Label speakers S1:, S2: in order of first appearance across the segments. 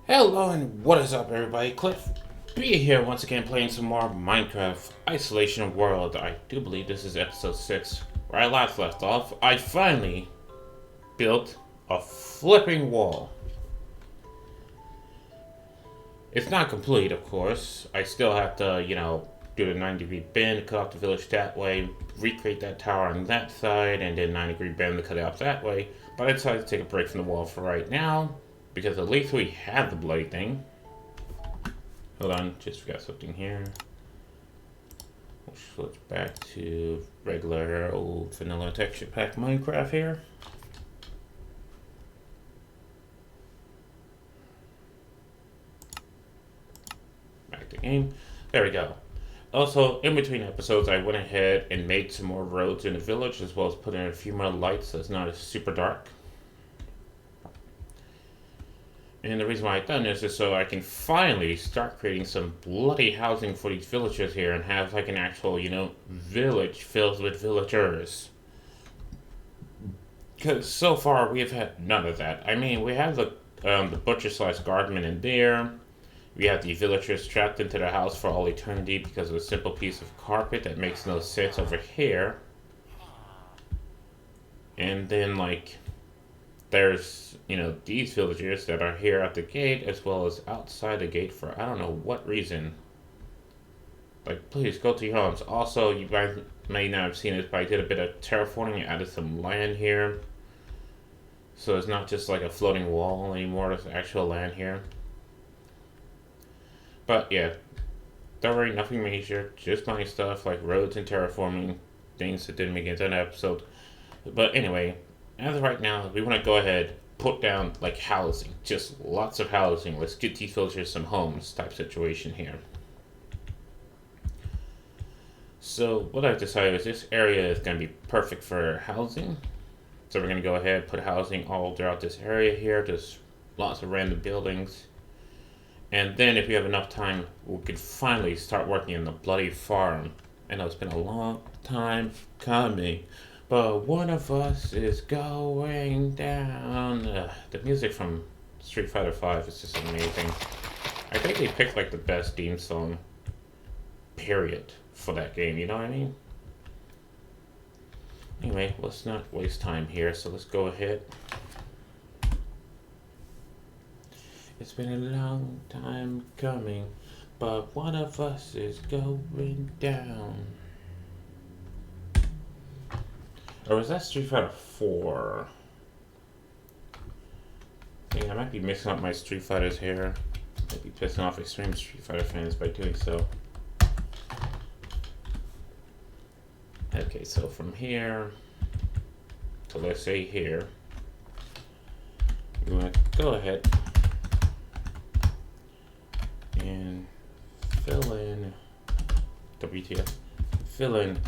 S1: Hello and what is up everybody, Cliff B here once again playing some more Minecraft Isolation World. I do believe this is episode 6. Where I last left off, I finally built a flipping wall. It's not complete, of course. I still have to, do the 90-degree bend, cut off the village that way, recreate that tower on that side, and then 90-degree bend to cut it off that way. But I decided to take a break from the wall for right now, because at least we have the bloody thing. Hold on, just forgot something here. We'll switch back to regular old vanilla texture pack Minecraft here. Back to game. There we go. Also, in between episodes, I went ahead and made some more roads in the village, as well as put in a few more lights so it's not as super dark. And the reason why I've done this is so I can finally start creating some bloody housing for these villagers here and have like an actual, village filled with villagers. Because so far we have had none of that. I mean, we have the butcher/guardman in there. We have the villagers trapped into the house for all eternity because of a simple piece of carpet that makes no sense over here. And then, there's, these villagers that are here at the gate as well as outside the gate for I don't know what reason. Like, please go to your homes. Also, you guys may not have seen it, but I did a bit of terraforming. I added some land here. So it's not just like a floating wall anymore, there's actual land here. But yeah, don't worry, nothing major, just minor stuff like roads and terraforming, things that didn't make it into an episode. But anyway, as of right now, we want to go ahead, put down like housing, just lots of housing. Let's get these villagers some homes type situation here. So what I've decided is this area is going to be perfect for housing. So we're going to go ahead, put housing all throughout this area here, just lots of random buildings. And then if we have enough time, we could finally start working on the bloody farm. I know it's been a long time coming, but one of us is going down. The music from Street Fighter V is just amazing. I think they picked like the best theme song, period, for that game, you know what I mean? Anyway, let's not waste time here, so let's go ahead. It's been a long time coming, but one of us is going down. Or was that Street Fighter 4? I might be mixing up my Street Fighters here. Might be pissing off extreme Street Fighter fans by doing so. Okay, so from here to let's say here, we want to go ahead and fill in WTF, fill in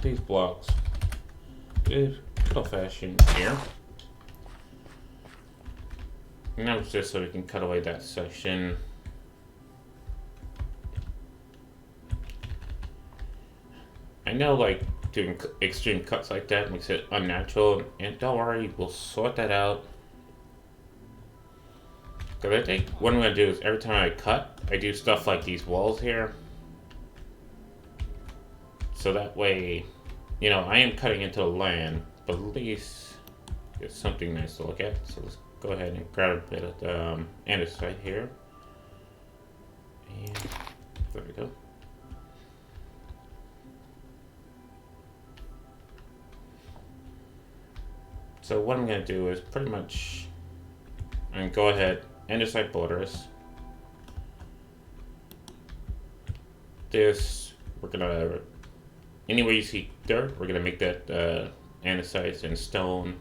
S1: these blocks. Good old fashioned here. And that was just so we can cut away that section. I know like doing extreme cuts like that makes it unnatural, and don't worry, we'll sort that out. Because I think what I'm going to do is every time I cut, I do stuff like these walls here. So that way, I am cutting into the land, but at least it's something nice to look at. So let's go ahead and grab a bit of the andesite here. And there we go. So what I'm going to do is pretty much, I'm going to go ahead, andesite borders. This, we're going to, anywhere you see dirt, we're going to make that andesites and stone.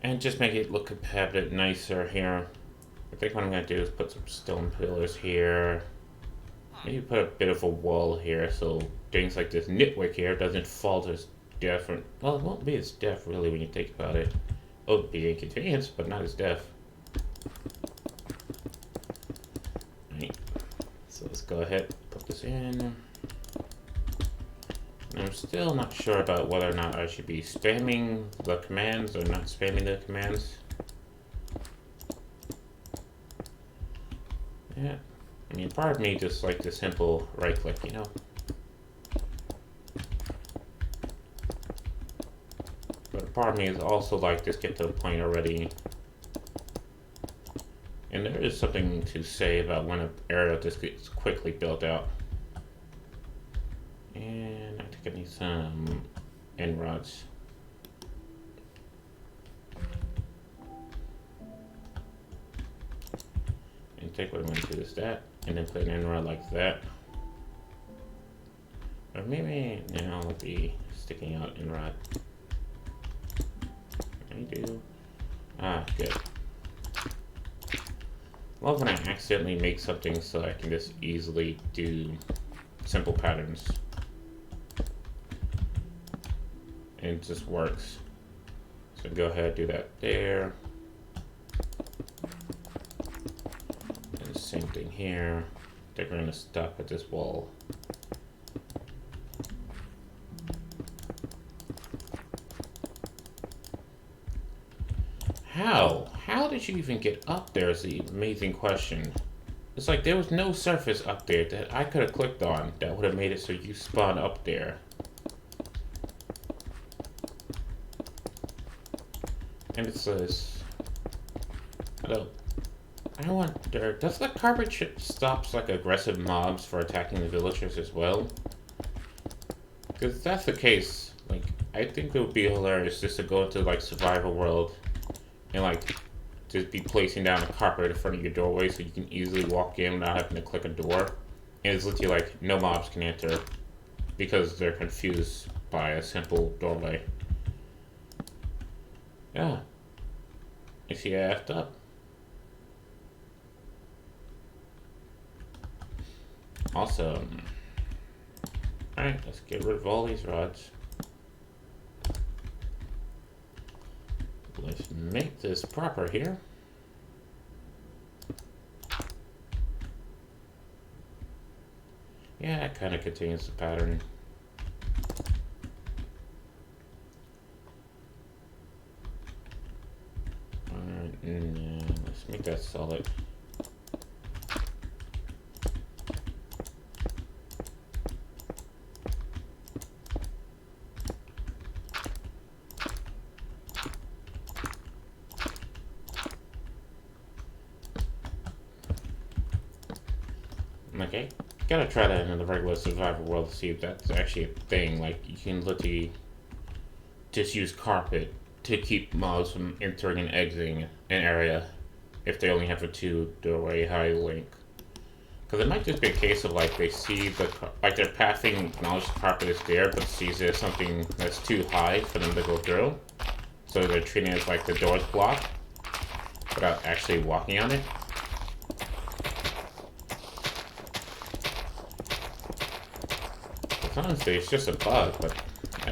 S1: And just make it look a bit nicer here. I think what I'm going to do is put some stone pillars here. Maybe put a bit of a wall here so things like this nitwick here doesn't fall to its death. Well, it won't be its death really when you think about it. It would be inconvenience, but not its death. Right. So let's go ahead, put this in. I'm still not sure about whether or not I should be spamming the commands or not spamming the commands. Yeah. I mean, part of me just like the simple right click, you know? But a part of me is also like, just get to the point already. And there is something to say about when an area just gets quickly built out. And I think I need some end rods. And take what I'm going to do is that, and then put an end rod like that. Or maybe now it'll be sticking out end rod. I do. Ah, good. Love when I accidentally make something so I can just easily do simple patterns. And it just works. So go ahead, do that there. And the same thing here. I think we're gonna stop at this wall. How? How did you even get up there is the amazing question. It's like there was no surface up there that I could have clicked on that would have made it so you spawn up there. And it says, I wonder, does the carpet chip stops like aggressive mobs for attacking the villagers as well? Because if that's the case, like, I think it would be hilarious just to go into like survival world and like just be placing down a carpet in front of your doorway so you can easily walk in without having to click a door. And it's literally like no mobs can enter because they're confused by a simple doorway. Yeah. You see, I effed up. Awesome. Alright, let's get rid of all these rods. Let's make this proper here. Yeah, it kind of continues the pattern. Alright, and let's make that solid. Okay, gotta try that in the regular survival world to see if that's actually a thing. Like, you can literally just use carpet to keep mobs from entering and exiting an area if they only have a 2 doorway high link. Because it might just be a case of like they see like their pathing acknowledge the carpet is there, but sees it as something that's too high for them to go through. So they're treating it as like the door's blocked without actually walking on it. Honestly, it's just a bug, but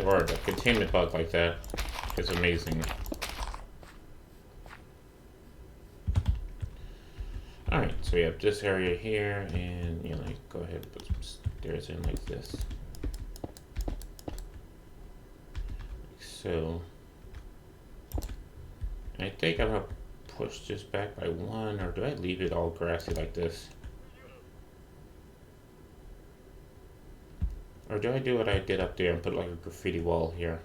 S1: or a containment bug like that is amazing. Alright, so we have this area here, and you know, like, go ahead and put some stairs in like this. Like so. And I think I'm gonna push this back by 1, or do I leave it all grassy like this? Or do I do what I did up there and put like a graffiti wall here?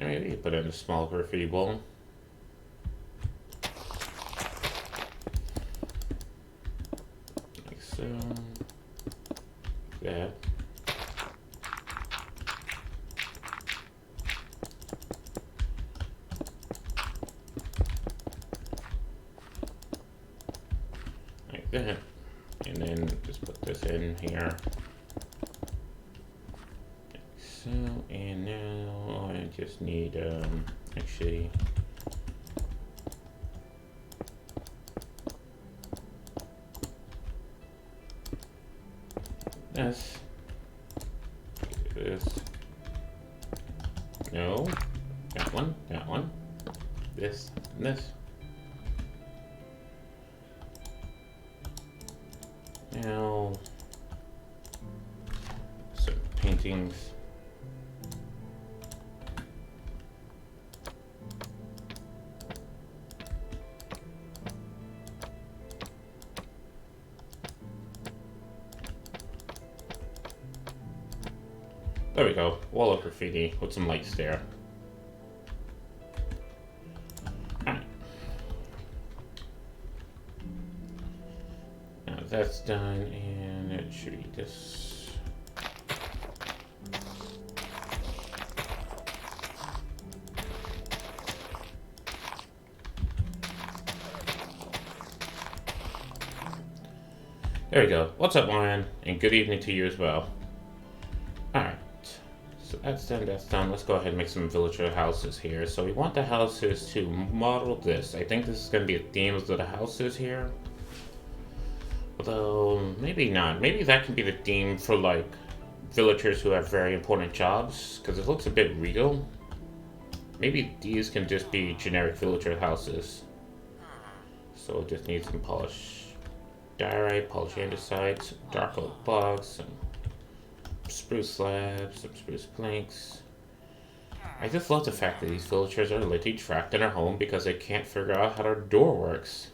S1: Maybe put in a small graffiti wall. Like so. Yeah. Like that. And then just put this in here. Like so, and now I just need actually this. This. No. That one. That one. This. And this. Now, some paintings. There we go. Wall of graffiti with some lights there. Alright. Now that's done, and it should be this. There we go. What's up, Lion? And good evening to you as well. Alright. So that's done. Let's go ahead and make some villager houses here. So we want the houses to model this. I think this is going to be a theme of the houses here. Although, maybe not. Maybe that can be the theme for, like, villagers who have very important jobs. Because it looks a bit regal. Maybe these can just be generic villager houses. So it just needs some polish. Diorite, polished andesite, some dark oak blocks, some spruce slabs, some spruce planks. I just love the fact that these villagers are literally trapped in their home because they can't figure out how their door works.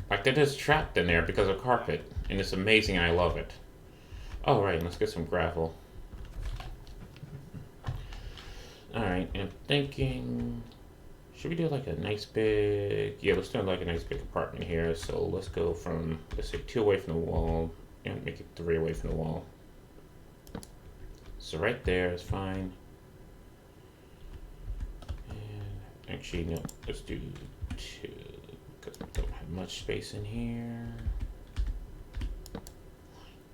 S1: Like they're just trapped in there because of carpet, and it's amazing. I love it. All right, let's get some gravel. All right, and I'm thinking. Should we do like a nice big, yeah, let's do like a nice big apartment here. So let's go from, let's say 2 away from the wall, and make it 3 away from the wall. So right there is fine. And actually, no, let's do 2, because we don't have much space in here.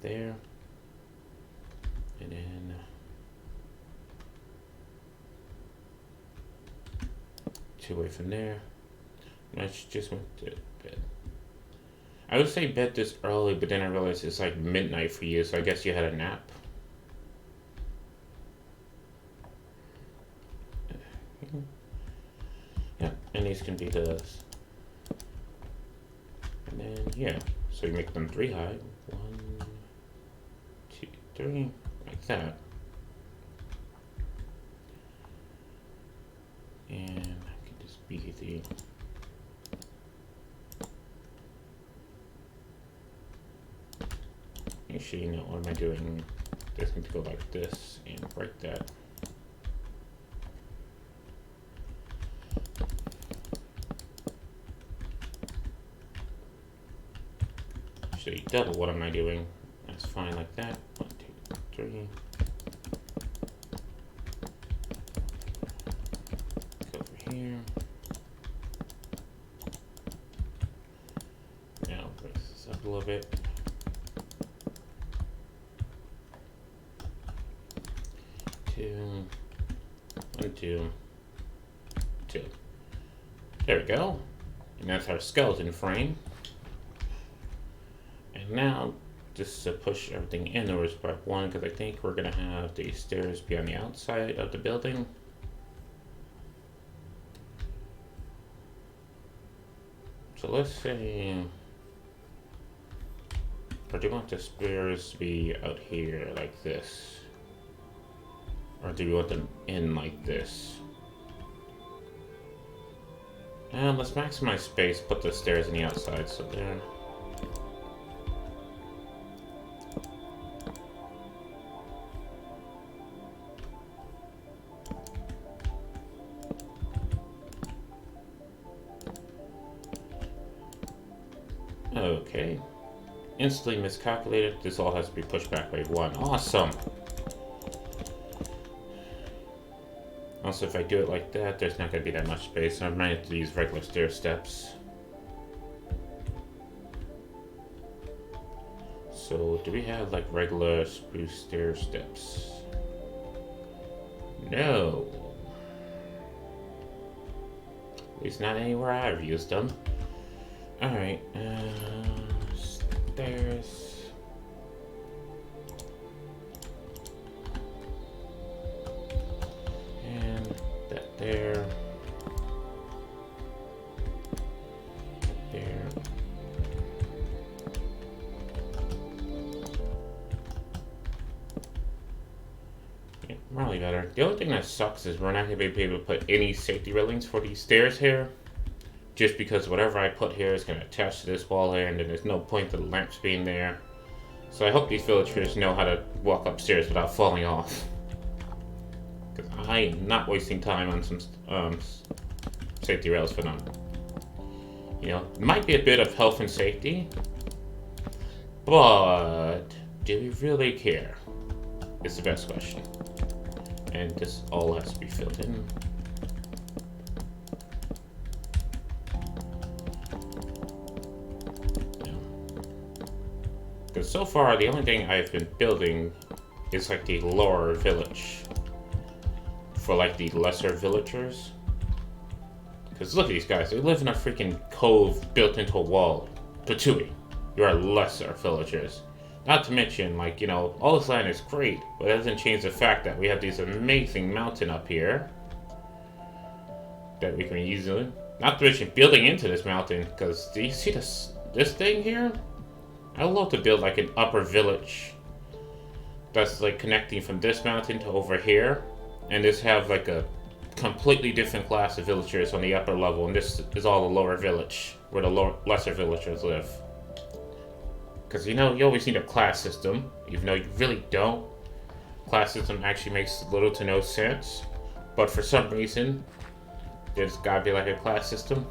S1: There. And then 2 away from there. I just went to bed. I would say bed this early, but then I realized it's like midnight for you, so I guess you had a nap. Yeah, and these can be those. And then, yeah, so you make them 3 high. 1, 2, 3, like that. And be the actually, you know, what am I doing? This needs to go like this and break that. Actually, double. What am I doing? That's fine like that. 1, 2, 3. Go over here. A little bit. 2, 1, 2, 2. There we go. And that's our skeleton frame. And now, just to push everything inwards by 1, because I think we're going to have the stairs be on the outside of the building. So let's say. Or do you want the stairs to be out here like this? Or do you want them in like this? And let's maximize space, put the stairs on the outside, so there. Okay. Instantly miscalculated. This all has to be pushed back by 1. Awesome. Also, if I do it like that, there's not going to be that much space. I might have to use regular stair steps. So, do we have like regular spruce stair steps? No. At least not anywhere I've used them. Alright, stairs. And that there. There. Yeah, probably better. The only thing that sucks is we're not going to be able to put any safety railings for these stairs here. Just because whatever I put here is going to attach to this wall here, and then there's no point to the lamps being there. So I hope these villagers know how to walk upstairs without falling off. Because I am not wasting time on some safety rails for them. You know, it might be a bit of health and safety, but do we really care? It's the best question. And this all has to be filled in. Because so far, the only thing I've been building is like the lower village. For like the lesser villagers. Because look at these guys, they live in a freaking cove built into a wall. Patui, you're lesser villagers. Not to mention, like, you know, all this land is great, but it doesn't change the fact that we have this amazing mountain up here. That we can use. Not to mention building into this mountain, because do you see this thing here? I would love to build like an upper village that's like connecting from this mountain to over here, and just have like a completely different class of villagers on the upper level, and this is all the lower village where the lesser villagers live. Because you know, you always need a class system, even though you really don't. Class system actually makes little to no sense, but for some reason, there's gotta be like a class system.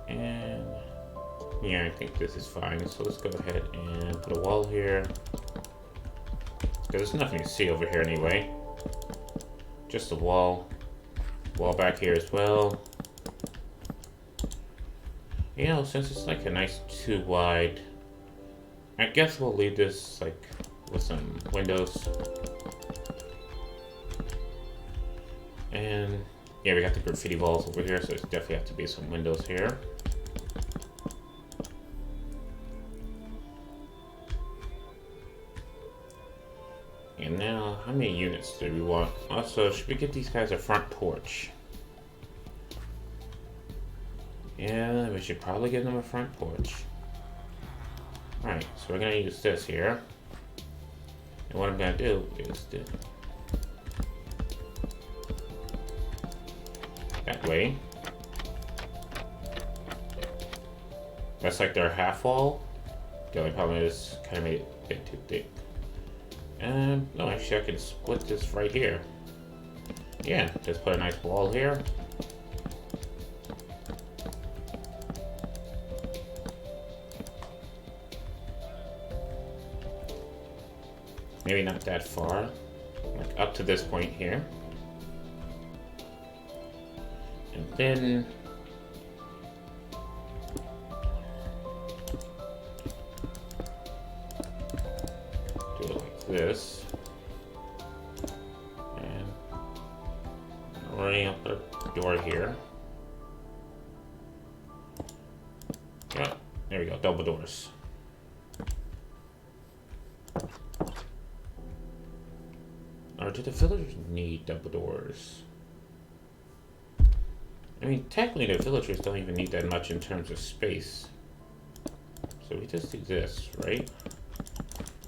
S1: And yeah, I think this is fine. So let's go ahead and put a wall here. Because there's nothing to see over here anyway. Just a wall. Wall back here as well. You know, since it's like a nice 2 wide, I guess we'll leave this like with some windows. And yeah, we got the graffiti walls over here, so there's definitely have to be some windows here. And now, how many units do we want? Also, should we get these guys a front porch? Yeah, we should probably give them a front porch. Alright, so we're gonna use this here. And what I'm gonna do is that way. That's like their half wall. The only problem is kind of made it a bit too thick. No, actually I can split this right here. Yeah, just put a nice wall here. Maybe not that far, like up to this point here. And then do it like this. And running up the door here. Yep, there we go, double doors. Or do the villagers need double doors? I mean, technically the villagers don't even need that much in terms of space. So we just do this, right?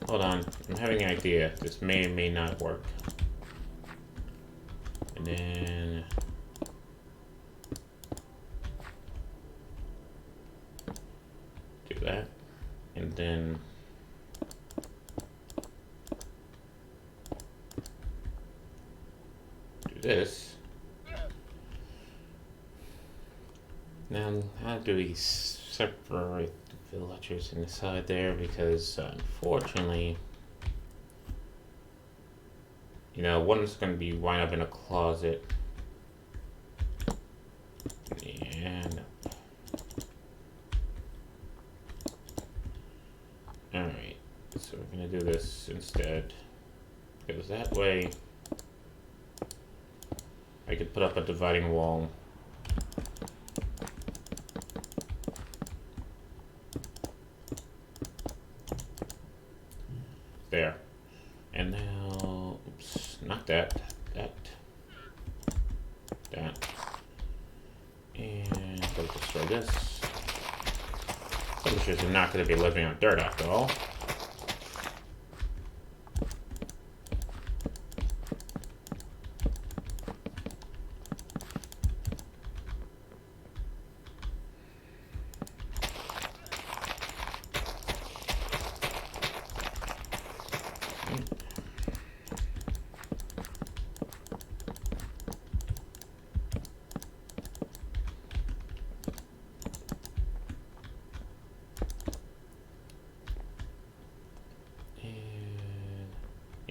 S1: Hold on, I'm having an idea. This may or may not work. And then do that. And then this. Now, how do we separate the villagers inside there? Because unfortunately, you know, one's going to be wind up in a closet. And alright, so we're going to do this instead. Because that way I could put up a dividing wall. There. And now, oops, not that. And go destroy this. Villagers are not going to be living on dirt after all.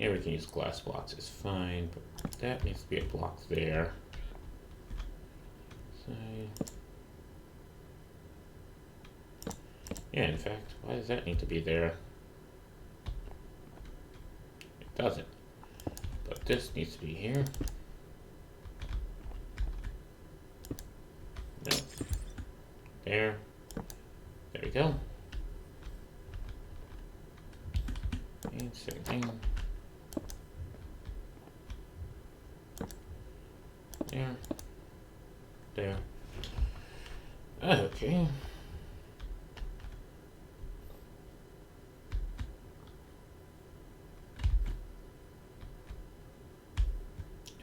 S1: Yeah, we can use glass blocks, it's fine, but that needs to be a block there. So, yeah, in fact, why does that need to be there? It doesn't. But this needs to be here. No. There. There we go. And same thing. There. There. Okay.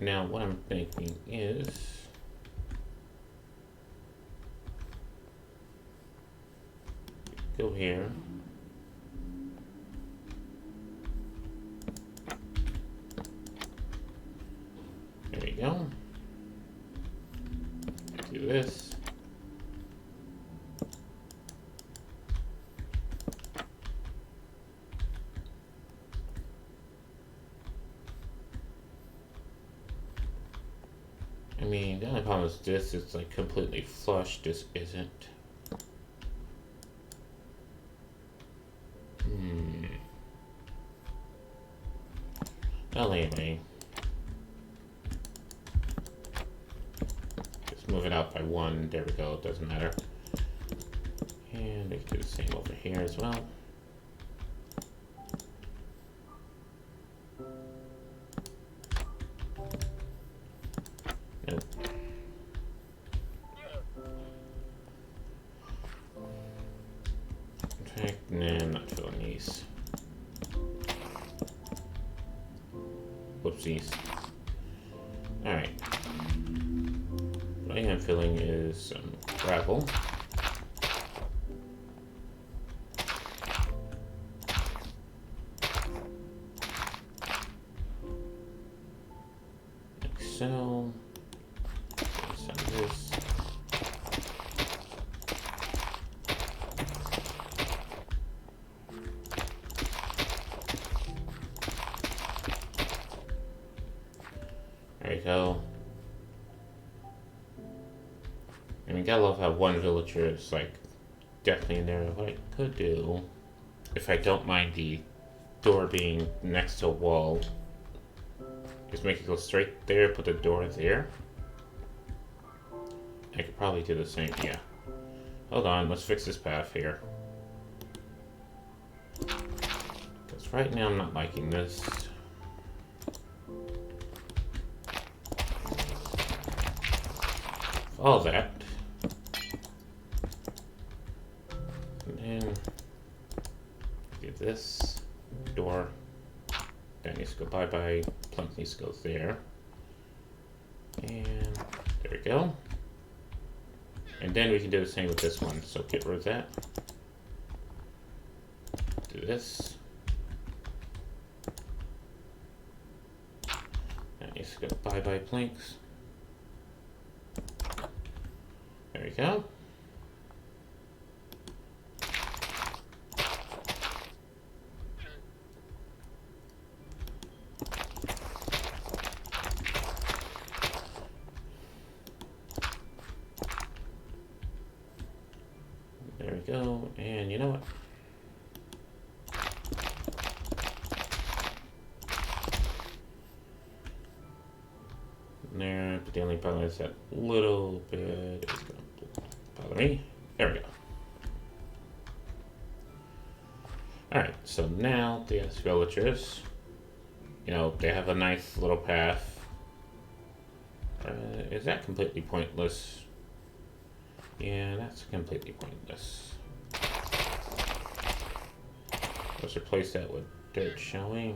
S1: Now what I'm thinking is go here. There we go. Do this. I mean, the only problem is this is like completely flush. This isn't. Well, anyway. Just move it out by one. There we go. It doesn't matter. And we can do the same over here as well. Nope. In fact, nah, I'm not filling these. Whoopsies. Alright. What I am filling is some gravel. Like so. Some of this. There you go. I mean, gotta love how one villager is like definitely in there. What I could do, if I don't mind the door being next to a wall, is make it go straight there, put the door there. I could probably do the same, yeah. Hold on, let's fix this path here. Because right now I'm not liking this. All that. And then do this door. That needs to go bye-bye. Plunk needs to go there. And there we go. And then we can do the same with this one. So get rid of that. Do this. That needs to go bye-bye planks. There we go. There we go. And you know what? There, but the only problem is that little bit is going to bother me. There we go. Alright, so now the villagers, you know, they have a nice little path. Is that completely pointless? Yeah, that's completely pointless. Let's replace that with dirt, shall we?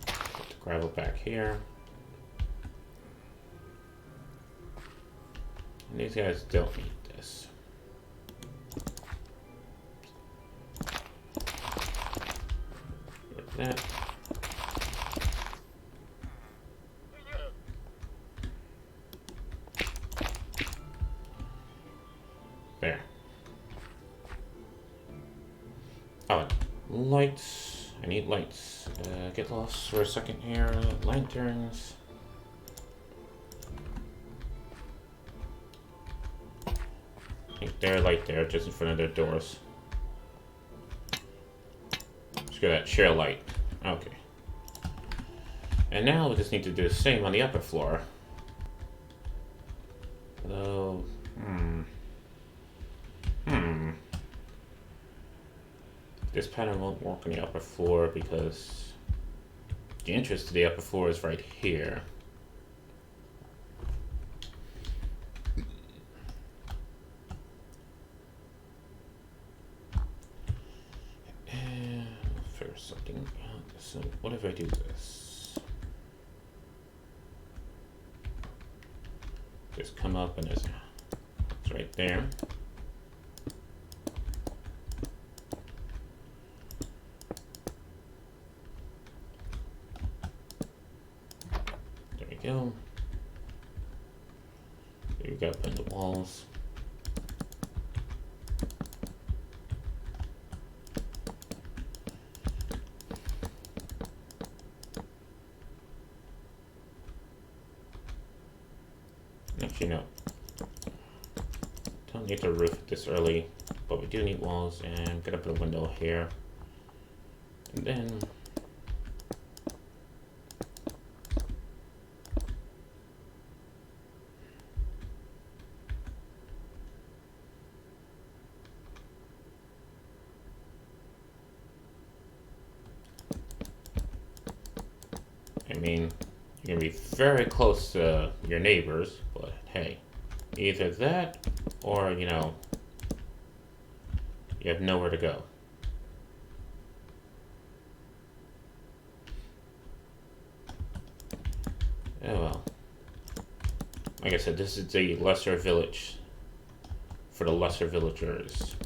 S1: Put the gravel back here. And these guys don't need this. Like that. There. Oh, Lights. I need lights. Get lost for a second here. Lanterns. I think they're right there, just in front of their doors. Let's get that share light. Okay. And now we just need to do the same on the upper floor. Although, this pattern won't work on the upper floor because the entrance to the upper floor is right here. And I'll figure something out. So what if I do this? Just come up and it's right there. There we go. There you go, in the walls. Actually, no. Don't need to roof it this early, but we do need walls, and get up a window here. And then I mean, you're gonna be very close to your neighbors, but hey, either that or, you know, you have nowhere to go. Oh well. Like I said, this is a lesser village for the lesser villagers.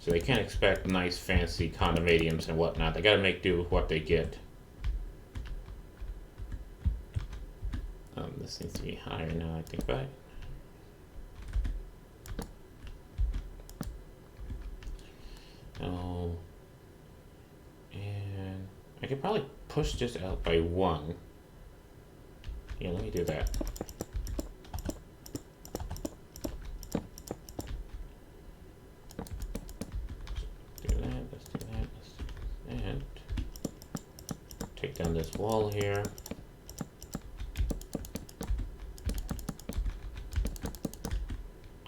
S1: So they can't expect nice, fancy condominiums and whatnot. They gotta make do with what they get. This needs to be higher now, I think, right? Oh, and I could probably push this out by 1. Yeah, let me do that. Let's do that, let's do that, let's do that. Take down this wall here.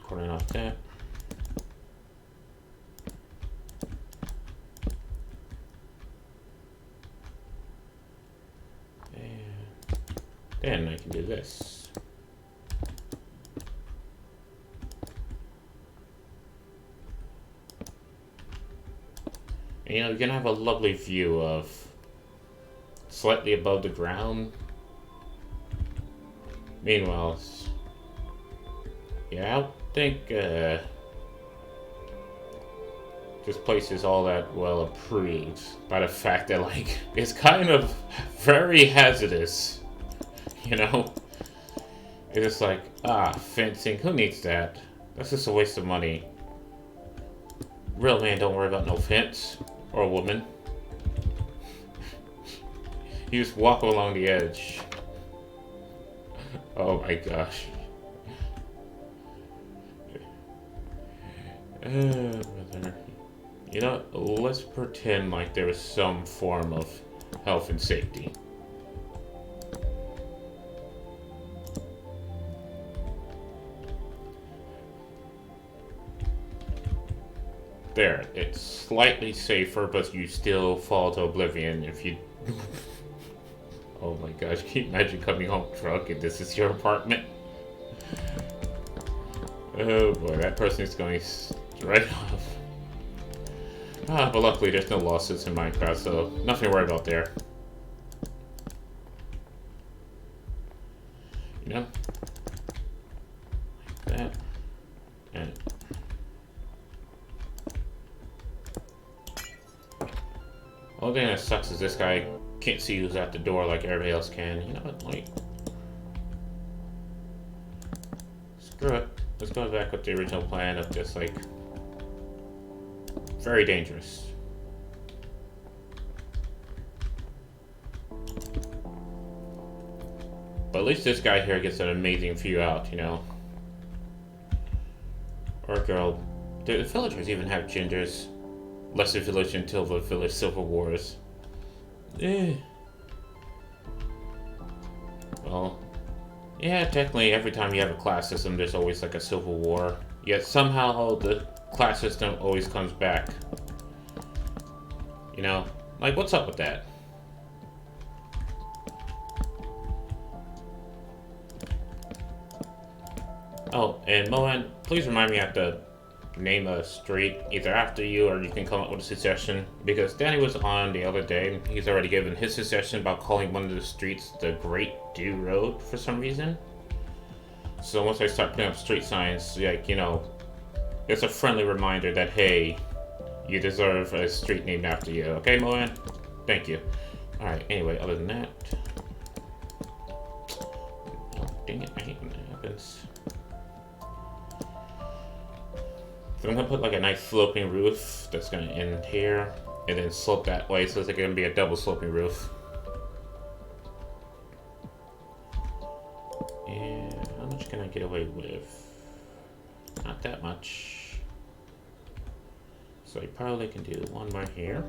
S1: Corner off that. Then I can do this. And, you know, you're gonna have a lovely view of slightly above the ground. Meanwhile, yeah, I don't think this place is all that well approved by the fact that, like, it's kind of very hazardous. You know, it's just like, fencing, who needs that? That's just a waste of money. Real man don't worry about no fence, or a woman. You just walk along the edge. Oh my gosh. You know, let's pretend like there is some form of health and safety. There, it's slightly safer, but you still fall to oblivion if you... Oh my gosh, can you imagine coming home drunk and this is your apartment? Oh boy, that person is going right off. But luckily there's no lawsuits in Minecraft, so nothing to worry about there. You know? Like that. And... only thing that sucks is this guy can't see who's at the door like everybody else can. You know what? Like, screw it. Let's go back with the original plan of just, like, very dangerous. But at least this guy here gets an amazing view out, you know. Or girl. The villagers even have gingers. Lesser village until the village civil wars. Eh. Well, yeah, technically every time you have a class system, there's always like a civil war. Yet somehow the class system always comes back. You know, like what's up with that? Oh, and Mohan, please remind me I have to name a street either after you or you can come up with a suggestion. Because Danny was on the other day, he's already given his suggestion about calling one of the streets the Great Dew Road for some reason. So once I start putting up street signs, like, you know, it's a friendly reminder that, hey, you deserve a street named after you. Okay, Mohan? Thank you. Alright, anyway, other than that... Oh, dang it, I hate when that happens. So I'm gonna put like a nice sloping roof that's gonna end here and then slope that way, so it's gonna be a double sloping roof. And how much can I get away with? Not that much. So I probably can do one more here.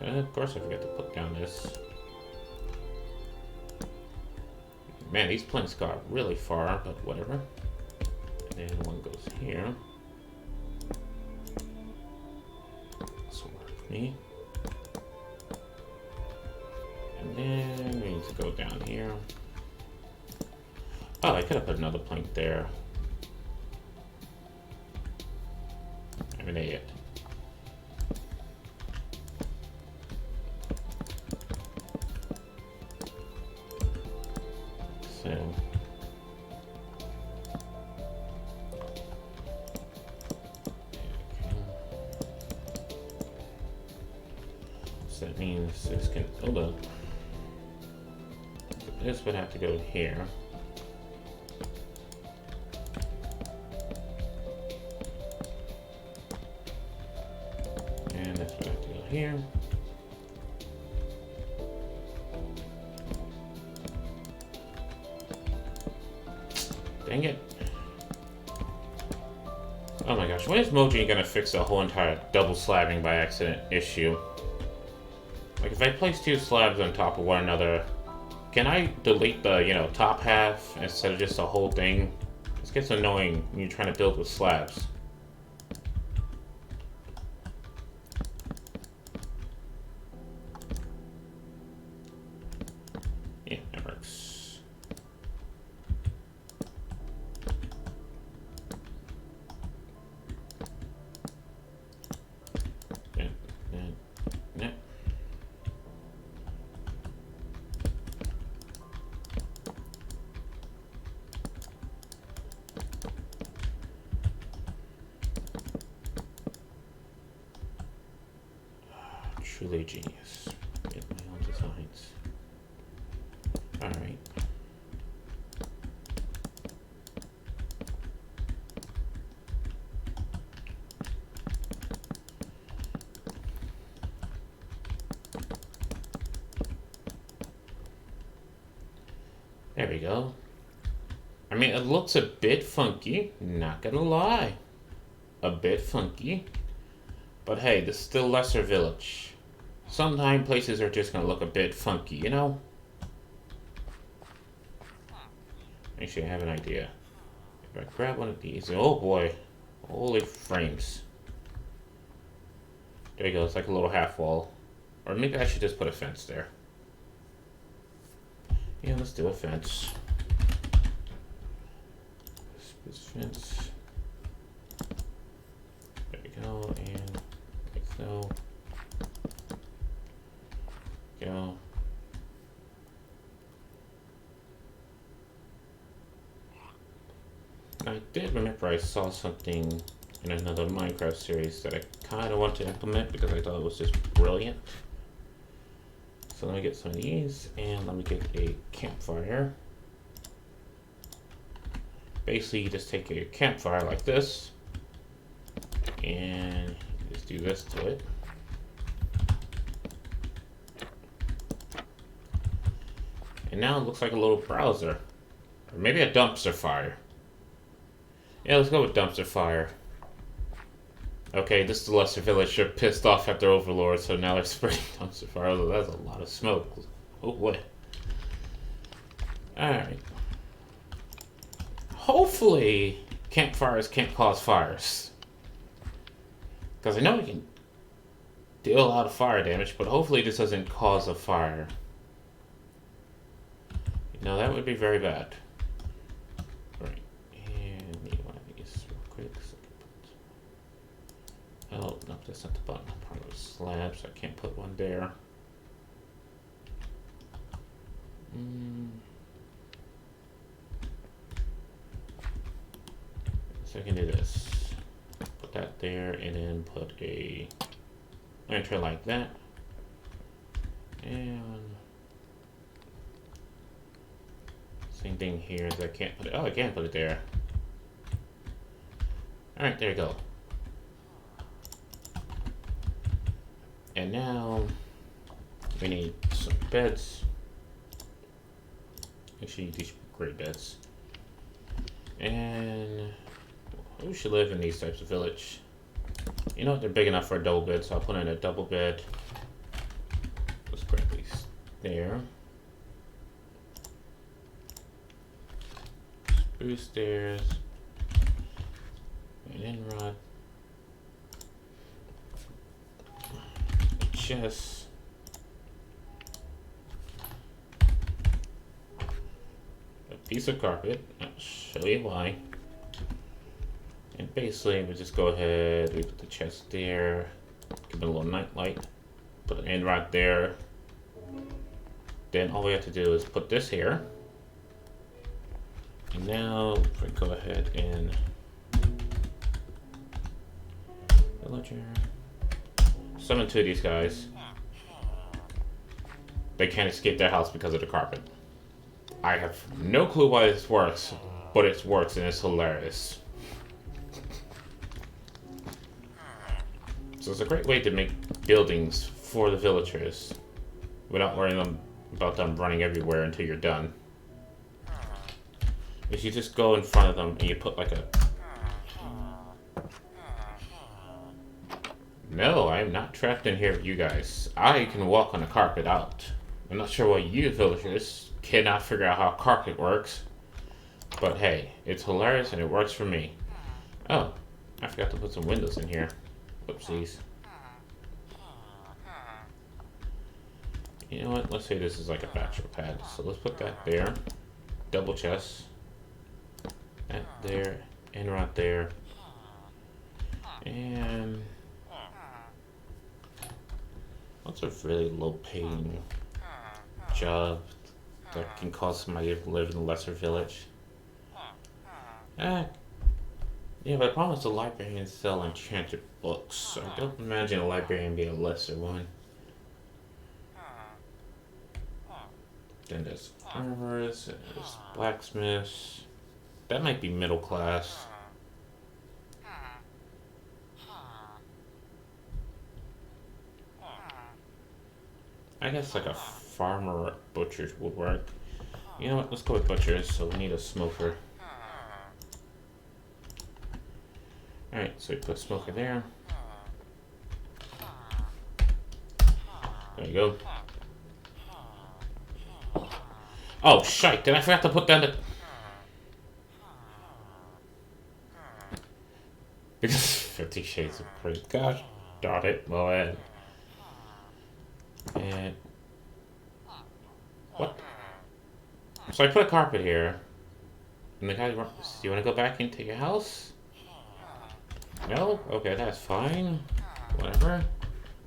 S1: And of course I forgot to put down this. Man, these planks got really far, but whatever. And then one goes here. This will work for me. And then we need to go down here. Oh, I could have put another plank there. I'm an idiot. So that means this can, hold up. This would have to go here. And this would have to go here. Dang it. Oh my gosh, when is Moji gonna fix the whole entire double slabbing by accident issue? Like, if I place two slabs on top of one another, can I delete the, you know, top half instead of just the whole thing? This gets annoying when you're trying to build with slabs. Yeah, that works. Yeah. Truly genius. Get my own designs. Alright. There we go. I mean, it looks a bit funky, not gonna lie. A bit funky. But hey, this is still Lesser Village. Sometimes places are just gonna look a bit funky, you know? Actually, I have an idea. If I grab one of these, oh boy, holy frames. There you go, it's like a little half wall. Or maybe I should just put a fence there. Yeah, let's do a fence. This fence. There we go, and like so. Go. I did remember I saw something in another Minecraft series that I kind of want to implement because I thought it was just brilliant. So let me get some of these and let me get a campfire. Basically, you just take a campfire like this and just do this to it. And now it looks like a little browser. Or maybe a dumpster fire. Yeah, let's go with dumpster fire. Okay, this is the lesser village. They're pissed off at their overlord, so now they're spreading dumpster fire. Oh, that's a lot of smoke. Oh boy. Alright. Hopefully, campfires can't cause fires. Because I know we can deal a lot of fire damage, but hopefully this doesn't cause a fire. No, that would be very bad. Right. And need one of these real quick. So oh, no, that's not the button. Part of the slab, so I can't put one there. So I can do this. Put that there, and then put a lantern like that. And same thing here is I can't put it. Oh, I can put it there. Alright, there you go. And now we need some beds. Actually, these are great beds. And who should live in these types of village? You know what? They're big enough for a double bed, so I'll put in a double bed. Let's grab these there. Spruce stairs. An in rod. Chest. A piece of carpet. I'll show you why. And basically, we just go ahead, we put the chest there, give it a little night light, put an end right there. Then all we have to do is put this here. And now we go ahead and villager. Summon two of these guys. They can't escape their house because of the carpet. I have no clue why this works, but it works and it's hilarious. So it's a great way to make buildings for the villagers without worrying about them running everywhere until you're done. If you just go in front of them and you put like a... No, I am not trapped in here with you guys. I can walk on the carpet out. I'm not sure why you villagers cannot figure out how carpet works. But hey, it's hilarious and it works for me. Oh, I forgot to put some windows in here. Whoopsies. You know what? Let's say this is like a bachelor pad. So let's put that there. Double chest. That there. And right there. And what's a really low paying job that can cause somebody to live in a lesser village? Yeah, but I promise the librarians sell enchanted books, so I don't imagine a librarian being a lesser one. Then there's farmers, there's blacksmiths. That might be middle class. I guess like a farmer or butcher would work. You know what, let's go with butchers, so we need a smoker. Alright, so we put smoker there. There you go. Oh, shite, did I forget to put down the... Because 50 Shades of Grey. Gosh, darn it, well, and... What? So I put a carpet here. And the guy, do you want to go back into your house? No? Okay, that's fine. Whatever.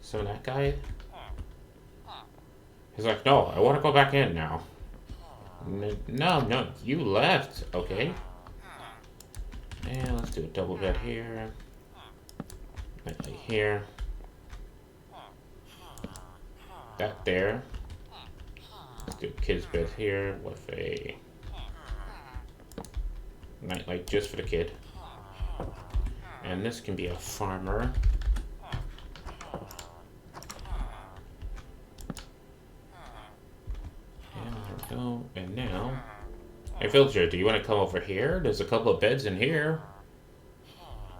S1: So that guy... He's like, no, I want to go back in now. No, you left. Okay. And let's do a double bed here. Right here. That there. Let's do a kid's bed here with a nightlight just for the kid. And this can be a farmer. And there we go. Hey, villager, do you want to come over here? There's a couple of beds in here.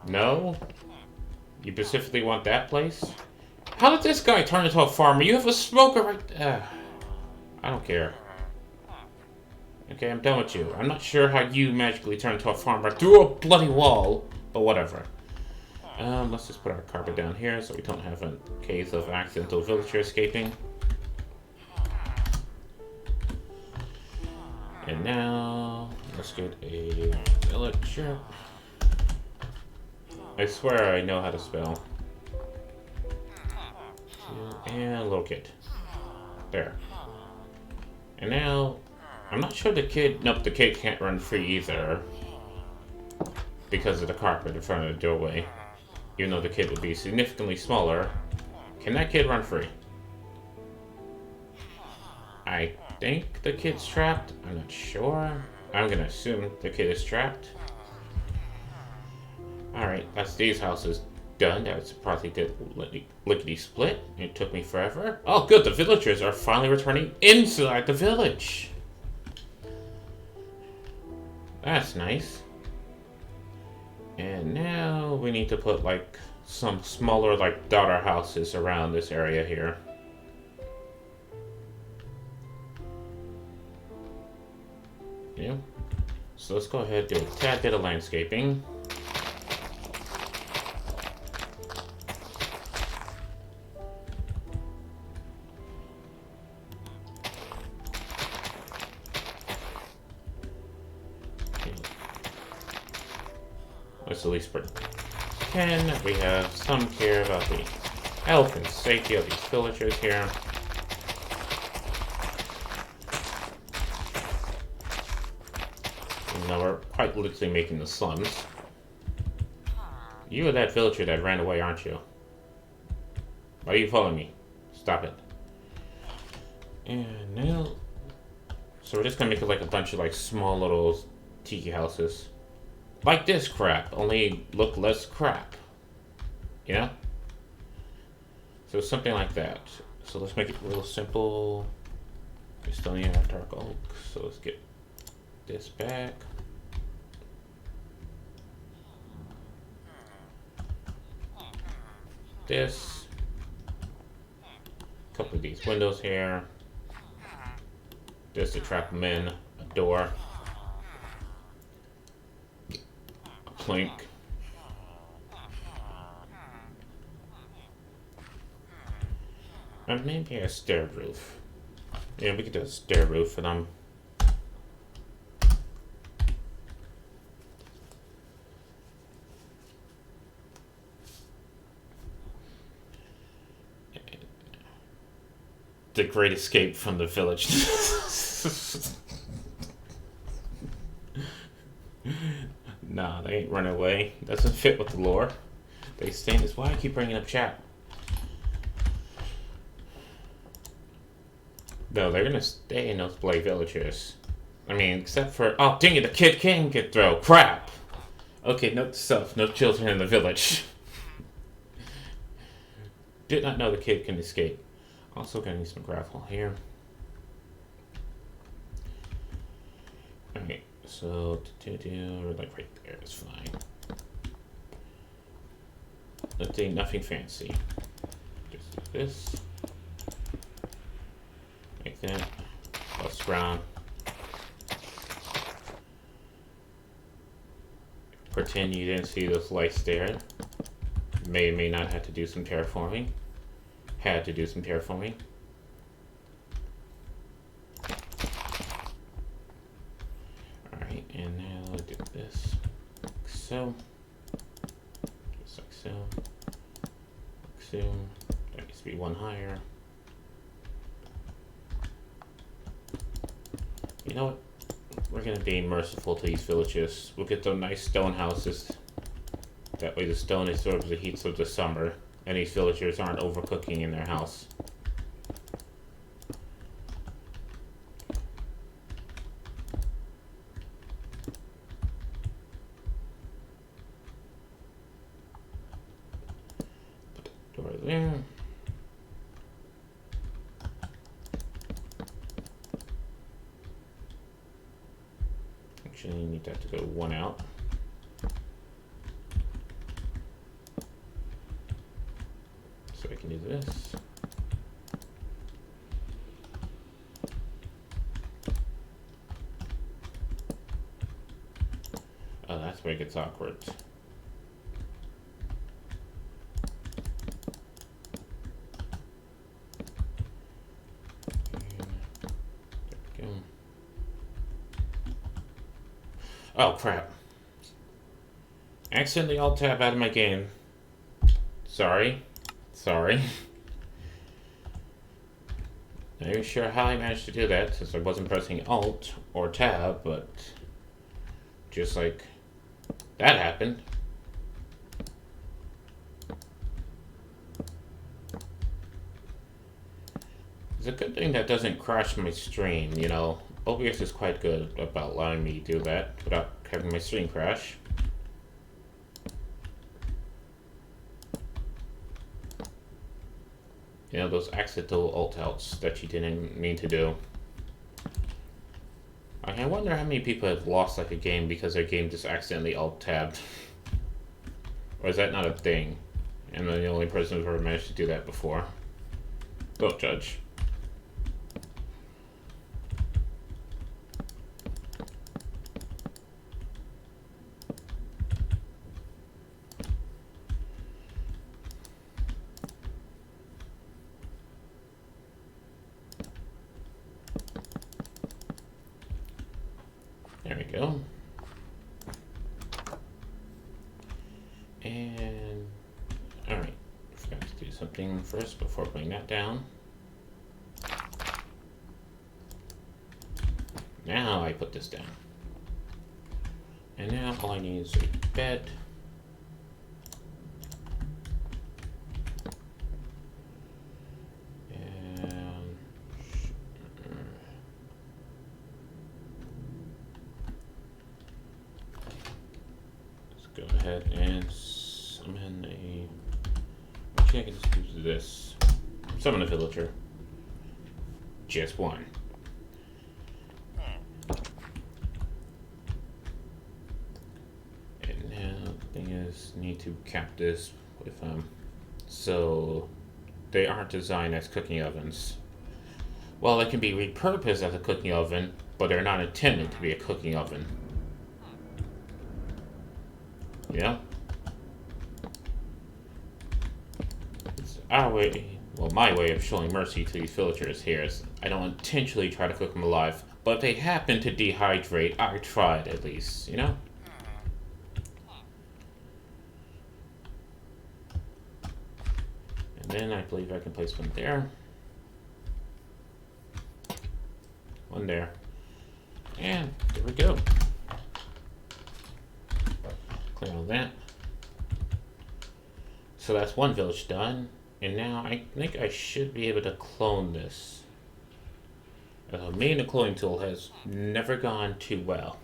S1: No? You specifically want that place? How did this guy turn into a farmer? You have a smoker right... I don't care. Okay, I'm done with you. I'm not sure how you magically turned into a farmer through a bloody wall, but whatever. Let's just put our carpet down here so we don't have a case of accidental villager escaping. And now, let's get a villager. I swear I know how to spell. And a little kid. There. And now, I'm not sure the kid... Nope, the kid can't run free either. Because of the carpet in front of the doorway. Even though the kid would be significantly smaller. Can that kid run free? I think the kid's trapped. I'm not sure. I'm gonna assume the kid is trapped. Alright, that's these houses done. That was surprisingly good lickety-split. It took me forever. Oh, good. The villagers are finally returning inside the village. That's nice. And now we need to put, like, some smaller, like, daughter houses around this area here. Yeah. So let's go ahead and do a tad bit of landscaping. Let's at least pretend that we have some care about the health and safety of these villagers here. Now we're quite literally making the slums. You are that villager that ran away, aren't you? Why are you following me? Stop it. And now... So we're just gonna make it like a bunch of like small little tiki houses. Like this crap, only look less crap. You know? So something like that. So let's make it real simple. We still need our dark oak, so let's get this back. This. A couple of these windows here. This to trap them in. A door. A plank. And maybe a stair roof. Yeah, we could do a stair roof for them. The great escape from the village. Nah, they ain't run away. Doesn't fit with the lore. They stay in this. Why I keep bringing up chat? No, they're gonna stay in those bloody villages. I mean, except for... Oh, dang it, the kid can get through. Crap! Okay, note to self. No children in the village. Did not know the kid can escape. Also gonna need some gravel here. Alright, so... like right there is fine. Nothing fancy. Just do this. Like that. Plus ground. Pretend you didn't see those lights there. May or may not have to do some terraforming. Had to do some terraforming. Alright, and now I'll do this. Like so. Just like so. Like so. That needs to be one higher. You know what? We're gonna be merciful to these villages. We'll get those nice stone houses. That way the stone absorbs the heats of the summer, and these villagers aren't overcooking in their house. Put the door there. need that to go one out. So I can do this. Oh, that's where it gets awkward. Oh crap. Accidentally alt tab out of my game. Sorry. Sorry. Not even sure how I managed to do that since I wasn't pressing alt or tab, but just like that happened. It's a good thing that doesn't crash my stream, you know. OBS is quite good about allowing me to do that without having my stream crash. You know, those accidental alt-outs that you didn't mean to do. I wonder how many people have lost like a game because their game just accidentally alt-tabbed. Or is that not a thing? And I'm the only person who's ever managed to do that before. Don't judge. There we go. And alright, forgot to do something first before putting that down. Now I put this down. And now all I need is a bed. Go ahead and summon a. Actually, I can just use this. Summon a villager. Just one. And now the thing is, need to cap this with so they aren't designed as cooking ovens. Well, they can be repurposed as a cooking oven, but they're not intended to be a cooking oven. Yeah. It's our way, well, my way of showing mercy to these villagers here is I don't intentionally try to cook them alive, but if they happen to dehydrate, I tried at least, you know? And then I believe I can place one there. One there. And there we go. Clear all that. So that's one village done. And now I think I should be able to clone this. Me and the cloning tool has never gone too well.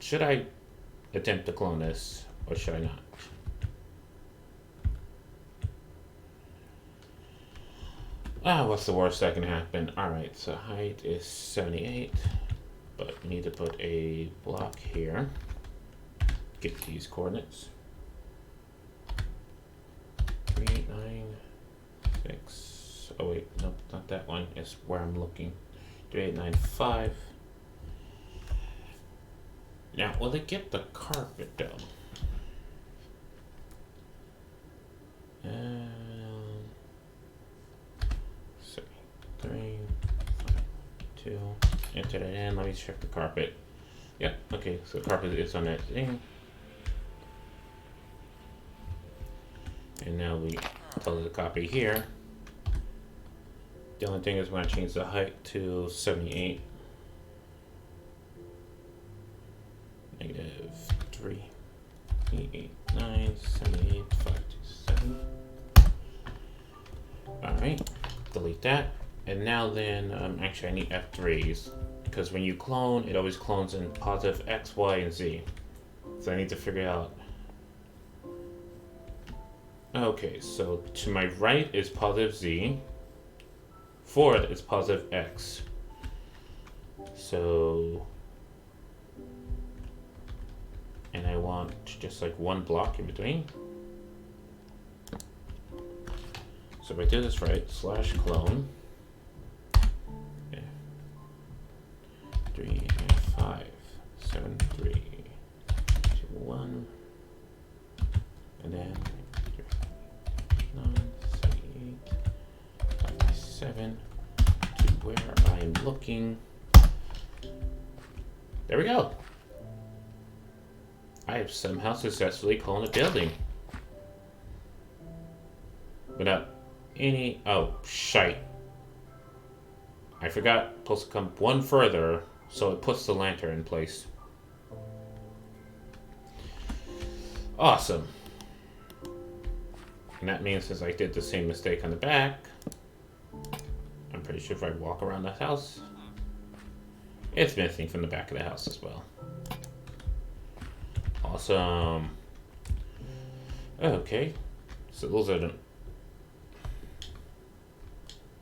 S1: Should I attempt to clone this, or should I not? Ah, what's the worst that can happen? Alright, so height is 78, but need to put a block here. Get these coordinates. 3896. Oh wait, no, not that one. It's where I'm looking. 3895. Now, will they get the carpet though? 3, 5, 2. Enter that in. Let me check the carpet. Yep. Okay. So the carpet is on that thing. And now we close the copy here. The only thing is we're going to change the height to 78. Negative 3, 8, 8, 9, 78, 5, 2, 7. Alright. Delete that. And now then, actually I need F3s. Because when you clone, it always clones in positive X, Y, and Z. So I need to figure out. Okay, so to my right is positive Z. forward is positive x. So, and I want just like one block in between. So if I do this right, slash clone, okay. 3 and 5, 7, 3, 2, 1, and then 9, 7, 8, 5, 7, to where I'm looking. There we go. I have somehow successfully cloned a building. Without any... Oh, shite. I forgot, supposed to come one further, so it puts the lantern in place. Awesome. And that means since I did the same mistake on the back, I'm pretty sure if I walk around the house, it's missing from the back of the house as well. Awesome. Okay. So those are the...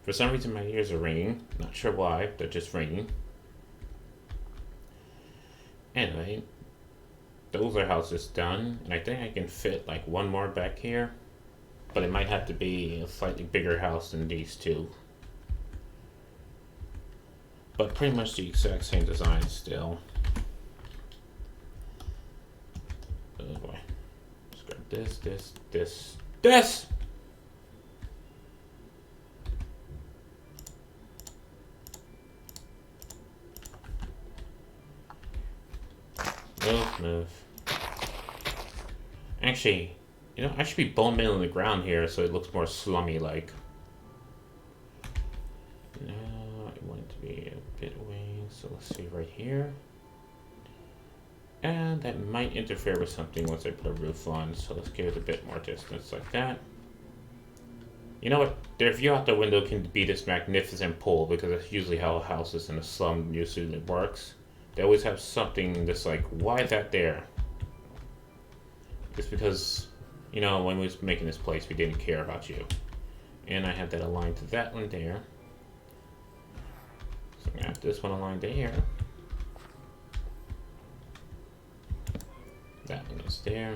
S1: For some reason my ears are ringing. Not sure why, they're just ringing. Anyway, those are houses done. And I think I can fit like one more back here. But it might have to be a slightly bigger house than these two. But pretty much the exact same design still. Oh boy. Let's grab this. Move. Actually, you know, I should be bone meal in the ground here so it looks more slummy like. No, I want it to be a bit away, so let's see right here. And that might interfere with something once I put a roof on, so let's give it a bit more distance like that. You know what? Their view out the window can be this magnificent pool because that's usually how houses in a slum usually works. They always have something that's like, why is that there? It's because, you know, when we was making this place, we didn't care about you. And I have that aligned to that one there. So I'm gonna have this one aligned there. That one is there.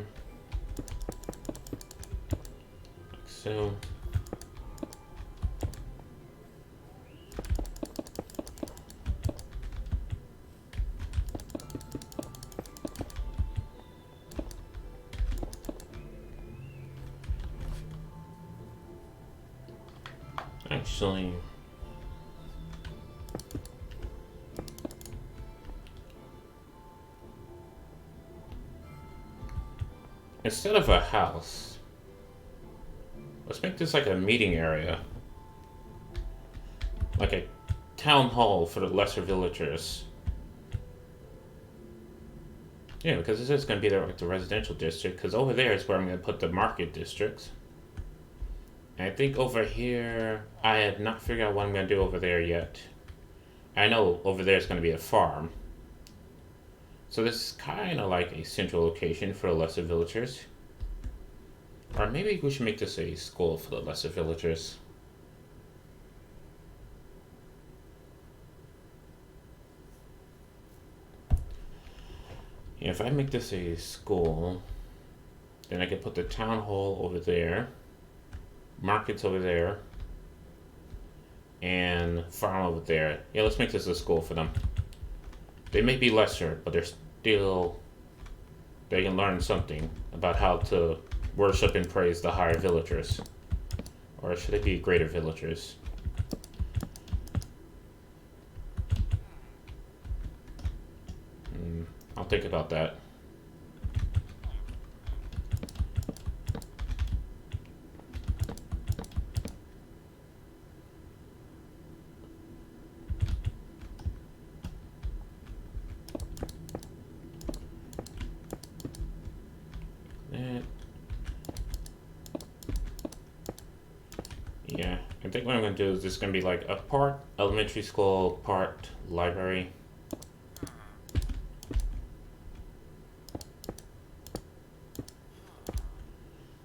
S1: Like so. Actually, instead of a house, let's make this like a meeting area. Like a town hall for the lesser villagers. Yeah, because this is going to be like the residential district, because over there is where I'm going to put the market districts. And I think over here, I have not figured out what I'm going to do over there yet. I know over there is going to be a farm. So this is kind of like a central location for the lesser villagers. Or maybe we should make this a school for the lesser villagers. Yeah, if I make this a school, then I can put the town hall over there. Markets over there, and farm over there. Yeah, let's make this a school for them. They may be lesser, but they're still... They can learn something about how to worship and praise the higher villagers. Or should they be greater villagers? I'll think about that. Yeah, I think what I'm going to do is this going to be like a part elementary school, part library.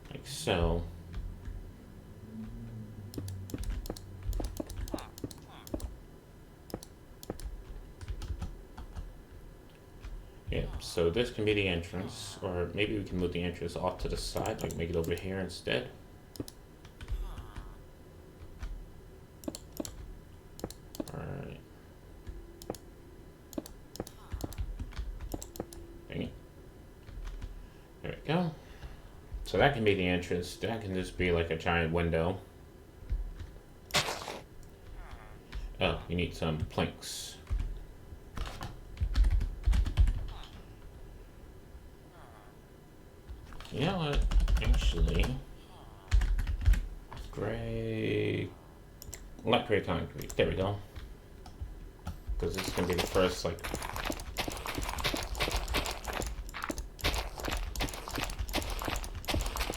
S1: Like so. Okay, so this can be the entrance, or maybe we can move the entrance off to the side, like make it over here instead. Alright. Dang it. There we go. So that can be the entrance. That can just be like a giant window. Oh, you need some planks. You know what? Actually, gray, light gray concrete. There we go. Because this is gonna be the first, like,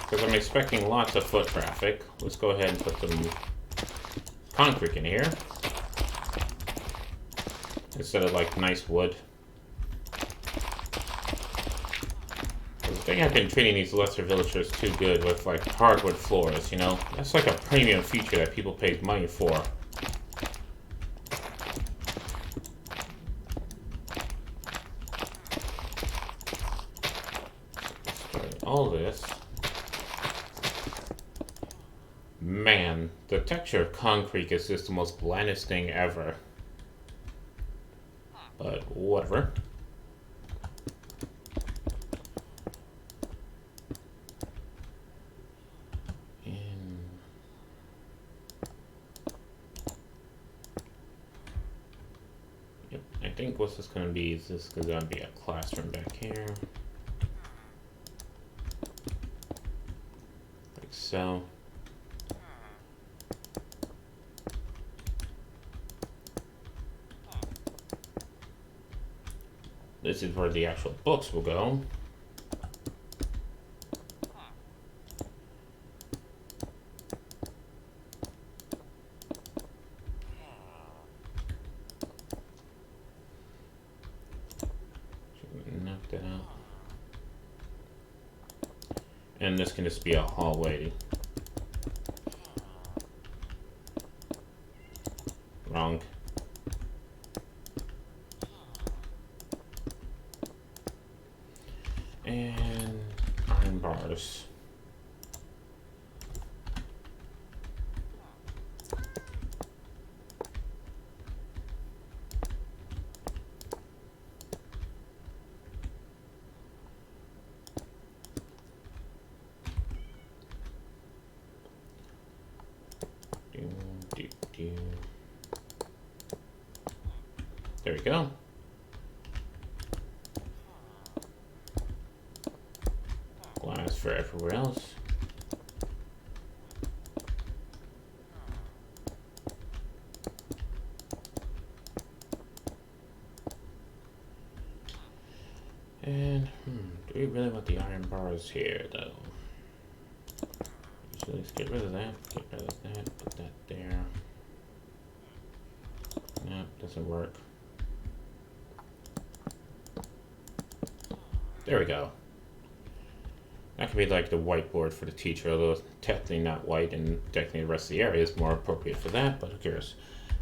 S1: because I'm expecting lots of foot traffic. Let's go ahead and put some concrete in here instead of like nice wood. I think I've been treating these lesser villagers too good with like hardwood floors, you know? That's like a premium feature that people pay money for. All this. Man, the texture of concrete is just the most blandest thing ever. But whatever. I think what's this going to be is this going to be a classroom back here. Like so. This is where the actual books will go. Knock that out. And this can just be a hallway. Wrong. And iron bars. There we go. Glass for everywhere else. And do we really want the iron bars here though? So let's get rid of that, put that there. Nope, doesn't work. There we go. That could be like the whiteboard for the teacher, although technically not white, and technically the rest of the area is more appropriate for that, but who cares?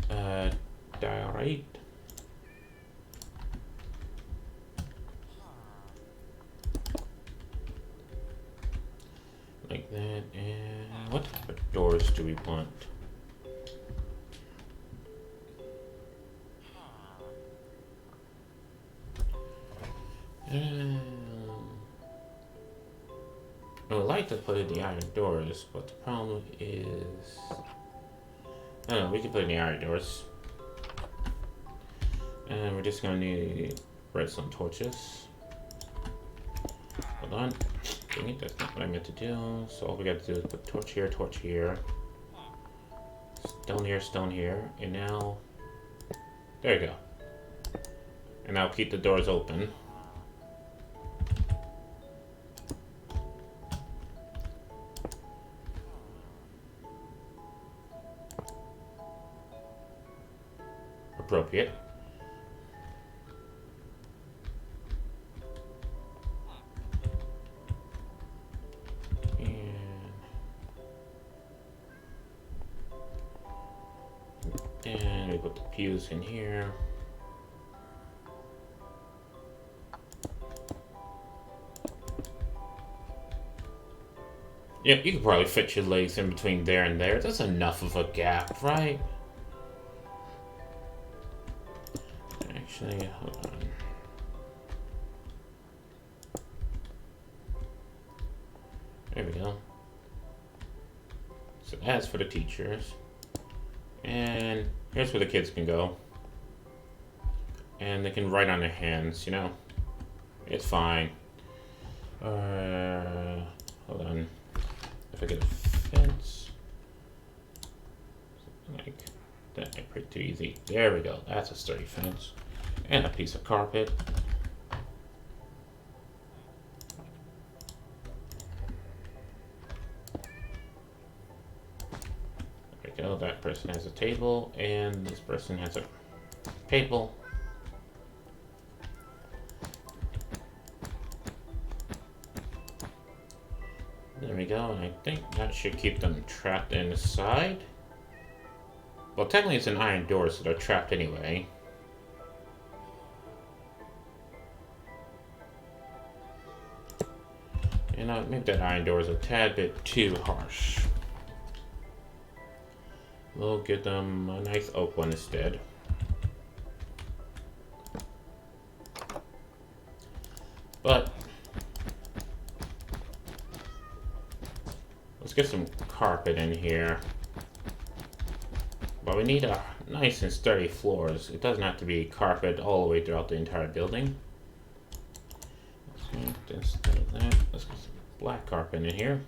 S1: Diorite. Like that, and what type of doors do we want? I would like to put in the iron doors, but the problem is... I don't know, we can put in the iron doors. And we're just gonna need redstone torches. Hold on. Dang it, that's not what I meant to do. So all we gotta do is put torch here, stone here, and now... There you go. And I'll keep the doors open. Appropriate. And we put the pews in here. Yeah, you could probably fit your legs in between there and there. That's enough of a gap, right? Actually, hold on. There we go. So that's for the teachers. And here's where the kids can go. And they can write on their hands, you know? It's fine. Hold on. If I get a fence. Like, that might be pretty easy. There we go. That's a sturdy fence. And a piece of carpet. There we go. That person has a table, and this person has a table. There we go, and I think that should keep them trapped inside. Well, technically it's an iron door, so they're trapped anyway. And maybe that iron door is a tad bit too harsh. We'll give them a nice oak one instead. But let's get some carpet in here. But we need a nice and sturdy floors. It doesn't have to be carpet all the way throughout the entire building. Instead of that, let's get some black carpet in here.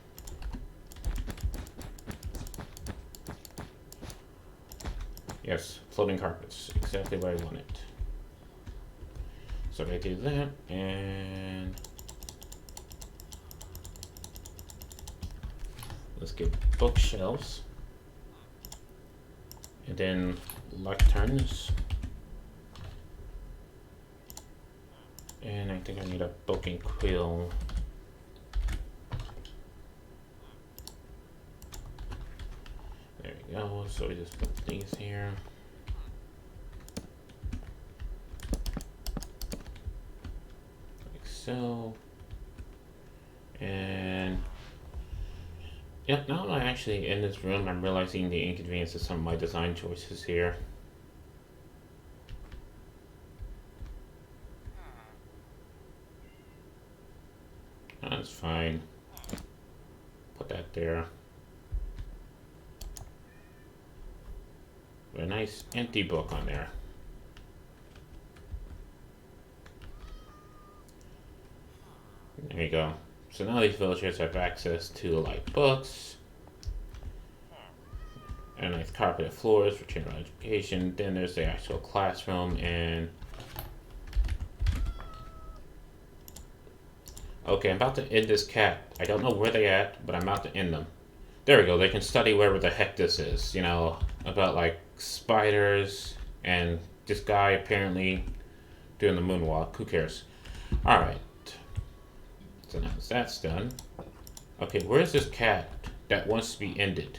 S1: Yes, floating carpets, exactly where I want it. So I do that, and let's get bookshelves, and then lecterns, and I think I need a book and quill. There we go. So we just put these here. Like so. And yep, now I'm actually in this room, I'm realizing the inconvenience of some of my design choices here. That's fine. Put that there. With a nice empty book on there. There you go. So now these villagers have access to like books, and nice carpeted floors for general education. Then there's the actual classroom, and okay, I'm about to end this cat. I don't know where they at, but I'm about to end them. There we go. They can study wherever the heck this is. You know, about like spiders and this guy apparently doing the moonwalk. Who cares? All right. So now that's done. Okay, where's this cat that wants to be ended?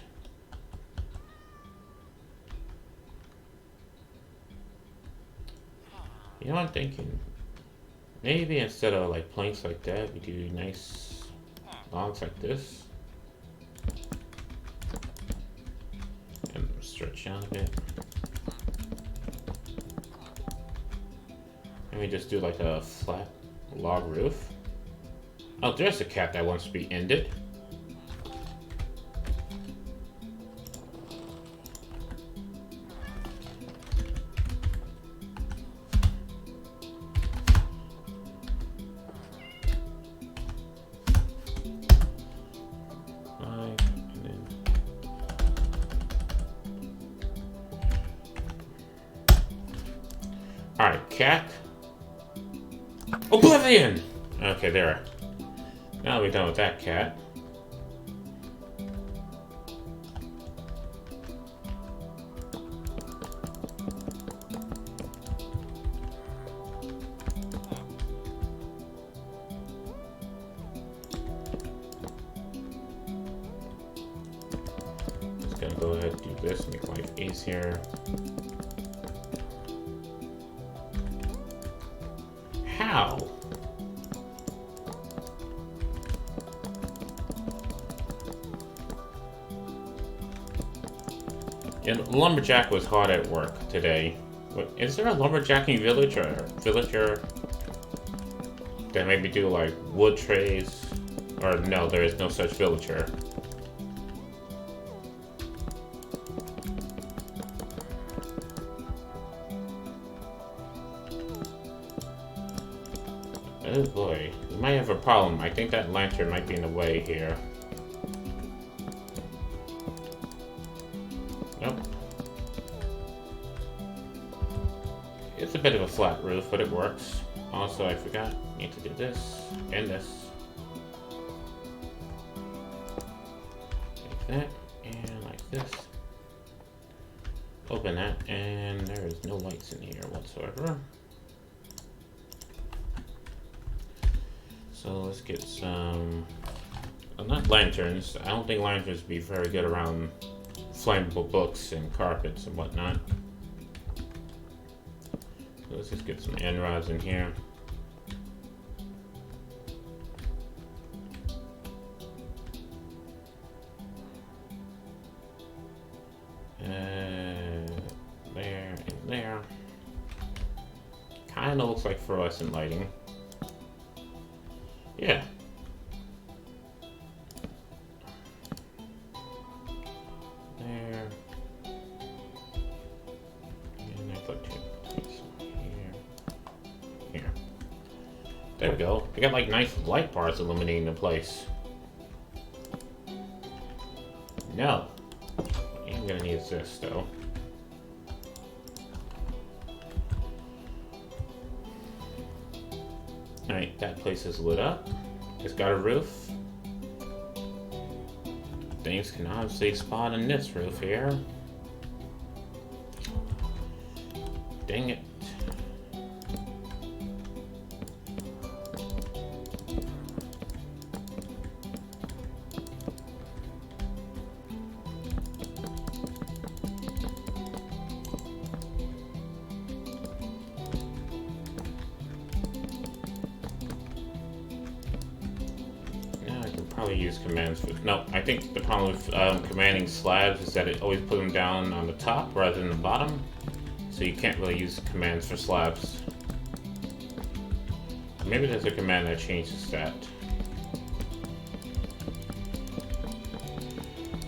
S1: You know what I'm thinking? Maybe instead of like planks like that, we do nice logs like this. And stretch out a bit. And we just do like a flat log roof. Oh, there's a cat that wants to be ended. Alright, cat. Oblivion! Okay, there. Now we're done with that cat. Just gonna go ahead and do this, make life easier. How? Yeah, the lumberjack was hard at work today. What, is there a lumberjacking village or villager that maybe do like wood trades? Or no, there is no such villager. Oh boy, we might have a problem. I think that lantern might be in the way here. Nope. It's a bit of a flat roof, but it works. Also, I forgot, need to do this and this. Like that, and like this. Open that, and there is no lights in here whatsoever. So let's get some, well, not lanterns. I don't think lanterns would be very good around flammable books and carpets and whatnot. So let's just get some end rods in here. There and there. Kinda looks like fluorescent lighting. Yeah. There. And I put two here. Here. There we go. We got like nice light bars illuminating the place. No. I'm gonna need this though. Alright, that place is lit up. It's got a roof. Things can obviously spot on this roof here. Dang it. Probably use commands for, no, I think the problem with commanding slabs is that it always puts them down on the top rather than the bottom, so you can't really use commands for slabs. Maybe there's a command that changes that.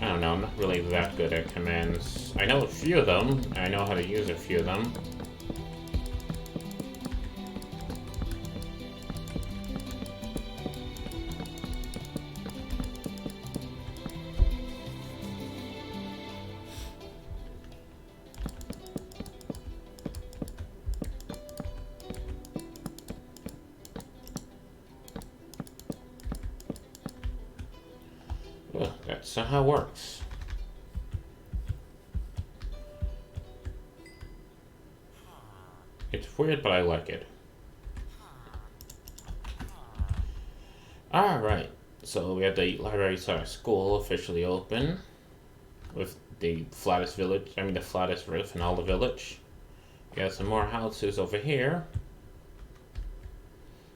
S1: I don't know, I'm not really that good at commands. I know a few of them, I know how to use a few of them. Well, that's how it works. It's weird, but I like it. Alright, so we have the library/school officially open with the flattest village, the flattest roof in all the village. We got some more houses over here.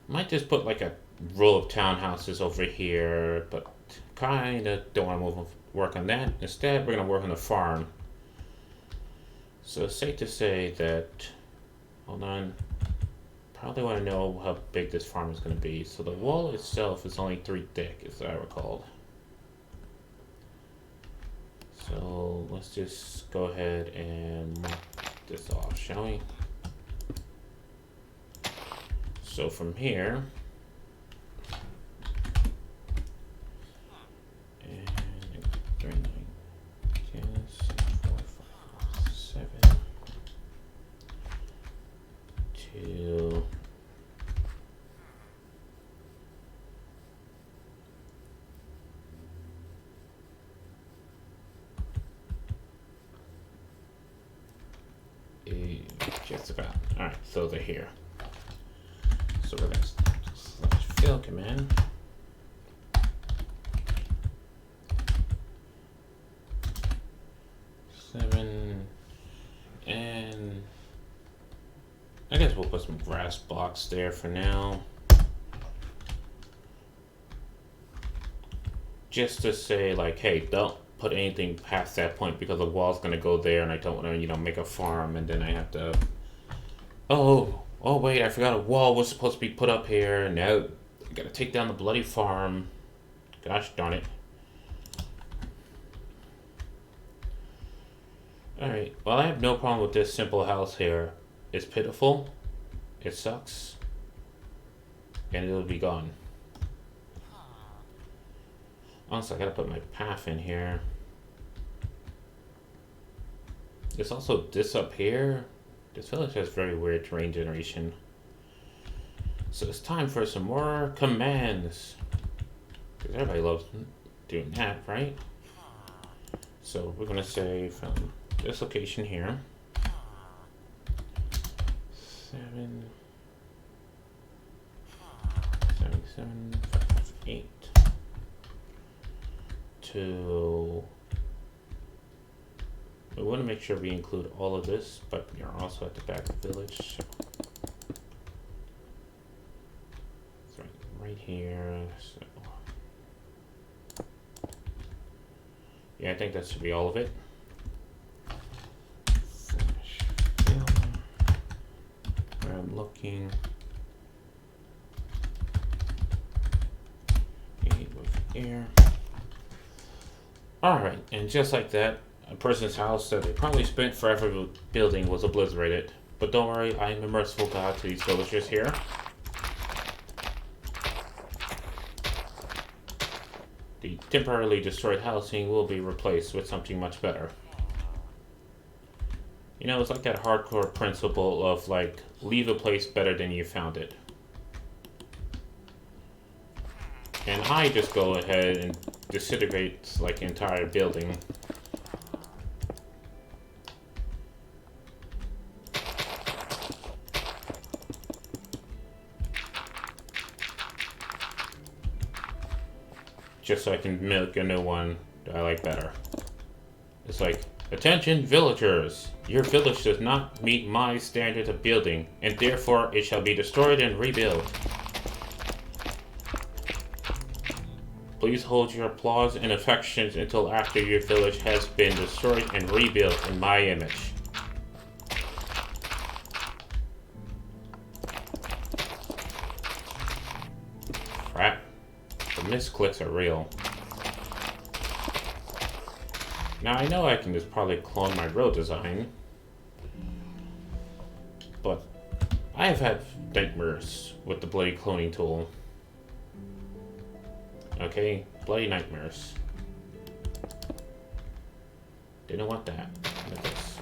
S1: Might just put like a row of townhouses over here, but kinda don't want to work on that. Instead, we're gonna work on the farm. So it's safe to say that, hold on, probably want to know how big this farm is going to be. So the wall itself is only 3 thick, as I recall. So let's just go ahead and mark this off, shall we? So from here, and 3, 9, 10, 6, 4, 5, 7, 2, just about. Alright, so they're here. So we're gonna slash fill command. Seven, and I guess we'll put some grass blocks there for now. Just to say, like, hey, don't put anything past that point because the wall's gonna go there, and I don't want to, make a farm, and then I have to. Oh wait, I forgot a wall was supposed to be put up here. Now I gotta take down the bloody farm. Gosh darn it. Alright, well, I have no problem with this simple house here. It's pitiful, it sucks, and it'll be gone. Also, I gotta put my path in here. There's also this up here. This village has very weird terrain generation. So it's time for some more commands. Because everybody loves doing that, right? So we're gonna say from this location here. 7, to. We want to make sure we include all of this, but we are also at the back of the village. It's right here. So. Yeah, I think that should be all of it. Where I'm looking. Here. Alright, and just like that, a person's house that they probably spent forever building was obliterated. But don't worry, I am a merciful God to these villagers here. The temporarily destroyed housing will be replaced with something much better. It's like that hardcore principle of, like, leave a place better than you found it. And I just go ahead and disintegrate, like, the entire building. Just so I can make a new one that I like better. It's like, attention villagers! Your village does not meet my standard of building, and therefore it shall be destroyed and rebuilt. Please hold your applause and affections until after your village has been destroyed and rebuilt in my image. Crap. The misclicks are real. Now I know I can just probably clone my road design, but I have had nightmares with the bloody cloning tool. Okay, bloody nightmares. Didn't want that. Look at this.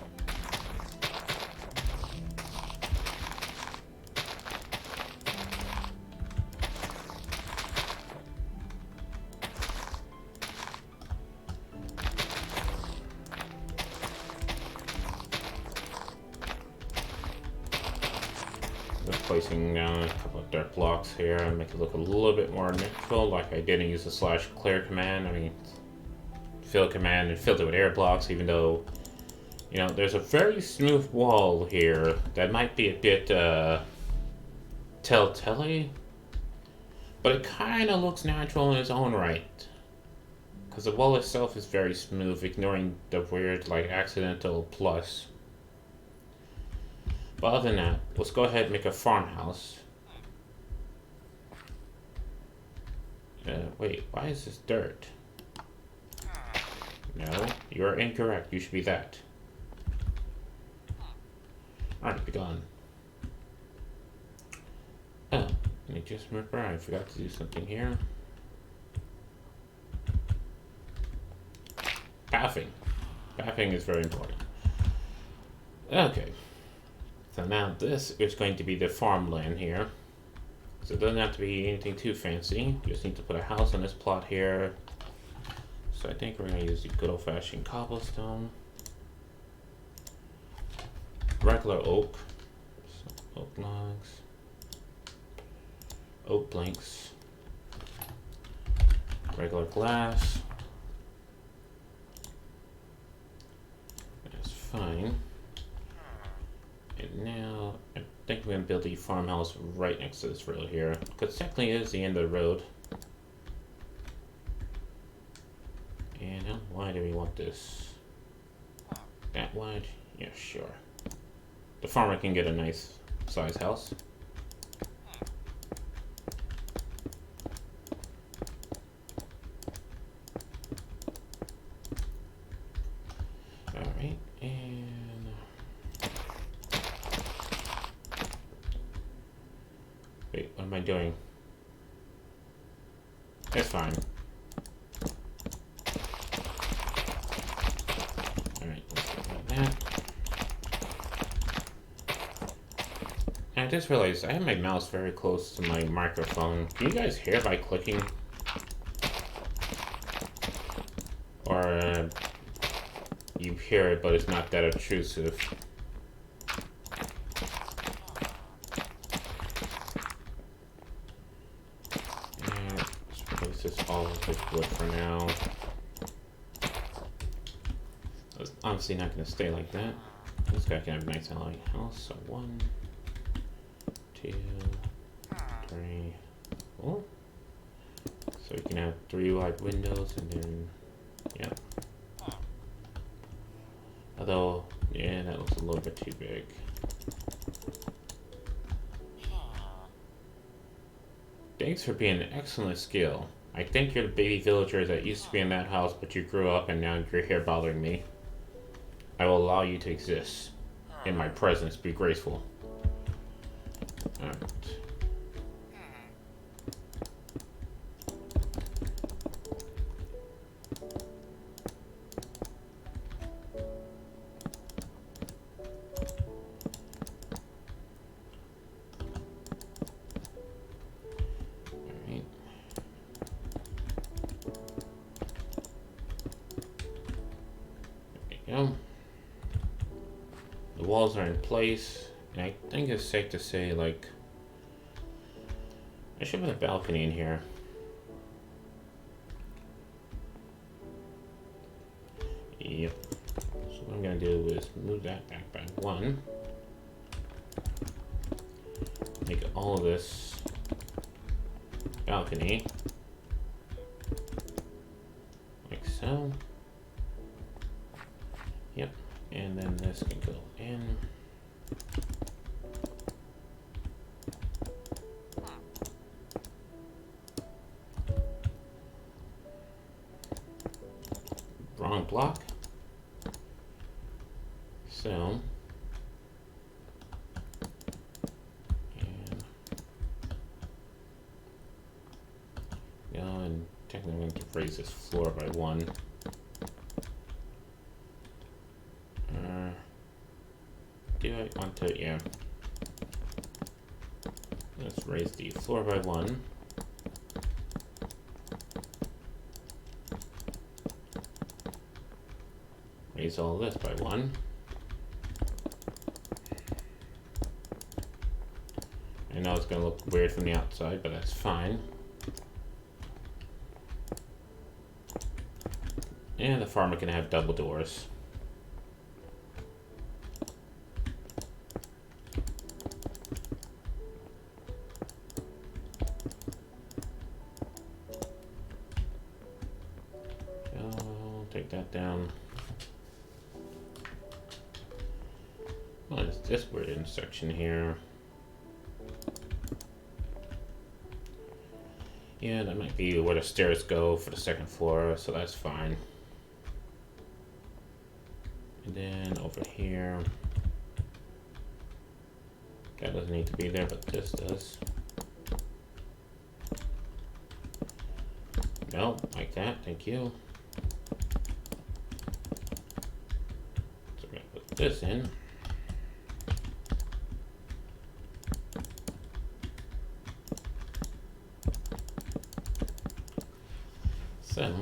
S1: Just placing down a couple of dirt blocks here and make it look a little bit more natural, like I didn't use the /clear command. I mean, fill command and filled it with air blocks, even though, there's a very smooth wall here that might be a bit, telltale, but it kind of looks natural in its own right. Because the wall itself is very smooth, ignoring the weird, like, accidental plus. But other than that, let's go ahead and make a farmhouse. Wait, why is this dirt? No, you are incorrect. You should be that. Alright, be gone. Oh, let me just remember, I forgot to do something here. Pathing. Pathing is very important. Okay. So now this is going to be the farmland here. So it doesn't have to be anything too fancy. You just need to put a house on this plot here. So I think we're going to use the good old-fashioned cobblestone. Regular oak. So oak logs. Oak planks. Regular glass. That's fine. And now, I think we're going to build the farmhouse right next to this road here. Because technically it is the end of the road. And why do we want this that wide? Yeah, sure. The farmer can get a nice size house. Alright, and wait, what am I doing? That's fine. Alright, let's get like that. And I just realized I have my mouse very close to my microphone. Can you guys hear by clicking? Or you hear it, but it's not that obtrusive. And let's replace this all with wood for now. It's obviously not going to stay like that. This guy can have a nice LA house. So 1, 2, 3, 4. So you can have 3 wide windows and then, yeah. Although, yeah, that looks a little bit too big. Thanks for being an excellent skill. I think you're the baby villager that used to be in that house, but you grew up and now you're here bothering me. I will allow you to exist. In my presence, be graceful. Alright. The walls are in place, and I think it's safe to say, like, I should put a balcony in here. Yep. So what I'm gonna do is move that back by 1. Make all of this balcony. Like so. Yep. And then this can go in. Wrong block. So, and go and technically I'm going to raise this floor by 1. Do I want to? Yeah. Let's raise the floor by 1. Raise all this by 1. I know it's going to look weird from the outside, but that's fine. And the farmer can have double doors. Take that down. What is this weird intersection here? Yeah, that might be where the stairs go for the 2nd floor, so that's fine. And then over here, that doesn't need to be there, but this does. No, like that, thank you. So we're gonna put this in. So,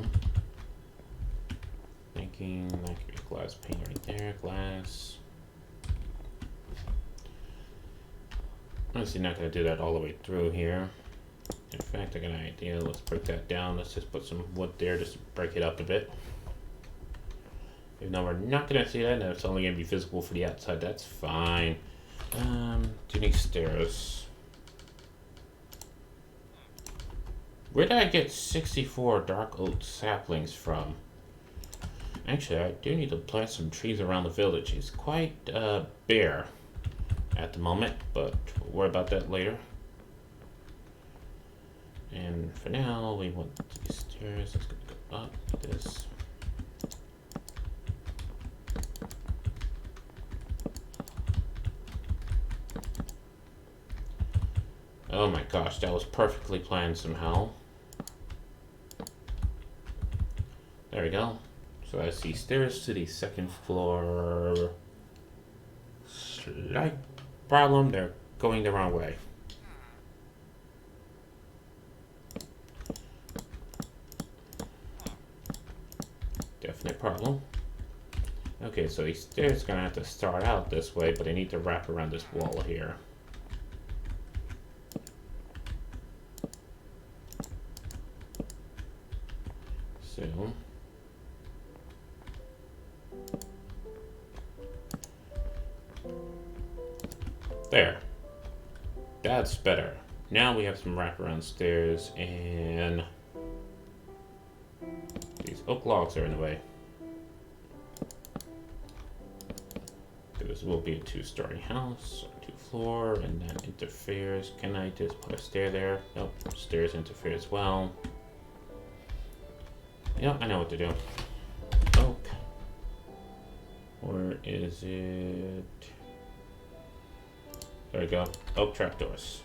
S1: thinking that could be a glass pane right there, glass. Honestly, not going to do that all the way through here. In fact, I got an idea. Let's break that down. Let's just put some wood there just to break it up a bit. Even though we're not going to see that, and it's only going to be visible for the outside, that's fine. Do need stairs. Where did I get 64 dark oak saplings from? Actually, I do need to plant some trees around the village. It's quite bare at the moment, but we'll worry about that later. And for now, we want these stairs. It's gonna go up this. Oh my gosh, that was perfectly planned somehow. There we go. So I see stairs to the second floor. Slight problem, they're going the wrong way. Definite problem. Okay, so these stairs are gonna have to start out this way, but they need to wrap around this wall here. So there. That's better. Now we have some wraparound stairs, and these oak logs are in the way. This will be a two-story house, two-floor, and that interferes. Can I just put a stair there? Nope, stairs interfere as well. Yeah, I know what to do. Oak. Where is it? There we go. Oak trapdoors.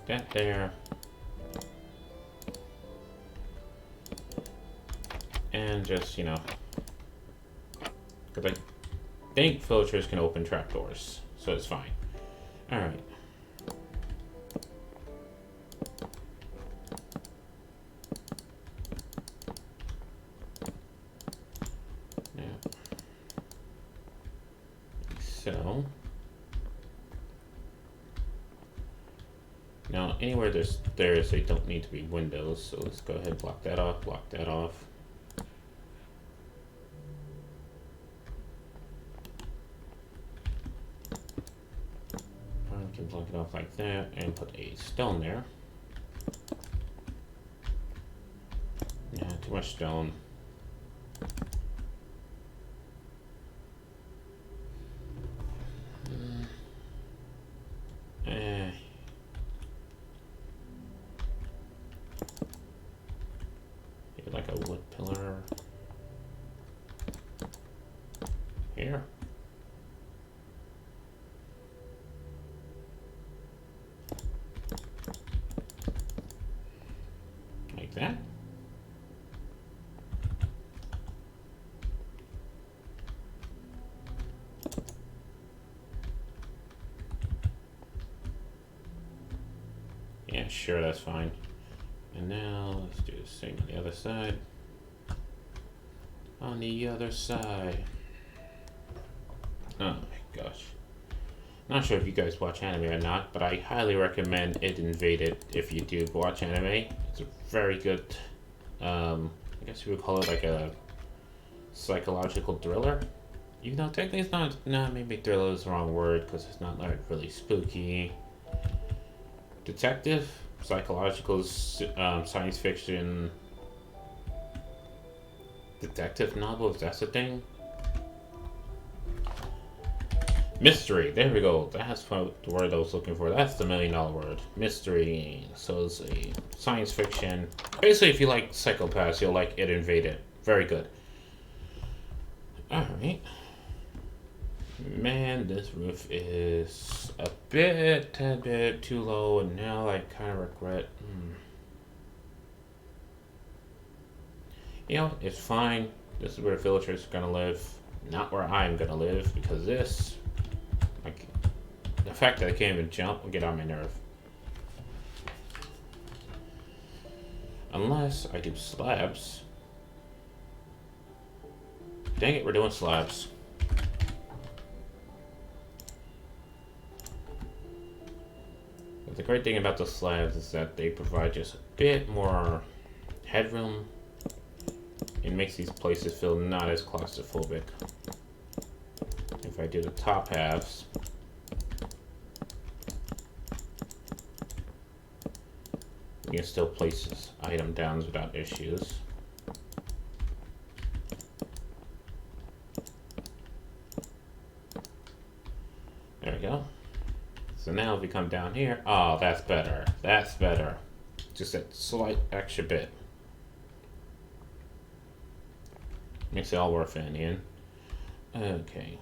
S1: That there. And just, you know, because I think villagers can open trapdoors, so it's fine. Alright. Now, so now anywhere there's stairs, they don't need to be windows, so let's go ahead and block that off, block that off. I can block it off like that and put a stone there. Yeah, too much stone. Maybe like a wood pillar here. Like that. Yeah, sure, that's fine. And now let's do the same on the other side. On the other side. Oh my gosh. Not sure if you guys watch anime or not, but I highly recommend It Invaded if you do watch anime. It's a very good, I guess you would call it like a psychological thriller. Even though technically it's not, maybe thriller is the wrong word because it's not like really spooky. Detective, psychological, science fiction, detective novels, that's the thing. Mystery, there we go. That's the word I was looking for. That's the $1 million word. Mystery. So it's a science fiction. Basically, if you like psychopaths, you'll like It Invaded. Very good. Alright. Man, this roof is a tad bit too low, and now I kind of regret. You know, it's fine. This is where the villagers are gonna live, not where I'm gonna live, because this, like, the fact that I can't even jump will get on my nerve. Unless I do slabs. Dang it, we're doing slabs. But the great thing about the slabs is that they provide just a bit more headroom. It makes these places feel not as claustrophobic. If I do the top halves, you can still place this item down without issues. if we come down here, oh, that's better. That's better. Just that slight extra bit. Makes it all worth it in the end. Okay.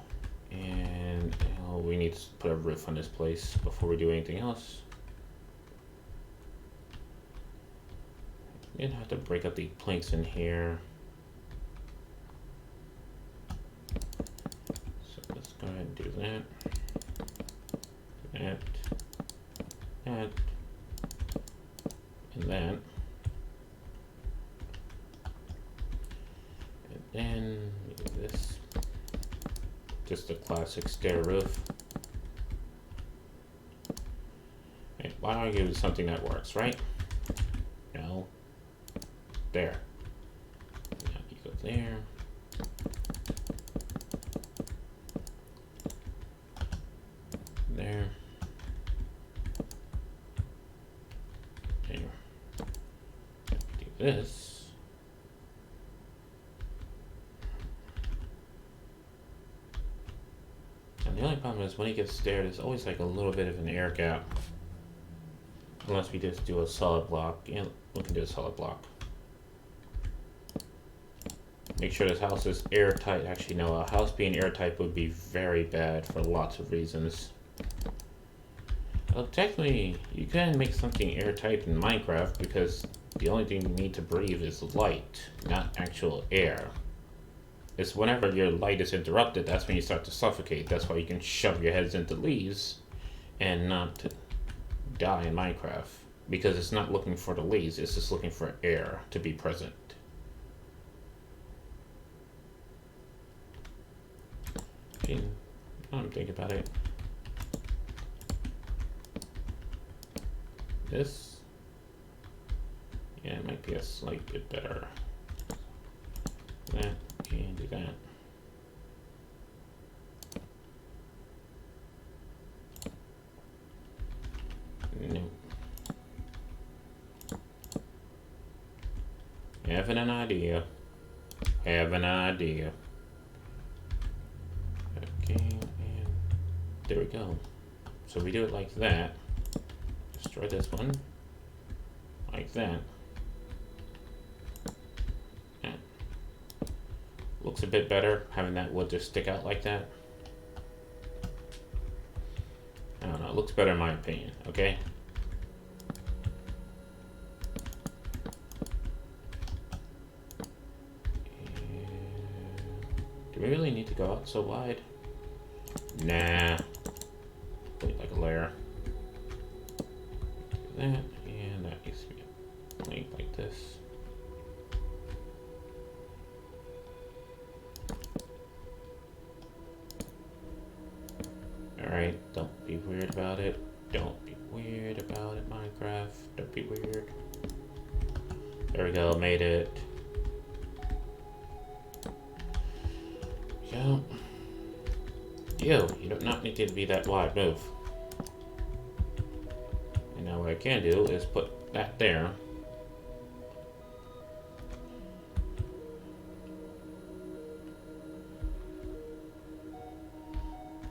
S1: And we need to put a roof on this place before we do anything else. We're gonna have to break up the planks in here. So let's go ahead and do that. That. That. And that. And then we do this. Just a classic stair roof. Hey, why don't I use something that works, right? No. There. Now you go there. There. There. Do this. And the only problem is when it gets staired, there's always like a little bit of an air gap. Unless we just do a solid block. Yeah, we can do a solid block. Make sure this house is airtight. Actually, no, a house being airtight would be very bad for lots of reasons. Well, technically, you can make something airtight in Minecraft because the only thing you need to breathe is light, not actual air. It's whenever your light is interrupted, that's when you start to suffocate. That's why you can shove your heads into leaves and not die in Minecraft. Because it's not looking for the leaves, it's just looking for air to be present. Okay, now I'm thinking about it. This, yeah, it might be a slight bit better. That, and do that. No. Having an idea. Have an idea. Okay, and there we go. So we do it like that. Destroy this one. Like that. Yeah. Looks a bit better having that wood just stick out like that. I don't know, it looks better in my opinion, okay? Do we really need to go out so wide? Nah. Put it like a layer. Do that, and that needs to be a plank like this. Alright, don't be weird about it. Don't be weird about it, Minecraft. Don't be weird. There we go, made it. Yo. You do not need to be that wide, move. And now what I can do is put that there.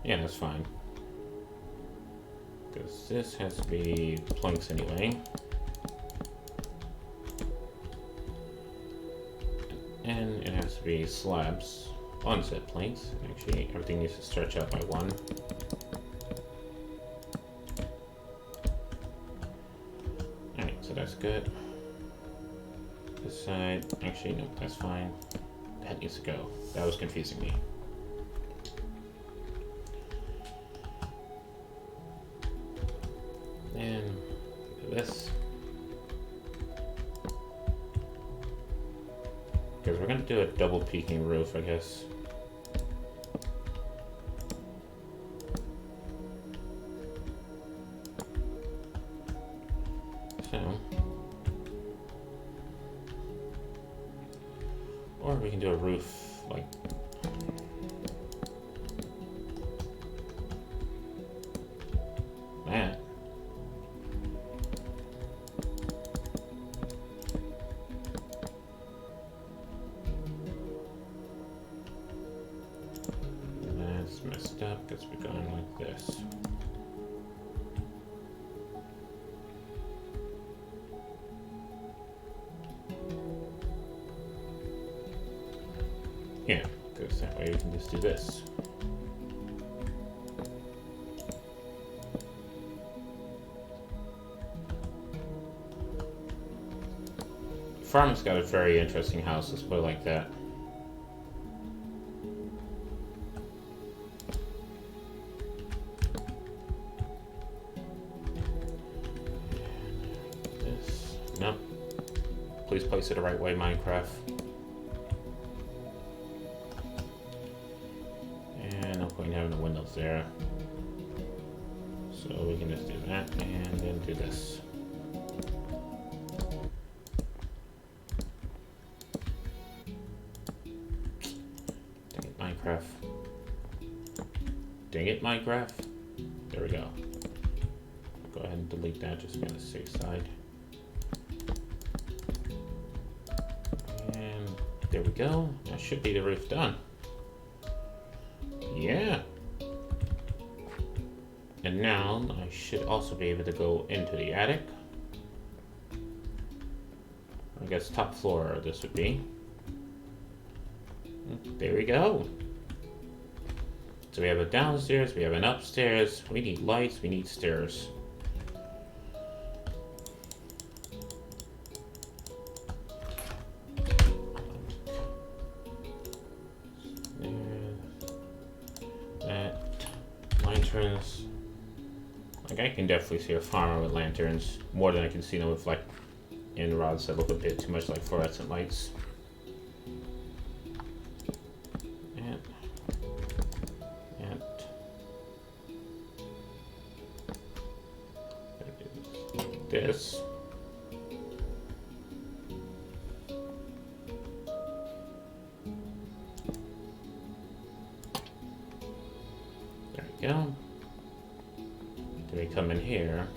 S1: Yeah, that's fine. Because this has to be planks anyway. And it has to be slabs. One set planks. Actually, everything needs to stretch out by one. Alright, so that's good. This side, actually, no, that's fine. That needs to go. That was confusing me. And this. Because we're going to do a double peaking roof, I guess. So. Or we can do a roof like that. That's messed up because we're going like this. Yeah, because that way we can just do this. Farm's got a very interesting house, let's put it like that. This, nope. Please place it the right way, Minecraft. And no point in having the windows there. So we can just do that and then do this. Minecraft. Dang it, Minecraft. There we go. Go ahead and delete that just to be on the safe side. And there we go. That should be the roof done. Yeah. And now I should also be able to go into the attic. I guess top floor this would be. There we go. So we have a downstairs, we have an upstairs, we need lights, we need stairs. That, lanterns. Like I can definitely see a farmer with lanterns, more than I can see them with like end rods that look a bit too much like fluorescent lights. This. There we go. Then we come in here.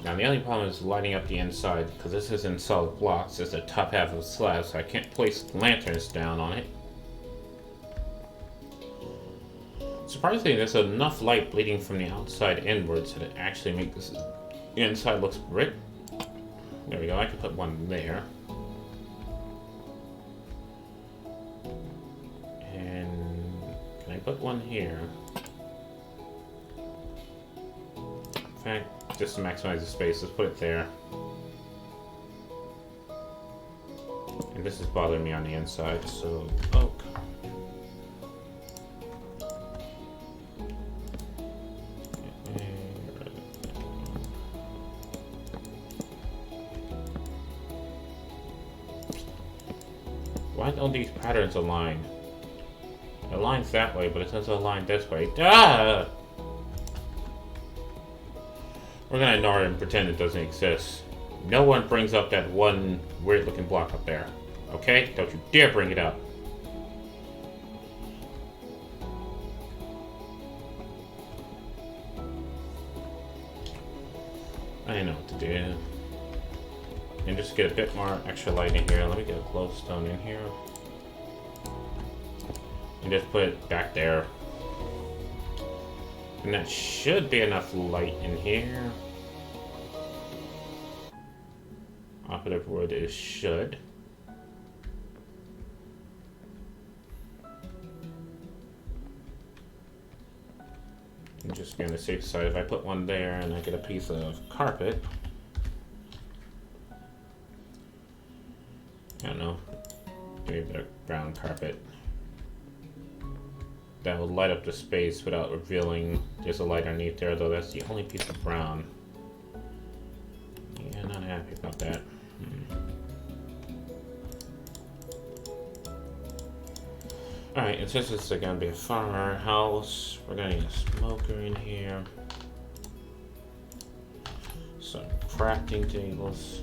S1: Now the only problem is lighting up the inside because this is in solid blocks. It's the top half of the slab, so I can't place lanterns down on it. Surprisingly, there's enough light bleeding from the outside inwards that it actually makes this inside looks brick. There we go, I can put one there. And can I put one here? In fact, just to maximize the space, let's put it there. And this is bothering me on the inside, so oak. Why don't these patterns align? It aligns that way, but it doesn't align this way. Duh! We're gonna ignore it and pretend it doesn't exist. No one brings up that one weird looking block up there. Okay? Don't you dare bring it up. I know what to do. And just get a bit more extra light in here. Let me get a glowstone in here. And just put it back there. And that should be enough light in here. Operative word is should. I'm just going to the safe side. If I put one there and I get a piece of carpet. I don't know, maybe a brown carpet. That will light up the space without revealing there's a light underneath there, though that's the only piece of brown. Yeah, not happy about that. Alright, and since this is going to be a farmer house, we're going to need a smoker in here. Some crafting tables.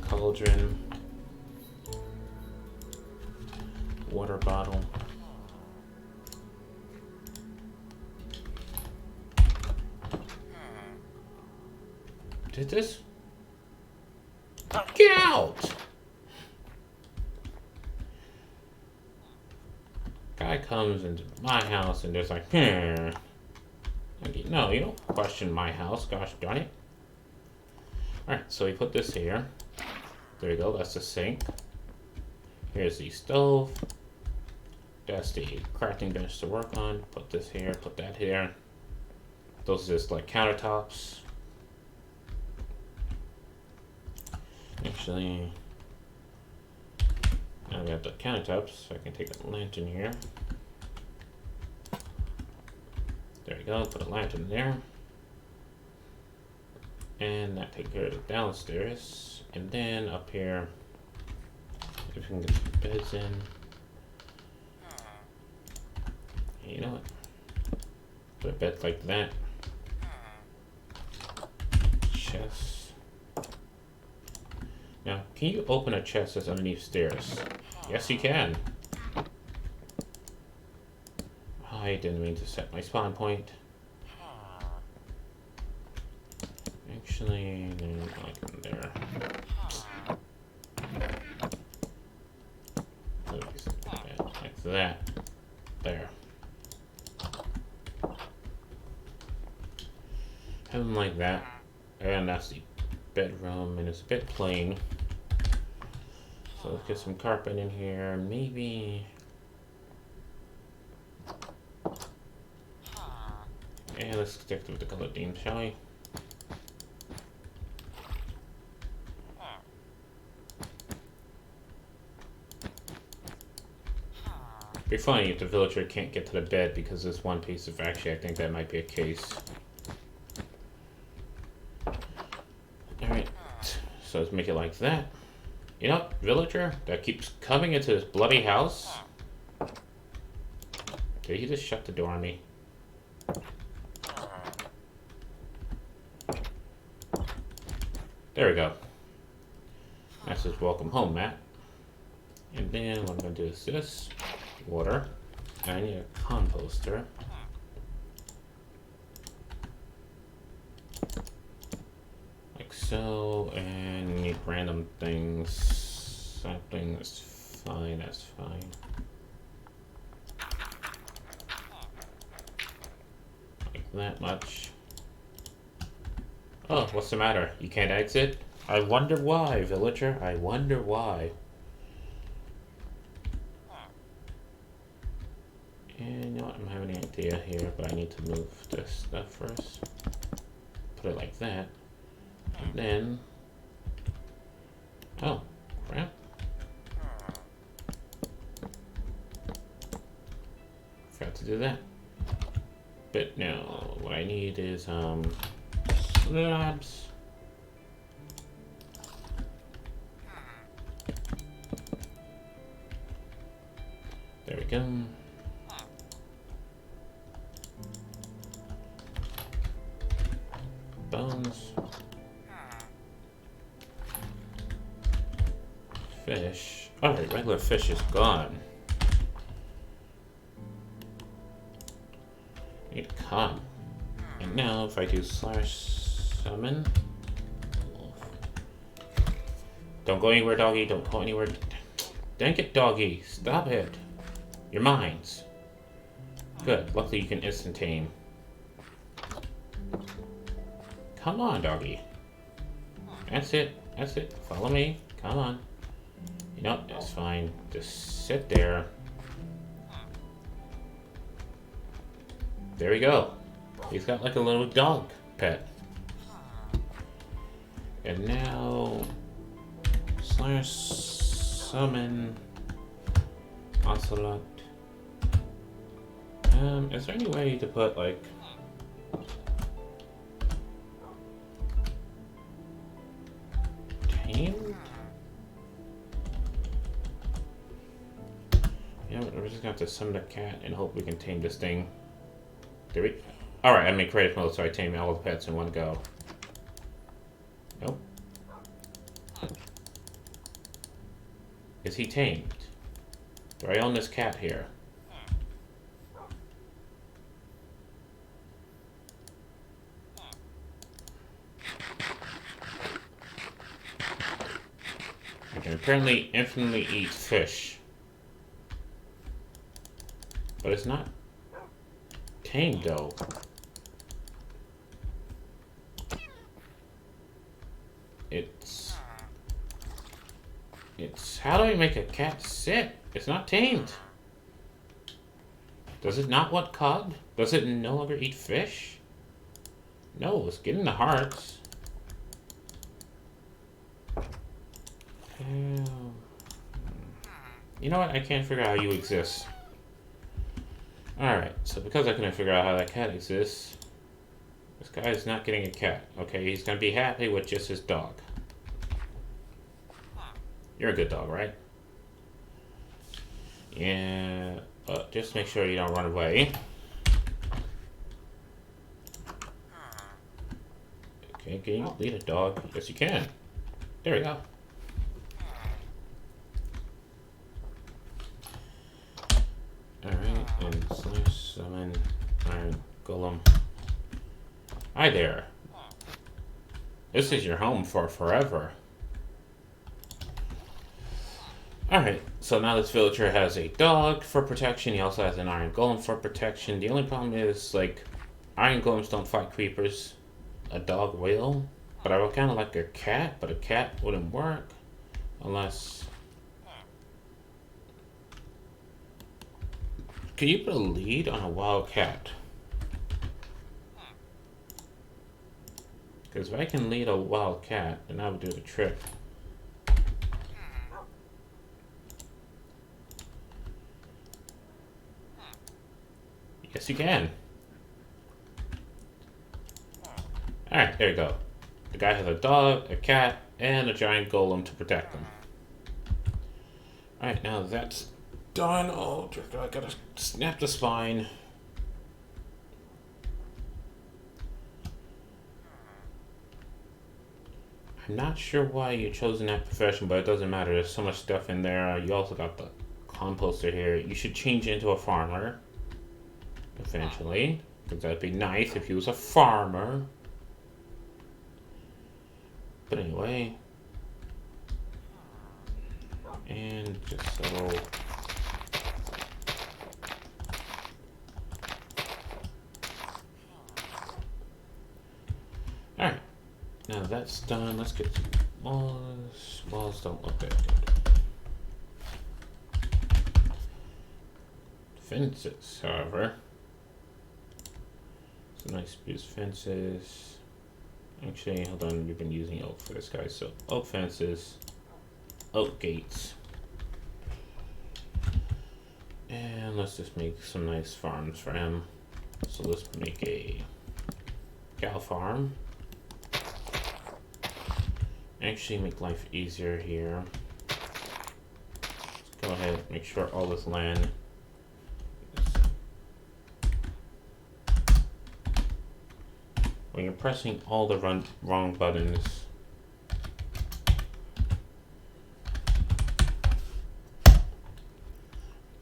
S1: Cauldron. Water bottle. Did this? Get out! Guy comes into my house and just like, no, you don't question my house, gosh darn it. Alright, so we put this here. There you go, that's the sink. Here's the stove. That's the crafting bench to work on. Put this here, put that here. Those are just like countertops. Actually, now we have the countertops, so I can take a lantern here. There we go, put a lantern there. And that takes care of the downstairs. And then up here, if we can get some beds in. You know what? Put a bed like that. Chest. Now, can you open a chest that's underneath stairs? Yes, you can. I didn't mean to set my spawn point. Actually, like there. Like that. There. Have them like that. And that's the bedroom, and it's a bit plain. So let's get some carpet in here. Maybe. And let's stick with the color theme, shall we? It'd be funny if the villager can't get to the bed because this one piece of, actually I think that might be a case. Alright, so let's make it like that. You know, villager that keeps coming into this bloody house. Did he just shut the door on me? There we go. That's his welcome home mat. And then what I'm going to do is this. Water. I need a composter. Like so. And need random things. Something that's fine. That's fine. Like that much. Oh, what's the matter? You can't exit? I wonder why, villager. I wonder why. And you know what? I'm having an idea here, but I need to move this stuff first. Put it like that. And then... Oh, crap. Forgot to do that. But no, what I need is, slabs. There we go. Bones. Fish. Alright, regular fish is gone. Need to come. And now if I do / summon. Don't go anywhere, doggy. Don't go anywhere. Dang it, doggy. Stop it. You're mines. Good. Luckily you can instant tame. Come on, doggy. That's it. That's it. Follow me. Come on. You know, that's fine. Just sit there. There we go. He's got like a little dog pet. And now... / summon... Ocelot. Is there any way to put like... tame? Yeah, we're just gonna have to summon a cat and hope we can tame this thing. Did we? Alright, I'm in creative mode, so I tame all the pets in one go. Nope. Is he tamed? Do I own this cat here? I can apparently infinitely eat fish. But it's not tamed though. It's... How do I make a cat sit? It's not tamed. Does it not want cod? Does it no longer eat fish? No, it's getting the hearts. You know what? I can't figure out how you exist. Alright, so because I couldn't figure out how that cat exists, this guy is not getting a cat. Okay, he's gonna be happy with just his dog. You're a good dog, right? Yeah, just make sure you don't run away. Okay, can you lead a dog? Yes, you can. There we go. Alright, and slash summon iron golem. Hi there. This is your home for forever. Alright, so now this villager has a dog for protection. He also has an iron golem for protection. The only problem is, like, iron golems don't fight creepers. A dog will. But I would kind of like a cat, but a cat wouldn't work. Unless... Can you put a lead on a wild cat? Because if I can lead a wild cat, then that would do the trick. Yes, you can. Alright, there you go. The guy has a dog, a cat, and a giant golem to protect them. Alright, now that's done. Oh, I gotta snap the spine. I'm not sure why you chose that profession, but it doesn't matter. There's so much stuff in there. You also got the composter here. You should change into a farmer. Eventually. Because that'd be nice if he was a farmer. But anyway. And just so... Alright. Now that's done. Let's get some walls. Walls don't look that good. Fences, however. Some nice spruce fences. Actually, hold on. We've been using oak for this guy. So, oak fences. Oak gates. And let's just make some nice farms for him. So let's make a cow farm. Actually make life easier here. Let's go ahead and make sure all this land when you're pressing all the wrong buttons,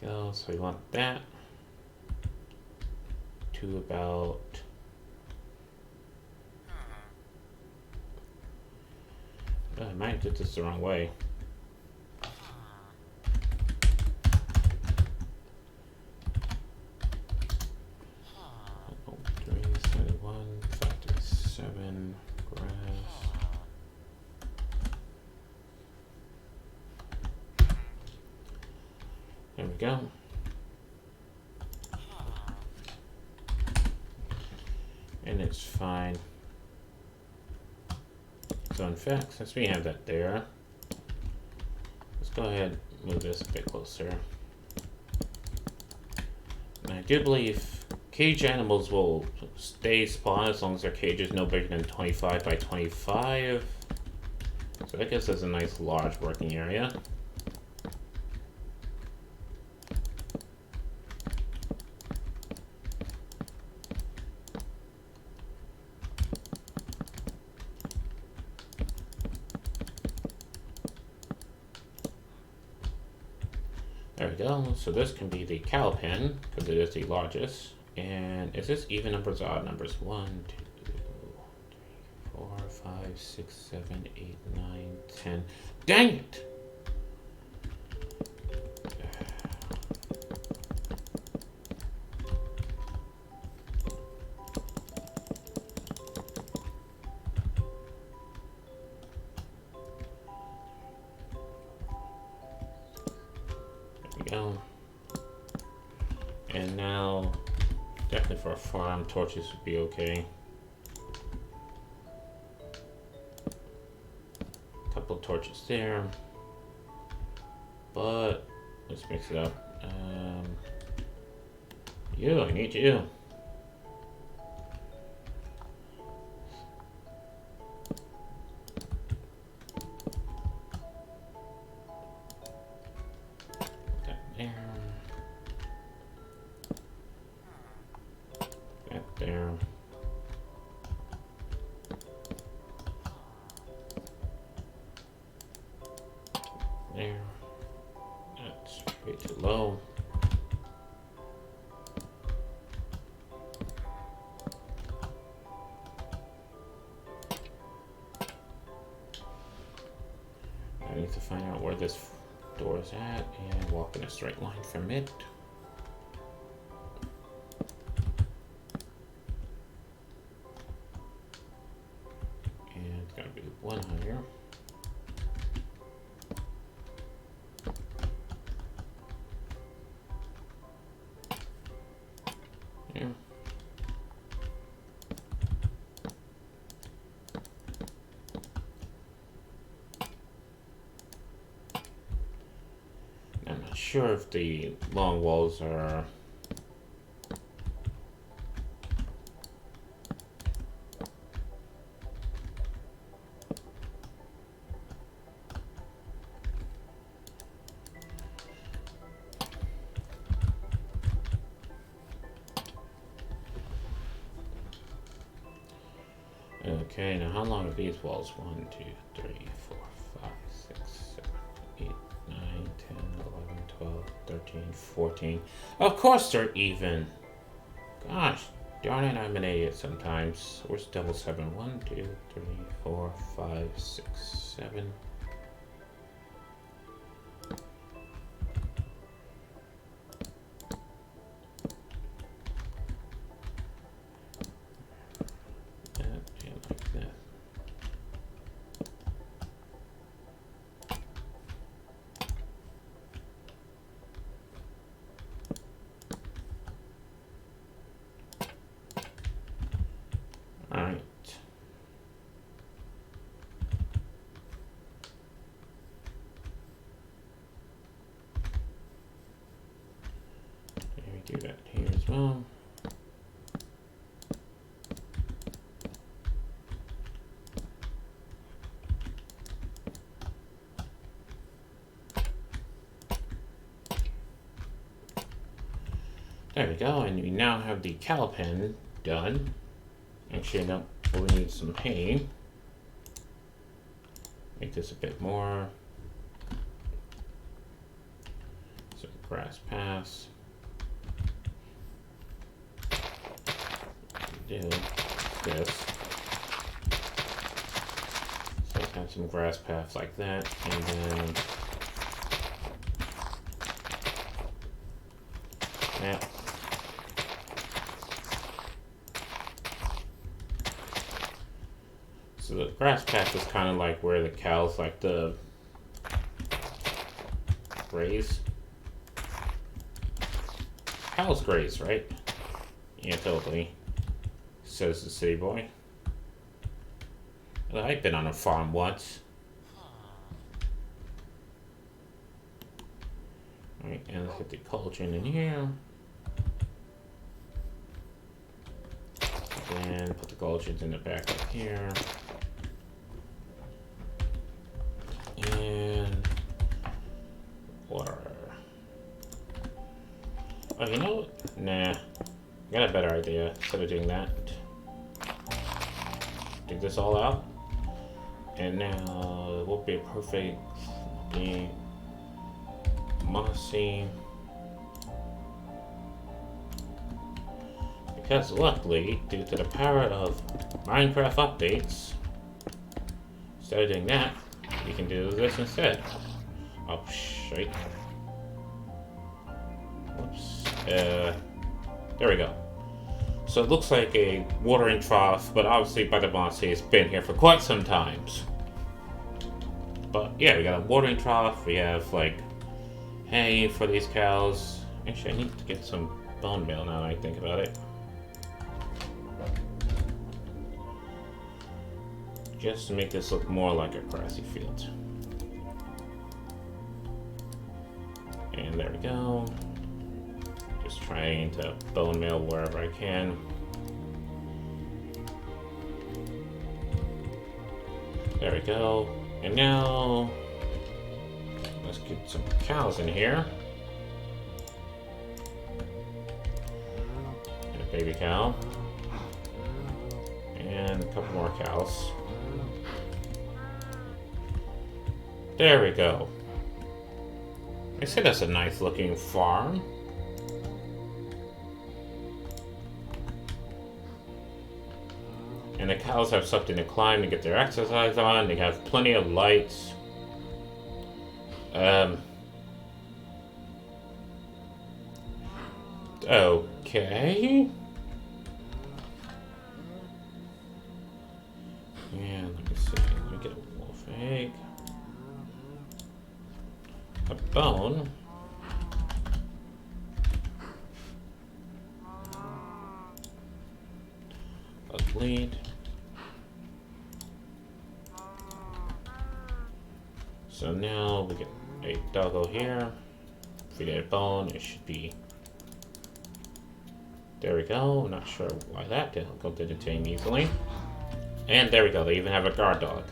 S1: go, so we want that to about I might have did this the wrong way. Oh, 371, 537, grass. There we go. And it's fine. So in fact, since we have that there, let's go ahead and move this a bit closer. And I do believe cage animals will stay spawned as long as their cage is no bigger than 25 by 25. So I guess that's a nice large working area. There we go. So this can be the cow pen because it is the largest. And is this even numbers or odd numbers? 1, 2, 3, 4, 5, 6, 7, 8, 9, 10. Dang it! Definitely for a farm, torches would be okay. Couple torches there. But let's mix it up. I need you. That there. That there. There. That's way too low. I need to find out where this door is at and walk in a straight line from it. And it's gonna be one higher. Here. I'm not sure if the long walls are okay. Now how long are these walls? 1, 2, 3, 4, 5, 6, 7, 8, 9, 10, 11, 12, 13, 14. Of course they're even. Gosh, darn it, I'm an idiot sometimes. Where's double 7? 1, 2, 3, 4, 5, 6, 7. Like that. All right. Let me do that here as well. There we go, and we now have the cow pen done. Actually, no, we need some hay. Make this a bit more. Some grass paths. Do this. So have some grass paths like that, and then that. So the grass patch is kind of like where the cows like to graze. Cows graze, right? Yeah, totally. Says the city boy. Well, I've been on a farm once. Alright, and let's get the cauldron in here. And put the cauldrons in the back up here. And water. Oh, you know what? Nah. I got a better idea. Instead of doing that, dig this all out. And now it will be a perfect mossy. Because luckily, due to the power of Minecraft updates, instead of doing that, you can do this instead. Oh, shit. Whoops. There we go. So it looks like a watering trough, but obviously by the mods say it's been here for quite some times. But yeah, we got a watering trough, we have like hay for these cows. Actually, I need to get some bone meal now that I think about it. just to make this look more like a grassy field. And there we go. Just trying to bone meal wherever I can. There we go. And now, let's get some cows in here. And a baby cow. And a couple more cows. There we go. I say that's a nice looking farm. And the cows have something to climb to get their exercise on. They have plenty of lights. Okay. And let me see. Let me get a wolf egg. A bone. A bleed. So now we get a doggo here. If we get a bone, it should be. There we go. I'm not sure why that didn't tame easily. And there we go. They even have a guard dog.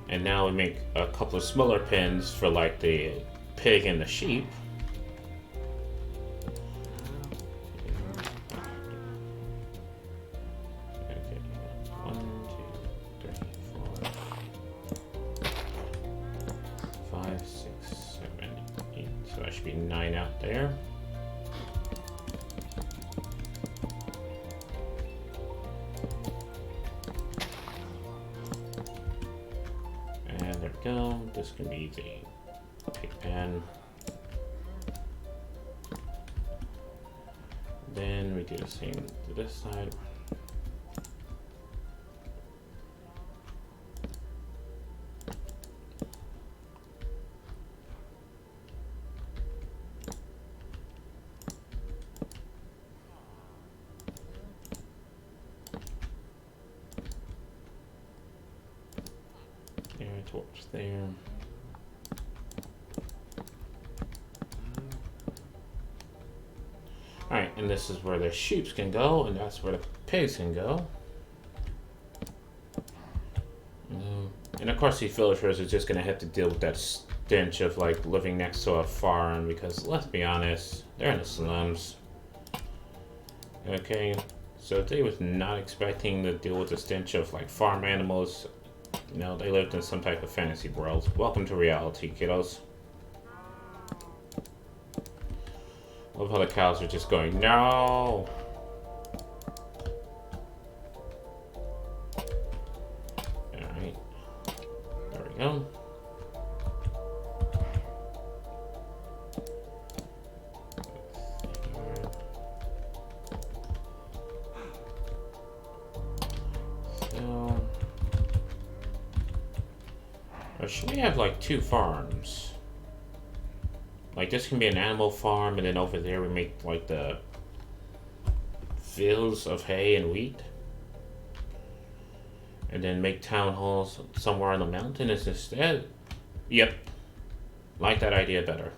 S1: And now we make a couple of smaller pens for like the pig and the sheep. Okay, 1, 2, 3, 4, 5, 6, 7, 8. So that should be 9 out there. Go. This can be the pig pen. Then we do the same to this side. Torch there. Alright, and this is where the sheep can go, and that's where the pigs can go. And of course these villagers are just going to have to deal with that stench of like living next to a farm, because let's be honest, they're in the slums. Okay, so they was not expecting to deal with the stench of like farm animals. You know, they lived in some type of fantasy world. Welcome to reality, kiddos. Love how the cows are just going, no! Alright. There we go. Or should we have like 2 farms? Like this can be an animal farm, and then over there we make like the fields of hay and wheat. And then make town halls somewhere on the mountains instead. Yep. Like that idea better.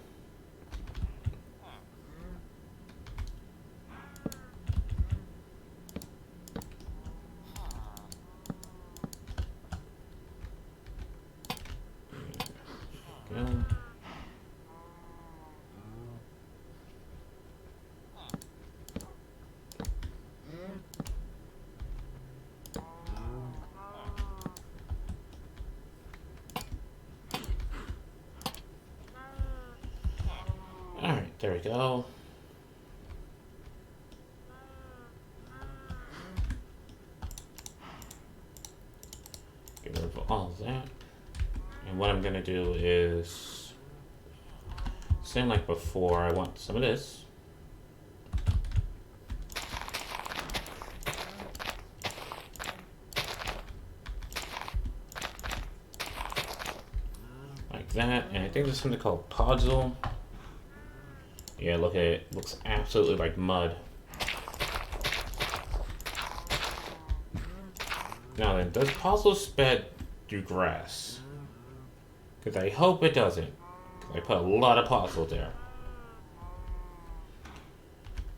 S1: Alright, there we go. Get rid of all of that. And what I'm gonna do is, same like before, I want some of this. Like that, and I think there's something called podzol. Yeah, look at it. Looks absolutely like mud. Now then, does puzzle sped do grass? Because I hope it doesn't. I put a lot of puzzle there.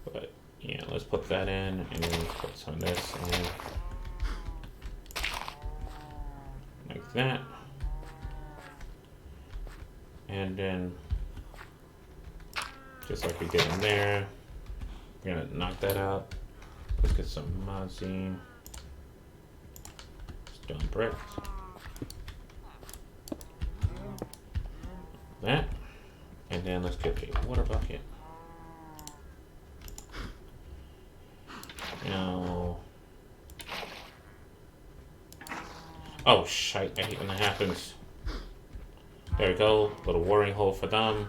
S1: But yeah, let's put that in, and then put some of this in. Like that. And then, just like we did in there, we're gonna knock that out. Let's get some mozzine. Stone bricks. That. And then let's get a water bucket. Now. Oh, shite. I hate when that happens. There we go. Little watering hole for them.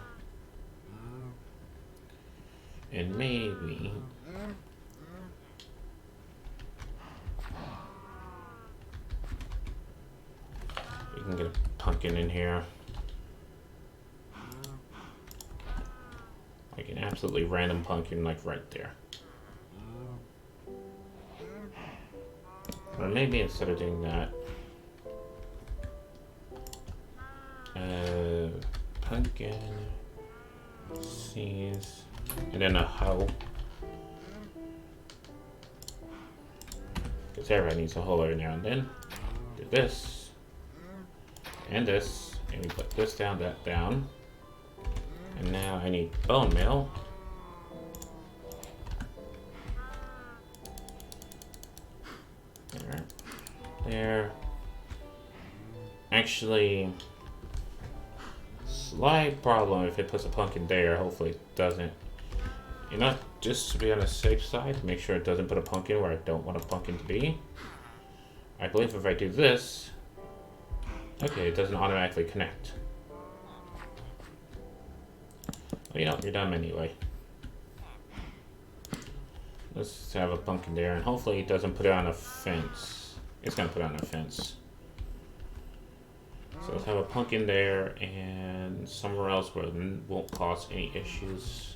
S1: And maybe. We can get a pumpkin in here. Like an absolutely random pumpkin, like right there. Or maybe instead of doing that, pumpkin seeds, and then a hoe. Because everybody needs a hoe every now and then. Do this, and this, and we put this down, that down. And now I need bone meal. There. Actually, slight problem if it puts a pumpkin there. Hopefully it doesn't. You know, just to be on the safe side, make sure it doesn't put a pumpkin where I don't want a pumpkin to be. I believe if I do this, okay, it doesn't automatically connect. Well, you know, you're done anyway. Let's have a pumpkin there, and hopefully it doesn't put it on a fence. It's gonna put it on a fence. So let's have a pumpkin there, and somewhere else where it won't cause any issues.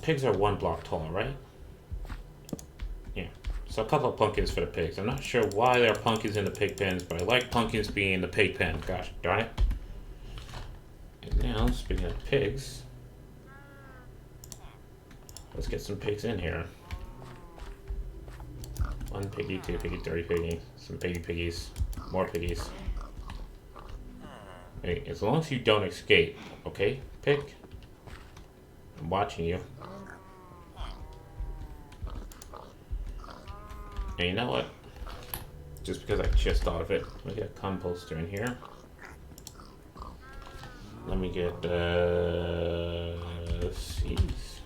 S1: Pigs are 1 block tall, right? Yeah. So a couple of pumpkins for the pigs. I'm not sure why there are pumpkins in the pig pens, but I like pumpkins being in the pig pen. Gosh darn it. And now, speaking of pigs, let's get some pigs in here. 1 piggy, 2 piggy, 3 piggy, some piggies, more piggies. Hey, as long as you don't escape, okay, pig? I'm watching you. And you know what? Just because I just thought of it, let me get a composter in here. Let me get seeds.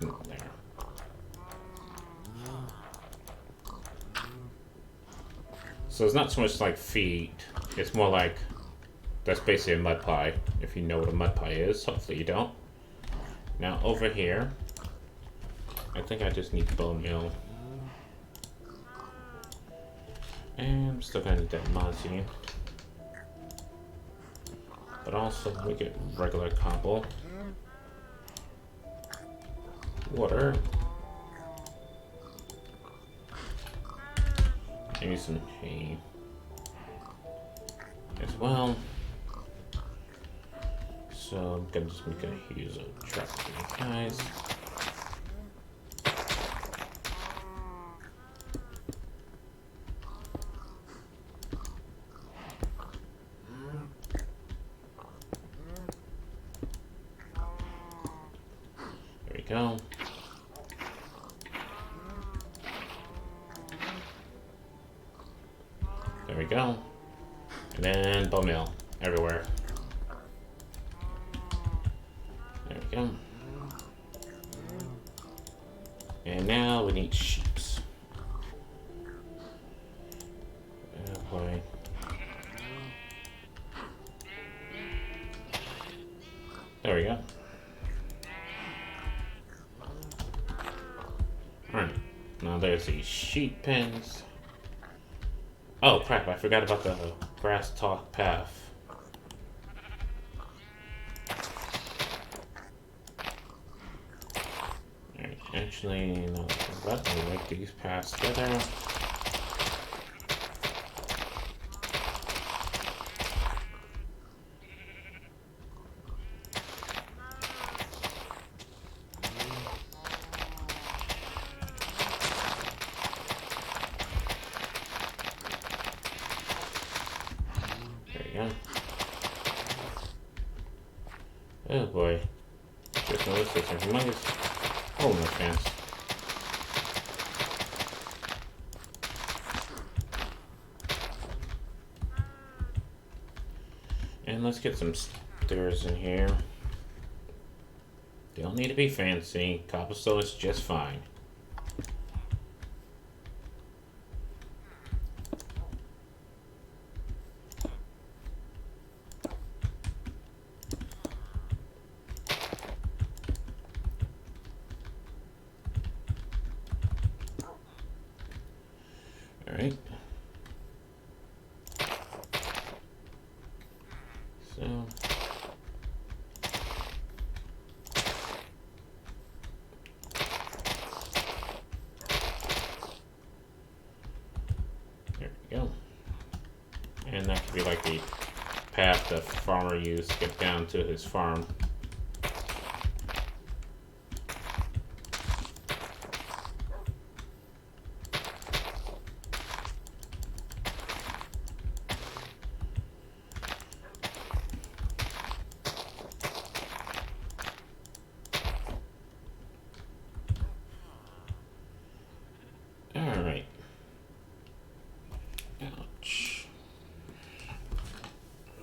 S1: There. So it's not so much like feed, it's more like that's basically a mud pie, if you know what a mud pie is. Hopefully you don't. Now over here, I think I just need bone meal. And I'm still gonna need that mozzine. But also we get regular cobble. Water. Maybe some hay as well. So I'm gonna just make a use a trap for these guys. There we go. There we go. And then bone meal everywhere. There we go. And now we need sheeps. Oh boy. There we go. Alright. Now there's these sheep pens. Oh crap, I forgot about the grass talk path. Alright, actually, no, but I like these paths together. There we go. Oh boy. Just noticed there's a humongous hole in the fence. And let's get some stairs in here. They don't need to be fancy. Cobblestone is just fine. Alright. So. There we go. And that could be like the path the farmer used to get down to his farm. Alright. Ouch.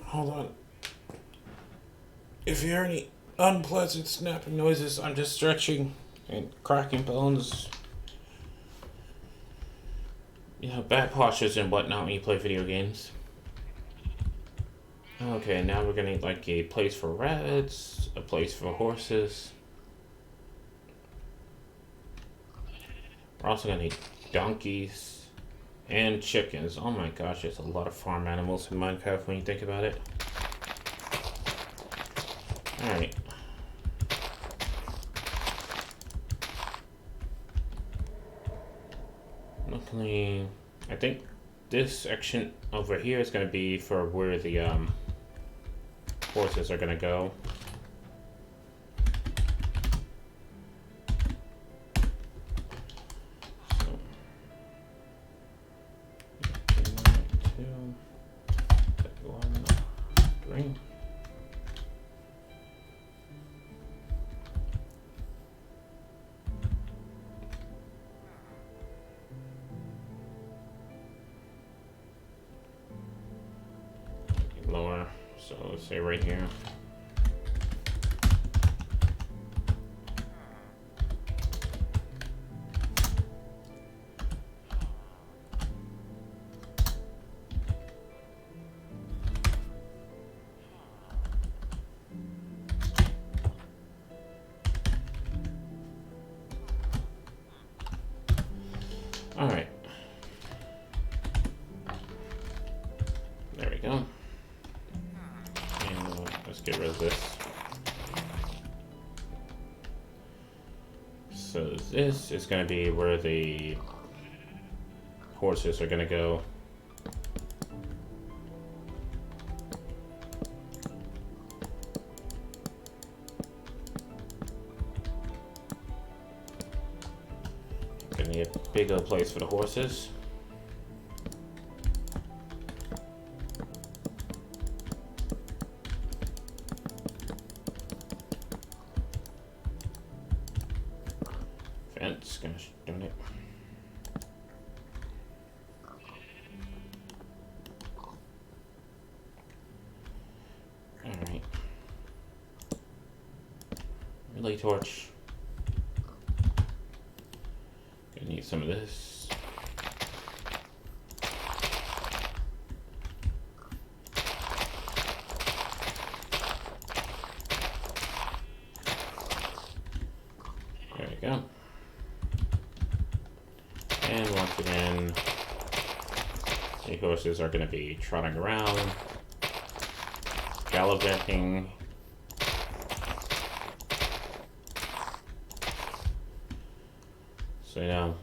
S1: Hold on. If you hear any unpleasant snapping noises, I'm just stretching and cracking bones. You know, back postures and whatnot when you play video games. Okay, now we're gonna need like a place for rabbits, a place for horses. We're also gonna need donkeys and chickens. Oh my gosh, there's a lot of farm animals in Minecraft when you think about it. Alright. Luckily, I think this section over here is going to be for where the horses are going to go. So, 2, 1, 3. Lower, so let's say right here. All right, there we go. Let's get rid of this. So this is going to be where the horses are going to go. Gonna need a bigger place for the horses. Fence, gonna doing it. Alright. Relay torch. Gonna need some of this. There we go. And once again, The horses are going to be trotting around, gallivanting. So,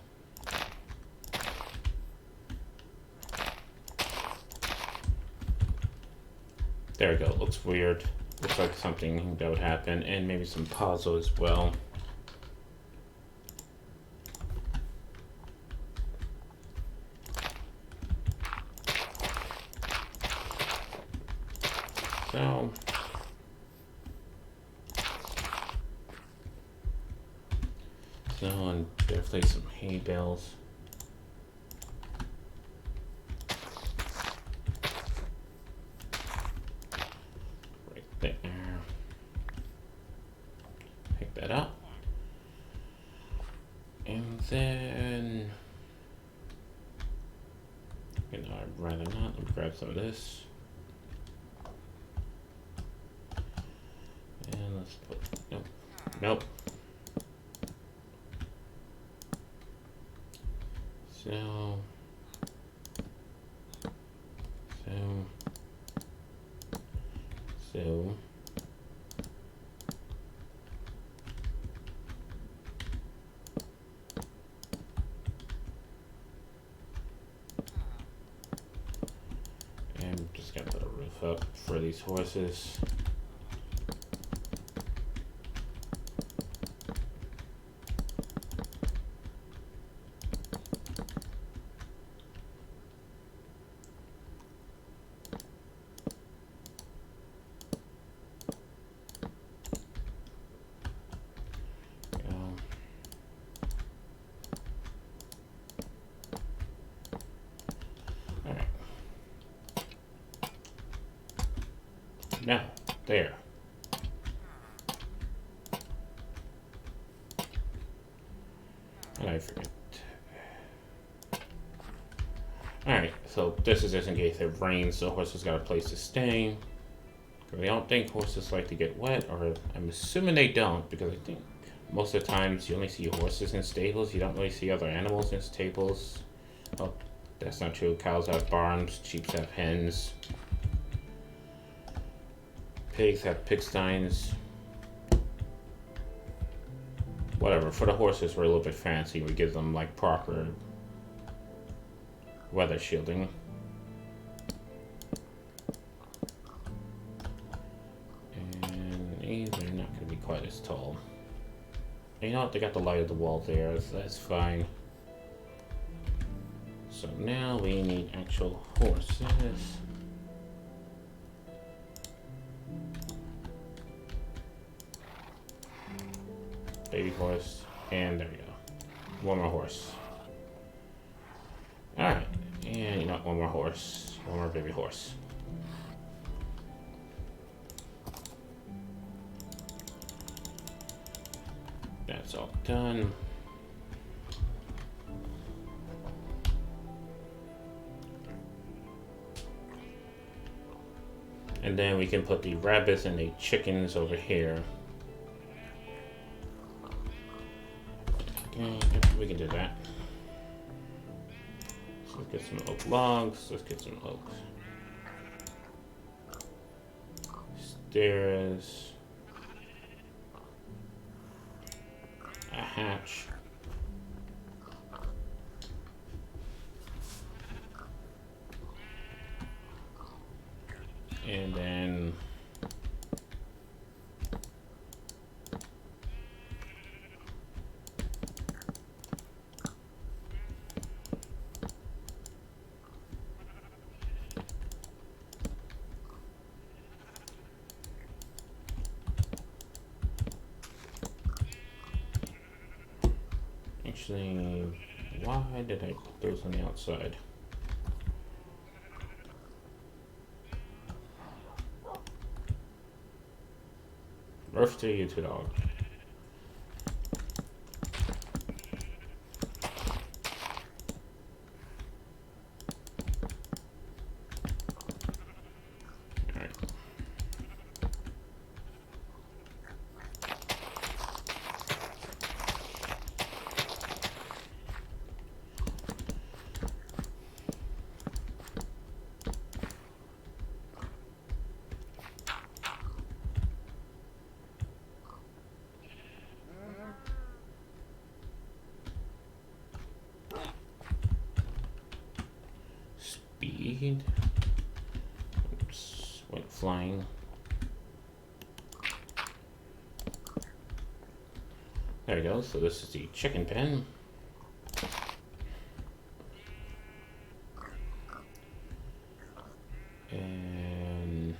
S1: there we go. Looks weird. Looks like something that would happen, and maybe some puzzle as well. So, and definitely some hay bales. Right there. Pick that up. And then, I'd rather not. Let me grab some of this. And let's put, nope. So, and just gotta put a roof up for these horses. Now, there. And I forget. Alright, so this is just in case it rains, so horses got a place to stay. I don't think horses like to get wet, or I'm assuming they don't, because I think most of the times you only see horses in stables. You don't really see other animals in stables. Oh, that's not true. Cows have barns, sheep have hens. Pigs have pigsties. Whatever. For the horses, we're a little bit fancy. We give them like proper weather shielding. And these are not going to be quite as tall. And you know what? They got the light of the wall there. So that's fine. So now we need actual horses. Baby horse, and there we go. One more horse. Alright, and you know what? One more horse. One more baby horse. That's all done. And then we can put the rabbits and the chickens over here. Okay, we can do that. So let's get some oak logs. Let's get some oak stairs. A hatch. And then actually, why did I put those on the outside? Roof to you, $2. Alright. speed. Oops, went flying. There we go. So this is the chicken pen. And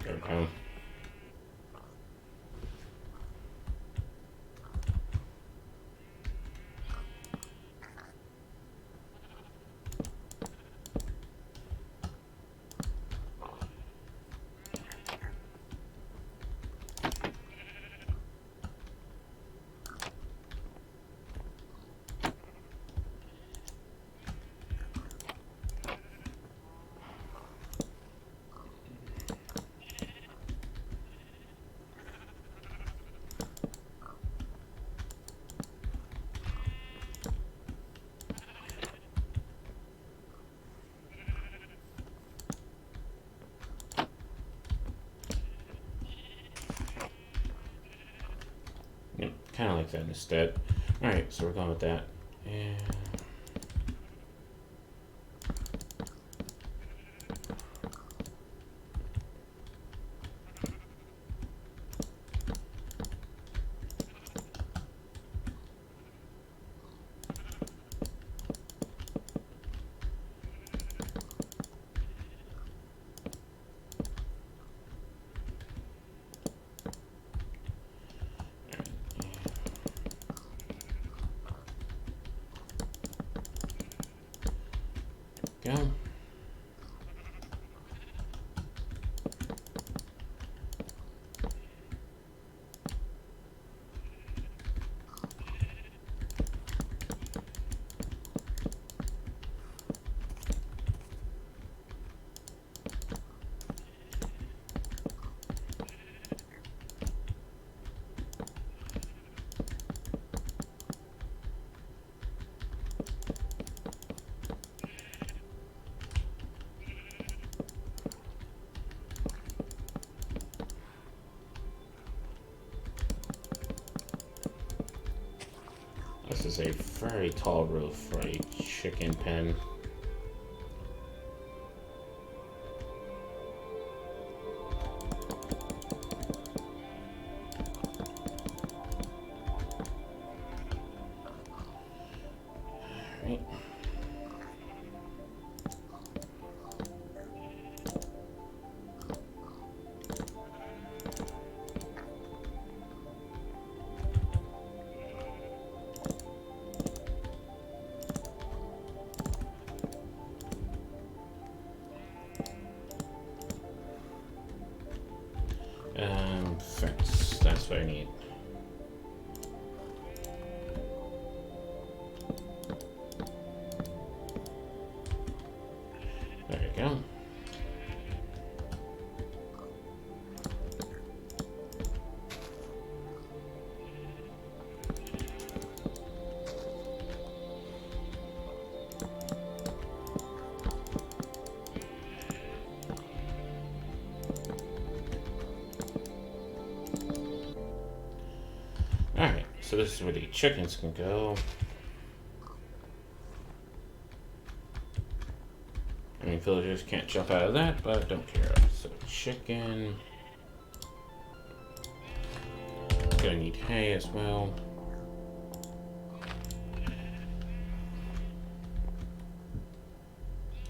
S1: there we go. Yep, kind of like that instead. Alright, so we're going with that. And go. This is a very tall roof for a chicken pen. Alright. Fence. That's what I need. There you go. Alright, so this is where the chickens can go. I mean, villagers can't jump out of that, but I don't care. So, chicken. Gonna need hay as well.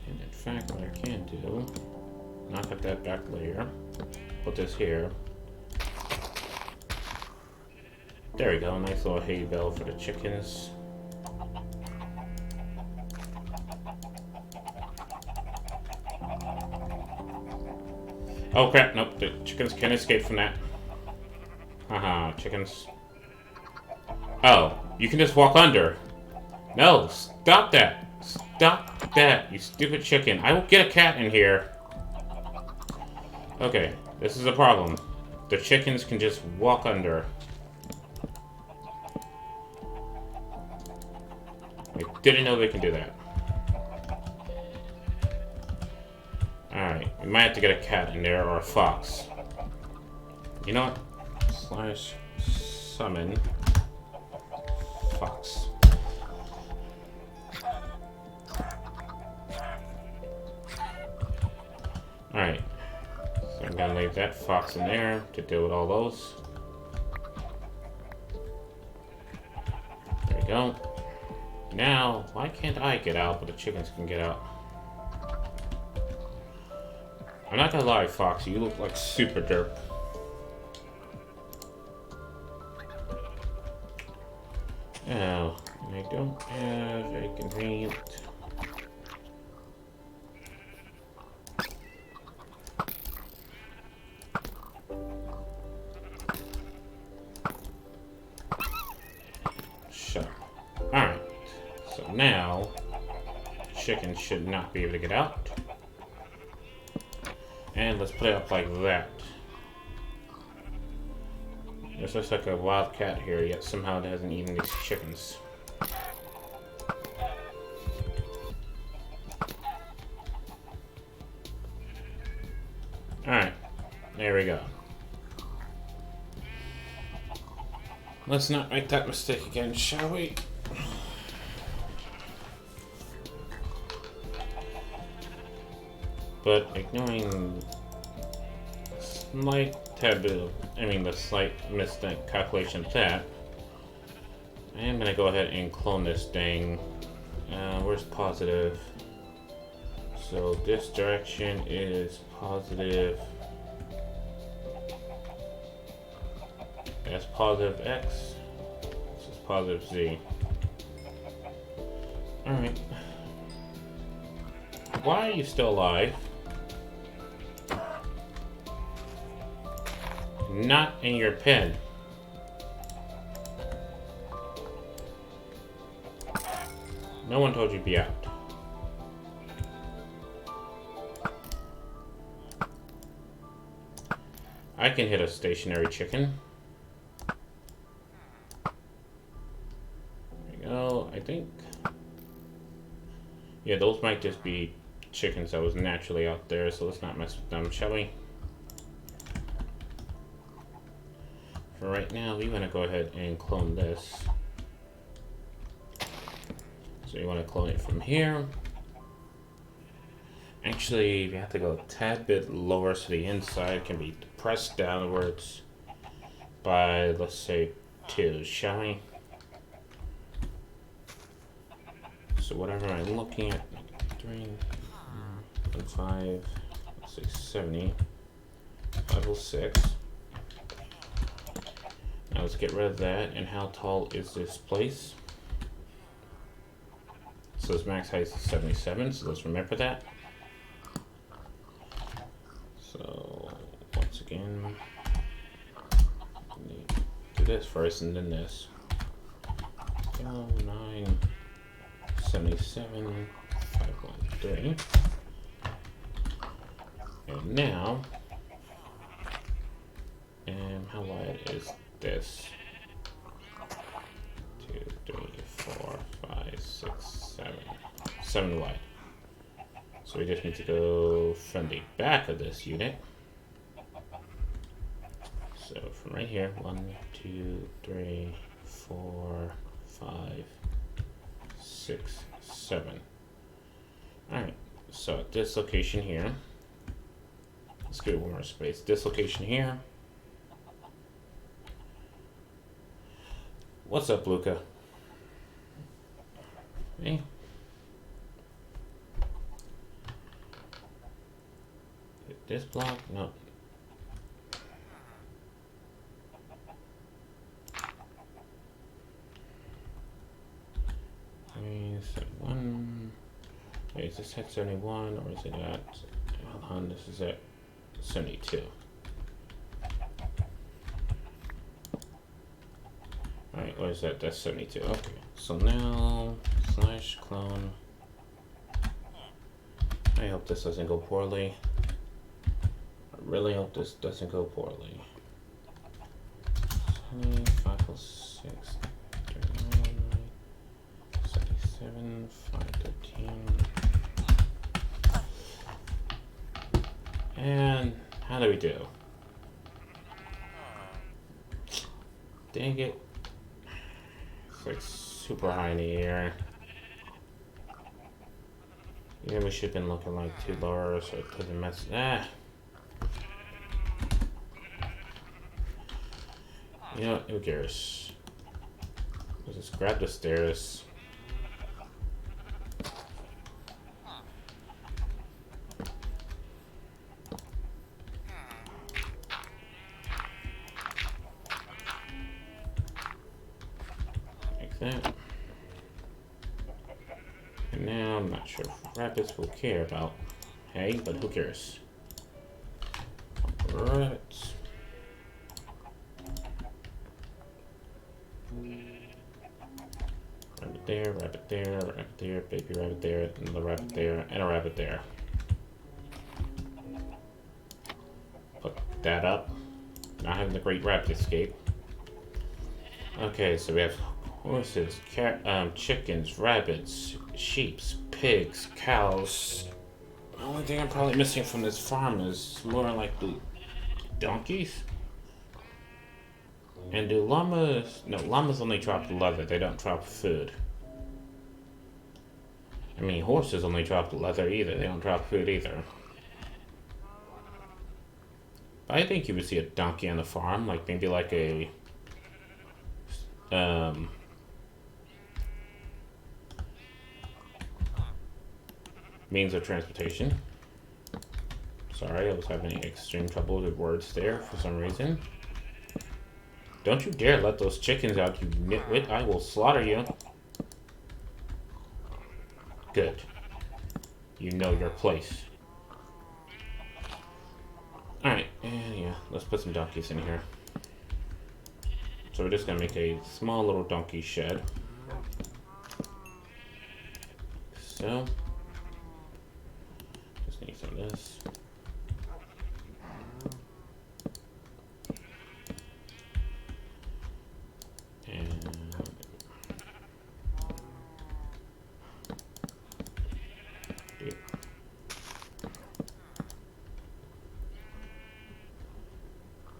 S1: And in fact, what I can do, knock up that back layer, put this here. There we go, nice little hay bale for the chickens. Oh crap, nope, the chickens can't escape from that. Haha, chickens. Oh, you can just walk under. No, stop that. Stop that, you stupid chicken. I will get a cat in here. Okay, this is a problem. The chickens can just walk under. I didn't know they can do that. Alright, we might have to get a cat in there or a fox. You know what? /summon fox. gonna leave that fox in there to deal with all those. There we go. Now, why can't I get out, but the chickens can get out? I'm not gonna lie, Foxy, you look like super derp. Oh, I don't have a convenient. Shut up. Alright, so now, chickens should not be able to get out. And let's put it up like that. This looks like a wild cat here, yet somehow it hasn't eaten these chickens. Alright, there we go. Let's not make that mistake again, shall we? But ignoring slight tad bit of, the slight miscalculation of that, I am gonna go ahead and clone this thing. Where's positive? So this direction is positive. That's positive X. This is positive Z. Alright. Why are you still alive? Not in your pen. No one told you to be out. I can hit a stationary chicken. There we go, I think. Yeah, those might just be chickens that was naturally out there, so let's not mess with them, shall we? For right now, we want to go ahead and clone this. So you want to clone it from here. Actually, we have to go a tad bit lower so the inside can be pressed downwards by, let's say, 2, shall we? So whatever I'm looking at, 3, 5, 6, 70, 506. Now let's get rid of that. And how tall is this place? So this max height is 77, so let's remember that. So once again, do this first and then this. 9, 77, 513. And now, how wide is this? 2, 3, 4, 5, 6, 7. 7 wide. So we just need to go from the back of this unit. So from right here, 1, 2, 3, 4, 5, 6, 7. Alright, so at this location here, let's give it one more space. This location here. What's up, Luca? Hey. This block? No. Set 1. Wait, is this at 71 or is it at, hold on, this is at 72. Alright, what is that? That's 72. Okay. So now, slash clone. I hope this doesn't go poorly. I really hope this doesn't go poorly. 506, 39, 77, 513. And how do we do? Dang it. It's like super high in the air. Yeah, we should have been looking like 2 lower so it doesn't mess. You know what? Who cares? Let's just grab the stairs. Like that. And now I'm not sure if rabbits will care about hay, but who cares? Rabbits. Rabbit there, baby rabbit there, another rabbit there, and a rabbit there. Put that up. Not having the great rabbit escape. Okay, so we have horses, chickens, rabbits, sheep, pigs, cows. The only thing I'm probably missing from this farm is more like the donkeys. And do llamas... No, llamas only drop the leather. They don't drop food. I mean, horses only drop the leather either. They don't drop food either. I think you would see a donkey on the farm. Like, maybe like a... means of transportation. Sorry, I was having extreme trouble with words there for some reason. Don't you dare let those chickens out, you nitwit. I will slaughter you. Good. You know your place. Alright, and yeah, let's put some donkeys in here. So we're just gonna make a small little donkey shed. So, just need some of this.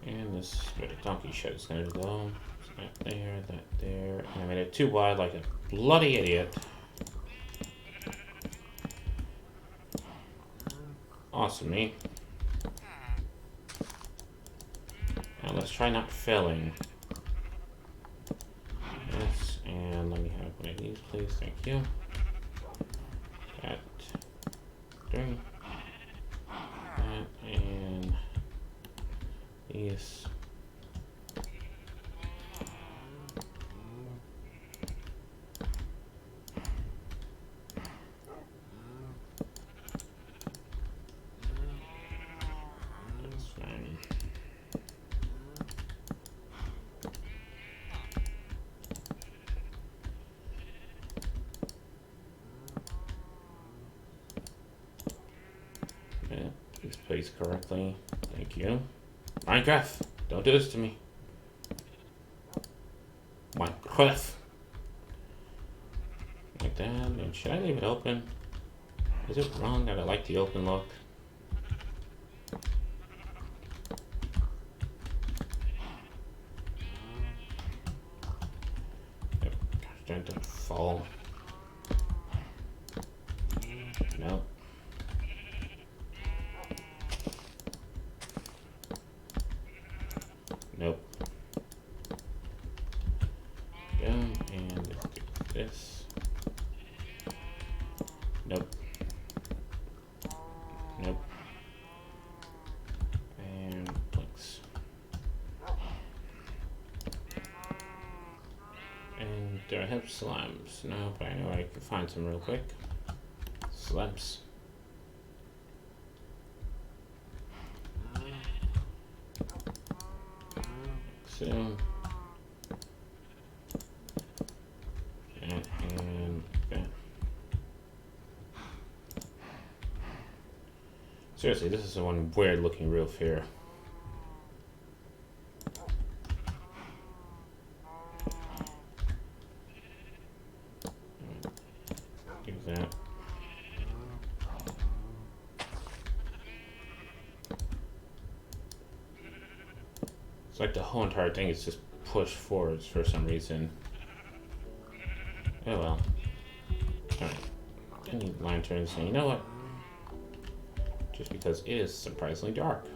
S1: And this is where the donkey shed is going to go. So that there. And I made it too wide like a bloody idiot. Awesome, me. Now let's try not failing. Yes, and let me have one of these, please. Thank you. That. Three. That, and these. That's fine. Yeah, please place correctly. Thank you. Minecraft, don't do this to me. Minecraft. Like that. And should I leave it open? Is it wrong that I like the open look? Yep. Gosh, don't fall. No. Nope. Go, and let's do this. Nope. Nope. And blinks. And do I have slimes? No, but I know I can find some real quick. Slimes. So, and that. Seriously, this is the one weird looking roof here. Do that. It's like the whole entire thing is just pushed forwards for some reason. Oh well. Alright. I need lanterns, and you know what? Just because it is surprisingly dark.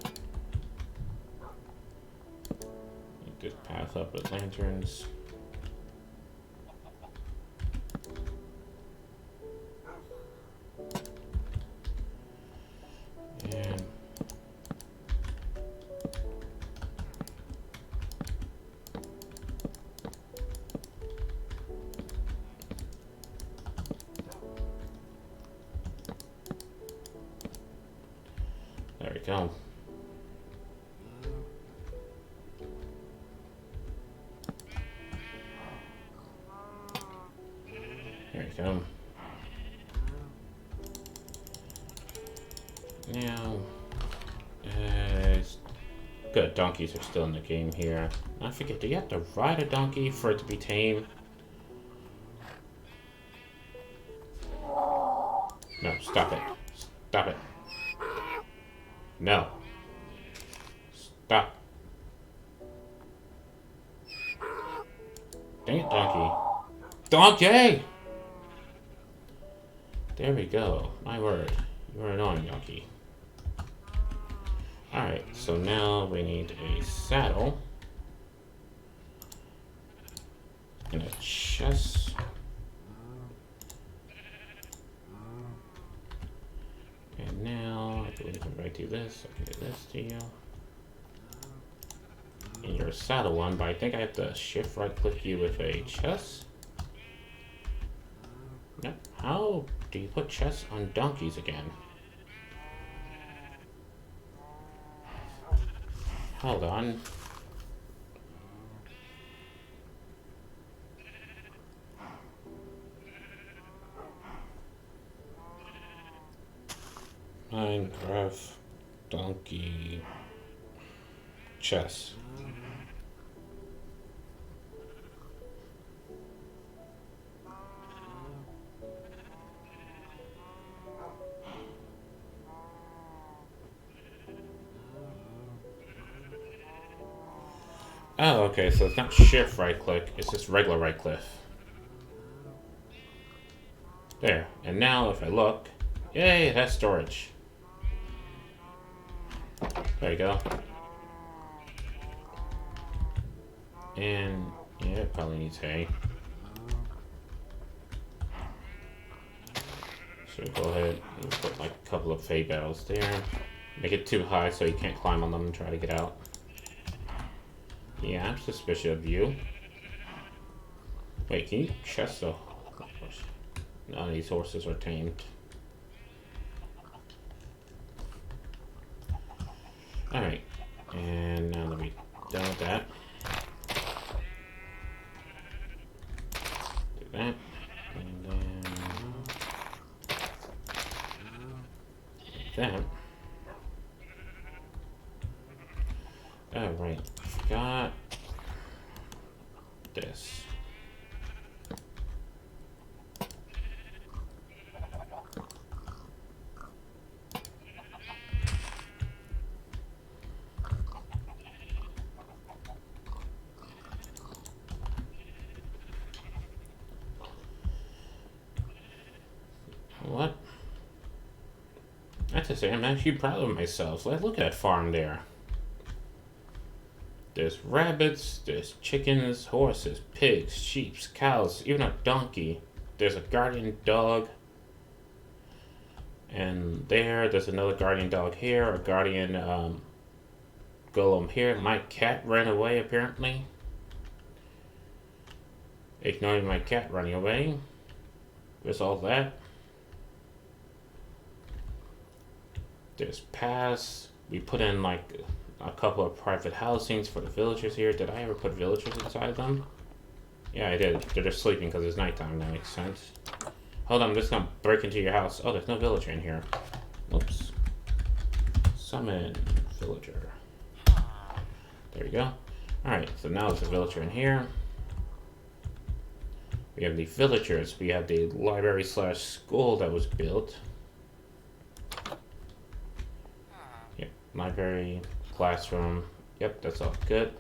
S1: Like this path up with lanterns. And there we go. There we go. Now, it's good. Donkeys are still in the game here. I forget, do you have to ride a donkey for it to be tame? No, stop it. Stop it. No. Stop. Dang it, donkey. Donkey! There we go. My word. You're annoying, donkey. Alright, so now we need a saddle. And a chest. And now, I believe if I do this, I can do this to you. And you're a saddle one, but I think I have to shift right click you with a chest. No, how do you put chests on donkeys again? Hold on. Minecraft donkey chest. Oh, okay, so it's not shift right click, it's just regular right click. There, and now if I look, yay, that's storage. There you go. And yeah, it probably needs hay. So go ahead and put like a couple of hay bales there. Make it too high so you can't climb on them and try to get out. Yeah, I'm suspicious of you. Wait, can you chest the horse? None of these horses are tamed. Alright, and now that we're done with that, do that, and then that. Alright, forgot this. What? I have to say, I'm actually proud of myself. Like, look at that farm there. There's rabbits, there's chickens, horses, pigs, sheep, cows, even a donkey. There's a guardian dog. And there's another guardian dog here, a guardian golem here. My cat ran away, apparently. Ignoring my cat running away. There's all that. There's paths. We put in like a couple of private housings for the villagers here. Did I ever put villagers inside them? Yeah, I did. They're just sleeping because it's nighttime. That makes sense. Hold on, I'm just gonna break into your house. Oh, there's no villager in here. Whoops. Summon villager. There we go. Alright, so now there's a villager in here. We have the villagers. We have the library slash school that was built. Yep, library, classroom. Yep, that's all good.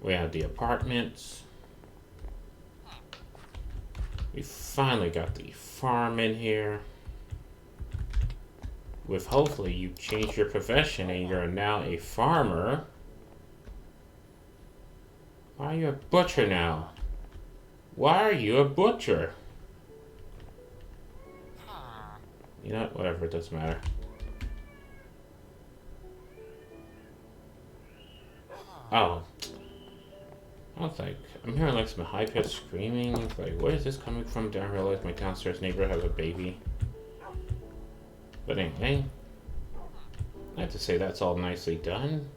S1: We have the apartments. We finally got the farm in here. with hopefully you change your profession and you're now a farmer. Why are you a butcher now? Why are you a butcher? You know what? Whatever, it doesn't matter. Oh. I was like, I'm hearing like some high-pitched screaming. It's like, where is this coming from? Didn't realize my downstairs neighbor has a baby. But anyway, I have to say that's all nicely done.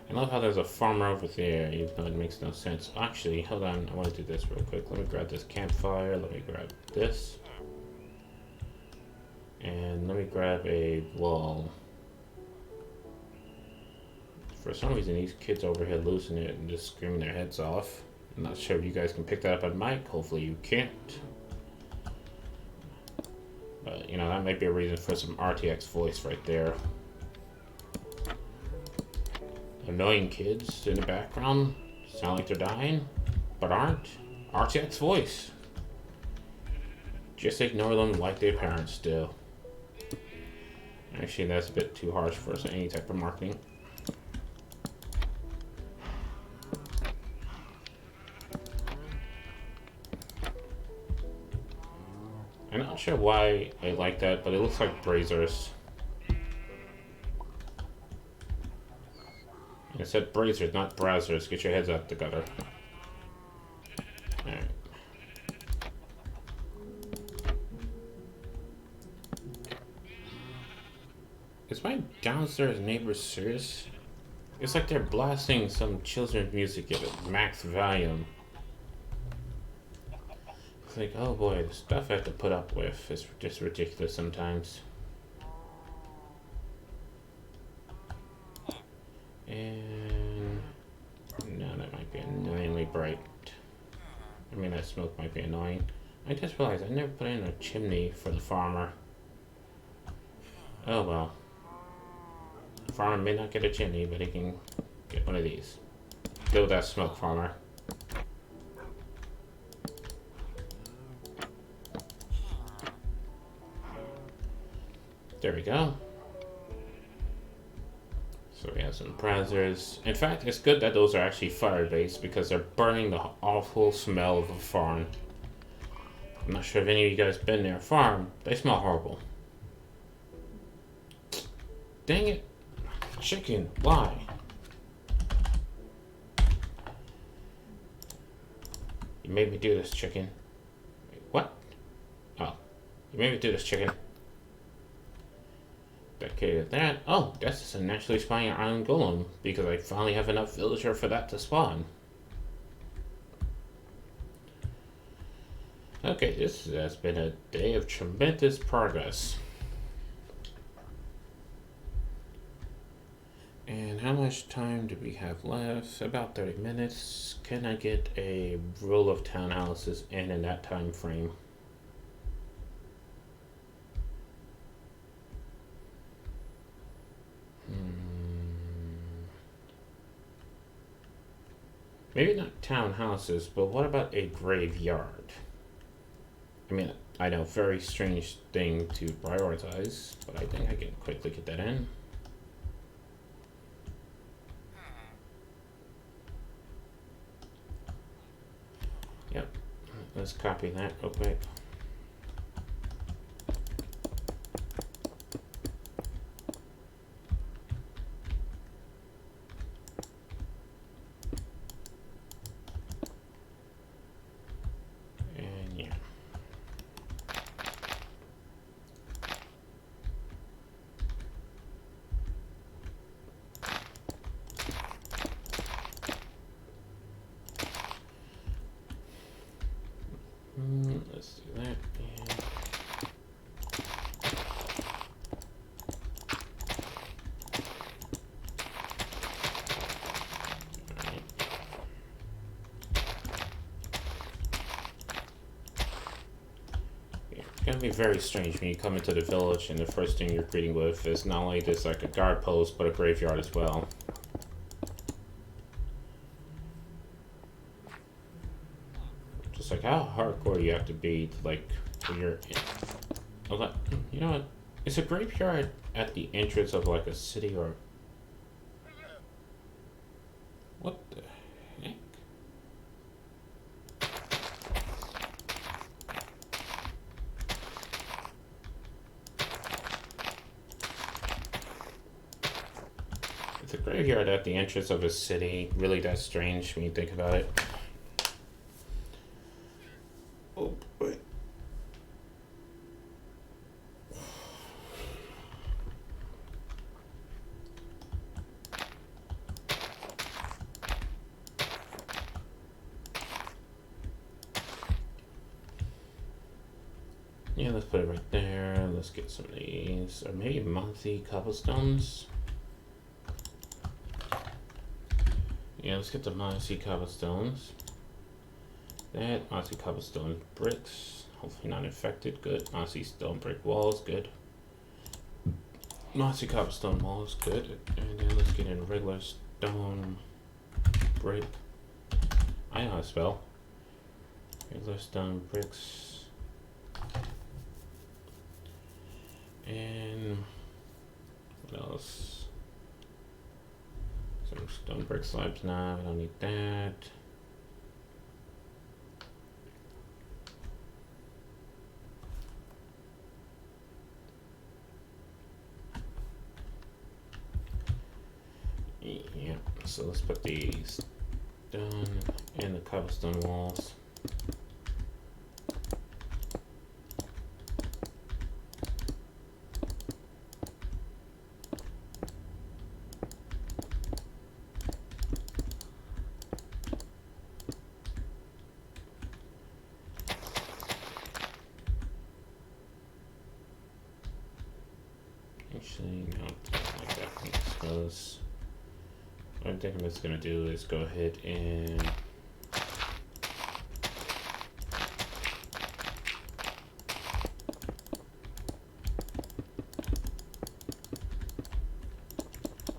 S1: I love how there's a farmer over there, even though it makes no sense. Actually, hold on, I want to do this real quick. Let me grab this campfire, let me grab this. And let me grab a wall. For some reason, these kids over here losing it and just screaming their heads off. I'm not sure if you guys can pick that up on mic. Hopefully you can't. But, you know, that might be a reason for some RTX voice right there. Annoying kids in the background sound like they're dying, but aren't. RTX voice. Just ignore them like their parents do. Actually, that's a bit too harsh for any type of marketing. I'm not sure why I like that, but it looks like braziers. It said braziers, not brazzers. Get your heads out the gutter. Alright. Is my downstairs neighbor serious? It's like they're blasting some children's music at max volume. It's like, oh boy, the stuff I have to put up with is just ridiculous sometimes. And no, that might be annoyingly bright. I mean, that smoke might be annoying. I just realized I never put in a chimney for the farmer. Oh well. The farmer may not get a chimney, but he can get one of these. Deal with that smoke, farmer. There we go. So we have some braziers. In fact, it's good that those are actually fire-based because they're burning the awful smell of a farm. I'm not sure if any of you guys been near a farm. They smell horrible. Dang it. Chicken, why? You made me do this, chicken. Wait, what? Oh, you made me do this, chicken. Okay, that. Oh, that's just a naturally spawning iron golem because I finally have enough villager for that to spawn. Okay, this has been a day of tremendous progress. And how much time do we have left? About 30 minutes. Can I get a row of townhouses in that time frame? Maybe not townhouses, but what about a graveyard? I mean, I know, very strange thing to prioritize, but I think I can quickly get that in. Yep, let's copy that real quick. Let's do that. It's gonna be very strange when you come into the village and the first thing you're greeting with is not only this like a guard post but a graveyard as well. Just like how hardcore you have to be to like You're in. You know what? Is a graveyard at the entrance of like a city or what the heck? Is a graveyard at the entrance of a city really that strange when you think about it? Oh boy. Yeah, let's put it right there. Let's get some of these. Or maybe mossy cobblestones. Yeah, let's get the mossy cobblestones. That mossy cobblestone bricks. Hopefully not infected. Good. Mossy stone brick walls. Good. Mossy cobblestone walls. Good. And then let's get in regular stone brick. I know how to spell. Regular stone bricks. And what else? Some stone brick slabs now. I don't need that. Yeah, so let's put these down in the cobblestone walls. Actually, no, like that. Because what I think I'm just gonna do is go ahead and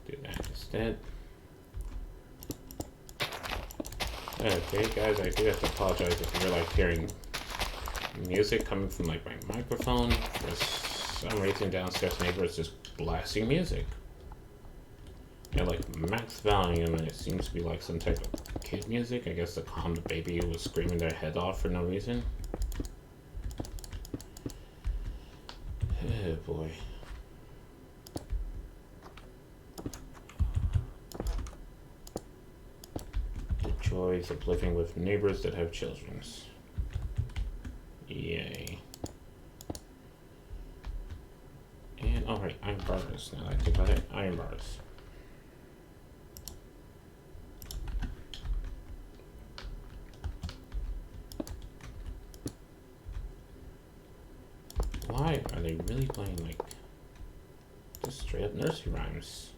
S1: do that instead. Okay, guys, I do have to apologize if you're like hearing music coming from like my microphone. For some reason, downstairs neighbors just blasting music. At like max volume, and it seems to be like some type of kid music. I guess to calm the baby who was screaming their head off for no reason. Oh boy. The joys of living with neighbors that have children. Yay. And alright, iron bars. Now that I think about it, iron bars. Why are they really playing like just straight up nursery rhymes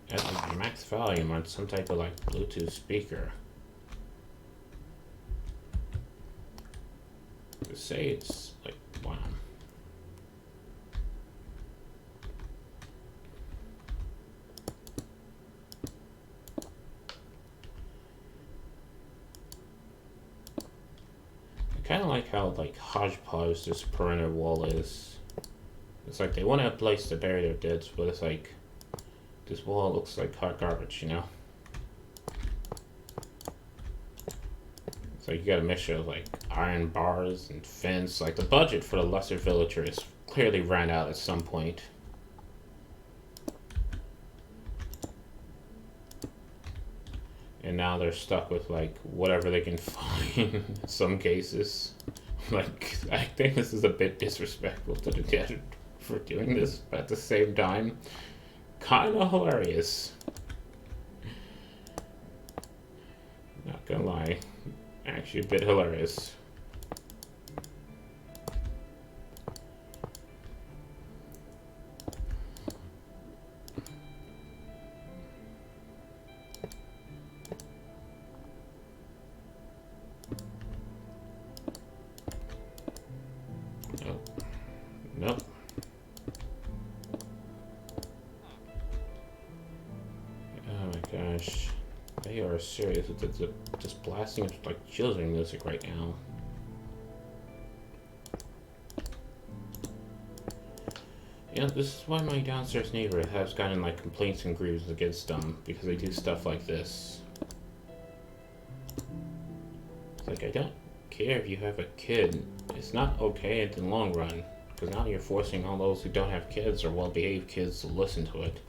S1: at like max volume on some type of like Bluetooth speaker? To say it's like wow. I kind of like how like hodgepodge this perimeter wall is. It's like they want a place to bury their dead, but it's like this wall looks like hot garbage, you know? It's like you got a mixture of like iron bars and fence. Like the budget for the lesser villagers clearly ran out at some point. And now they're stuck with like whatever they can find in some cases. Like, I think this is a bit disrespectful to the dead for doing this, but at the same time, kinda hilarious. Not gonna lie, actually a bit hilarious. Nope. Oh my gosh. They are serious with just blasting like children music right now. Yeah, this is why my downstairs neighbor has gotten like complaints and grievances against them because they do stuff like this. It's like, I don't care if you have a kid. It's not okay in the long run because now you're forcing all those who don't have kids or well-behaved kids to listen to it.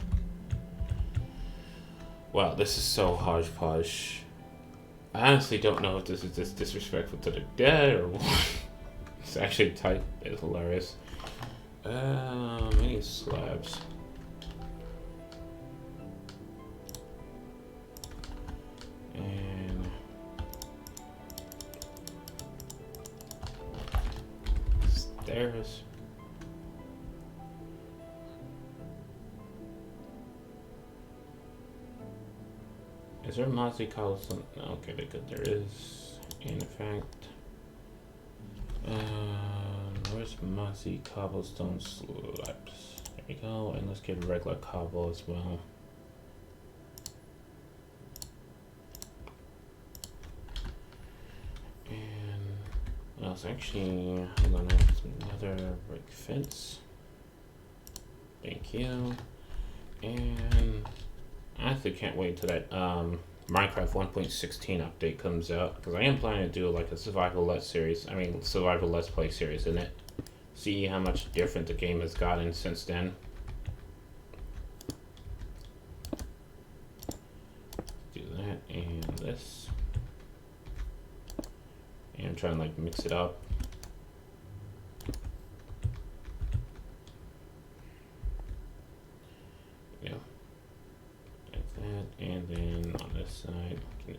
S1: Wow, this is so hodgepodge. I honestly don't know if this is just disrespectful to the dead or what. It's actually tight. It's hilarious. Many slabs. And stairs. Is there a mossy cobblestone? Okay, good. There is. In fact, where's mossy cobblestone slabs? There we go. And let's get regular cobble as well. And what else? Actually, hold on. Another brick fence. Thank you. And I actually can't wait till that Minecraft 1.16 update comes out because I am planning to do like a survival let's play series in it. See how much different the game has gotten since then. Do that and this, and I'm trying to like mix it up. Yeah. That, and then on this side, there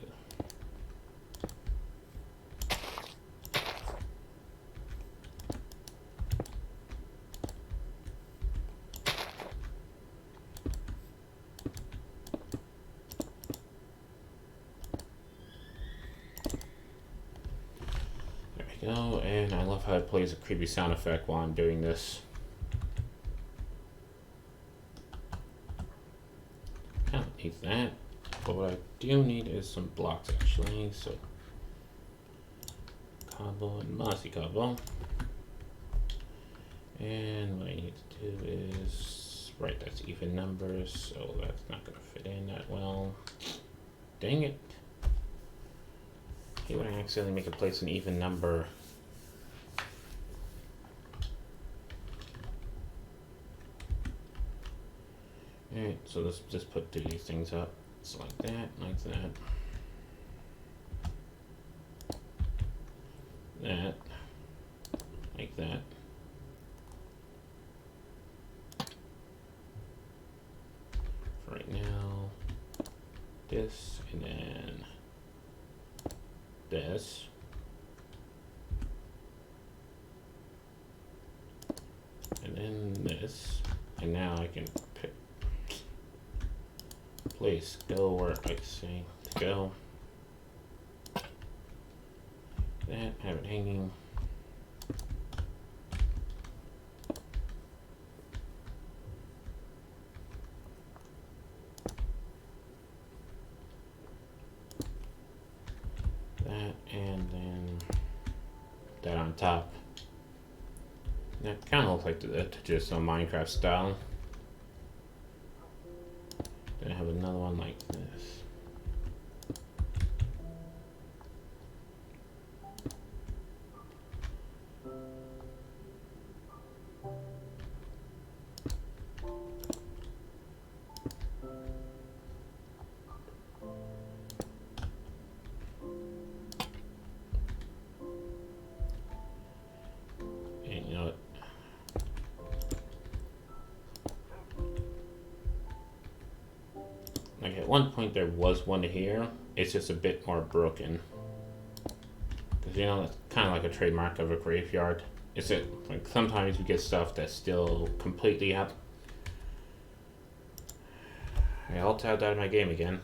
S1: we go. And I love how it plays a creepy sound effect while I'm doing this. I don't need that, but what I do need is some blocks actually. So cobble and mossy cobble, and what I need to do is right. That's even numbers, so that's not gonna fit in that well. Dang it! Hey, when I accidentally make a place an even number. Alright, so let's just put these things up. It's like that, that, like that. For right now, this, and then this. And then this. And now I can pick place, go where I say to go. That, have it hanging. That, and then that on top. That kind of looks like the just on Minecraft style. Then I have another one like this. And you know what? Like at one point there was one here. It's just a bit more broken. Because you know, it's kind of like a trademark of a graveyard. It's like sometimes you get stuff that's still completely up. I alt-tabbed out of my game again.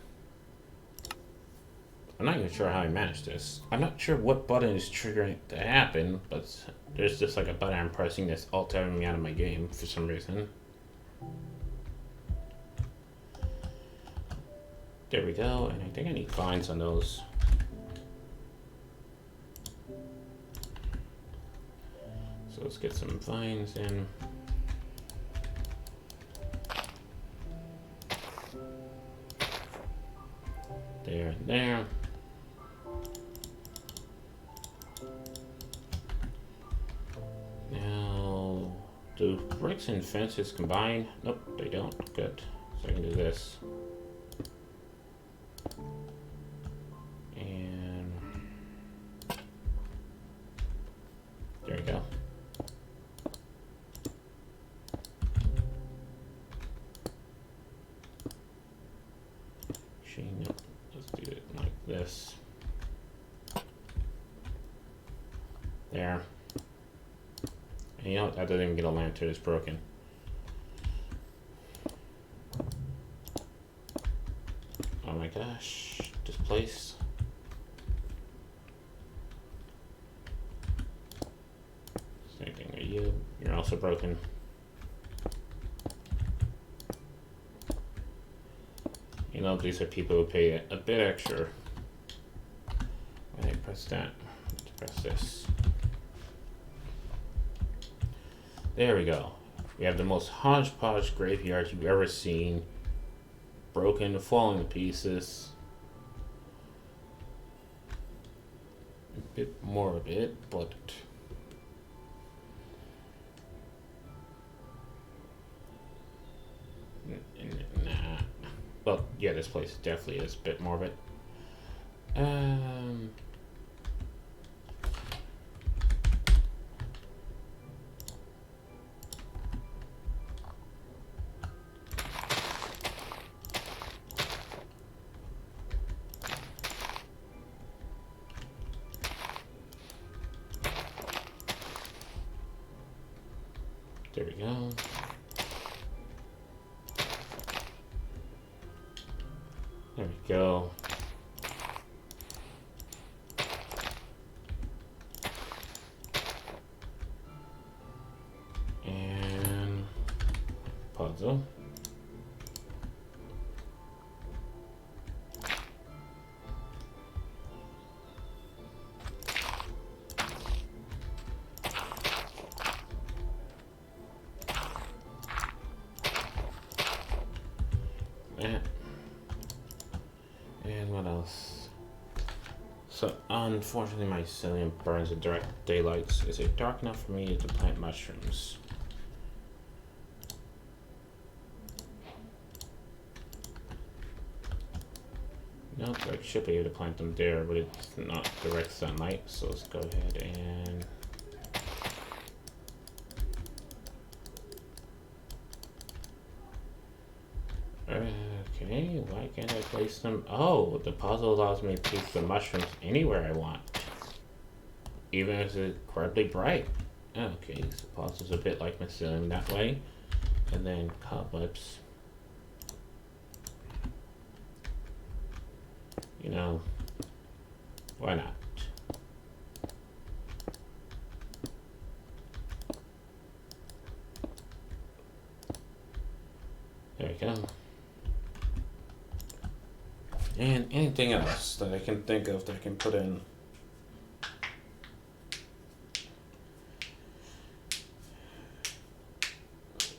S1: I'm not even sure how I managed this. I'm not sure what button is triggering it to happen, but there's just like a button I'm pressing that's alt-tabbing me out of my game for some reason. There we go, and I think I need vines on those. So let's get some vines in. There and there. Now, do bricks and fences combine? Nope, they don't. Good. So I can do this. And there we go. Nope. Let's do it like this. There. And you know what? That doesn't even get a lantern. It's broken. Oh my gosh. This place. Same thing with you. You're also broken. You know, these are people who pay a bit extra. When I press that, let's press this. There we go. We have the most hodgepodge graveyard you've ever seen. Broken, falling to pieces. A bit more of it, but nah. Well, yeah, this place definitely is a bit more of it. There we go. There we go. And puzzle. And what else? So unfortunately my ceiling burns in direct daylight. Is it dark enough for me to plant mushrooms? Nope, I should be able to plant them there, but it's not direct sunlight, so let's go ahead and okay, why can't I place them? Oh, the puzzle allows me to place the mushrooms anywhere I want. Even if it's incredibly bright. Okay, so puzzle's a bit like my ceiling that way. And then cobwebs. You know, why not? There we go. And anything else that I can think of that I can put in.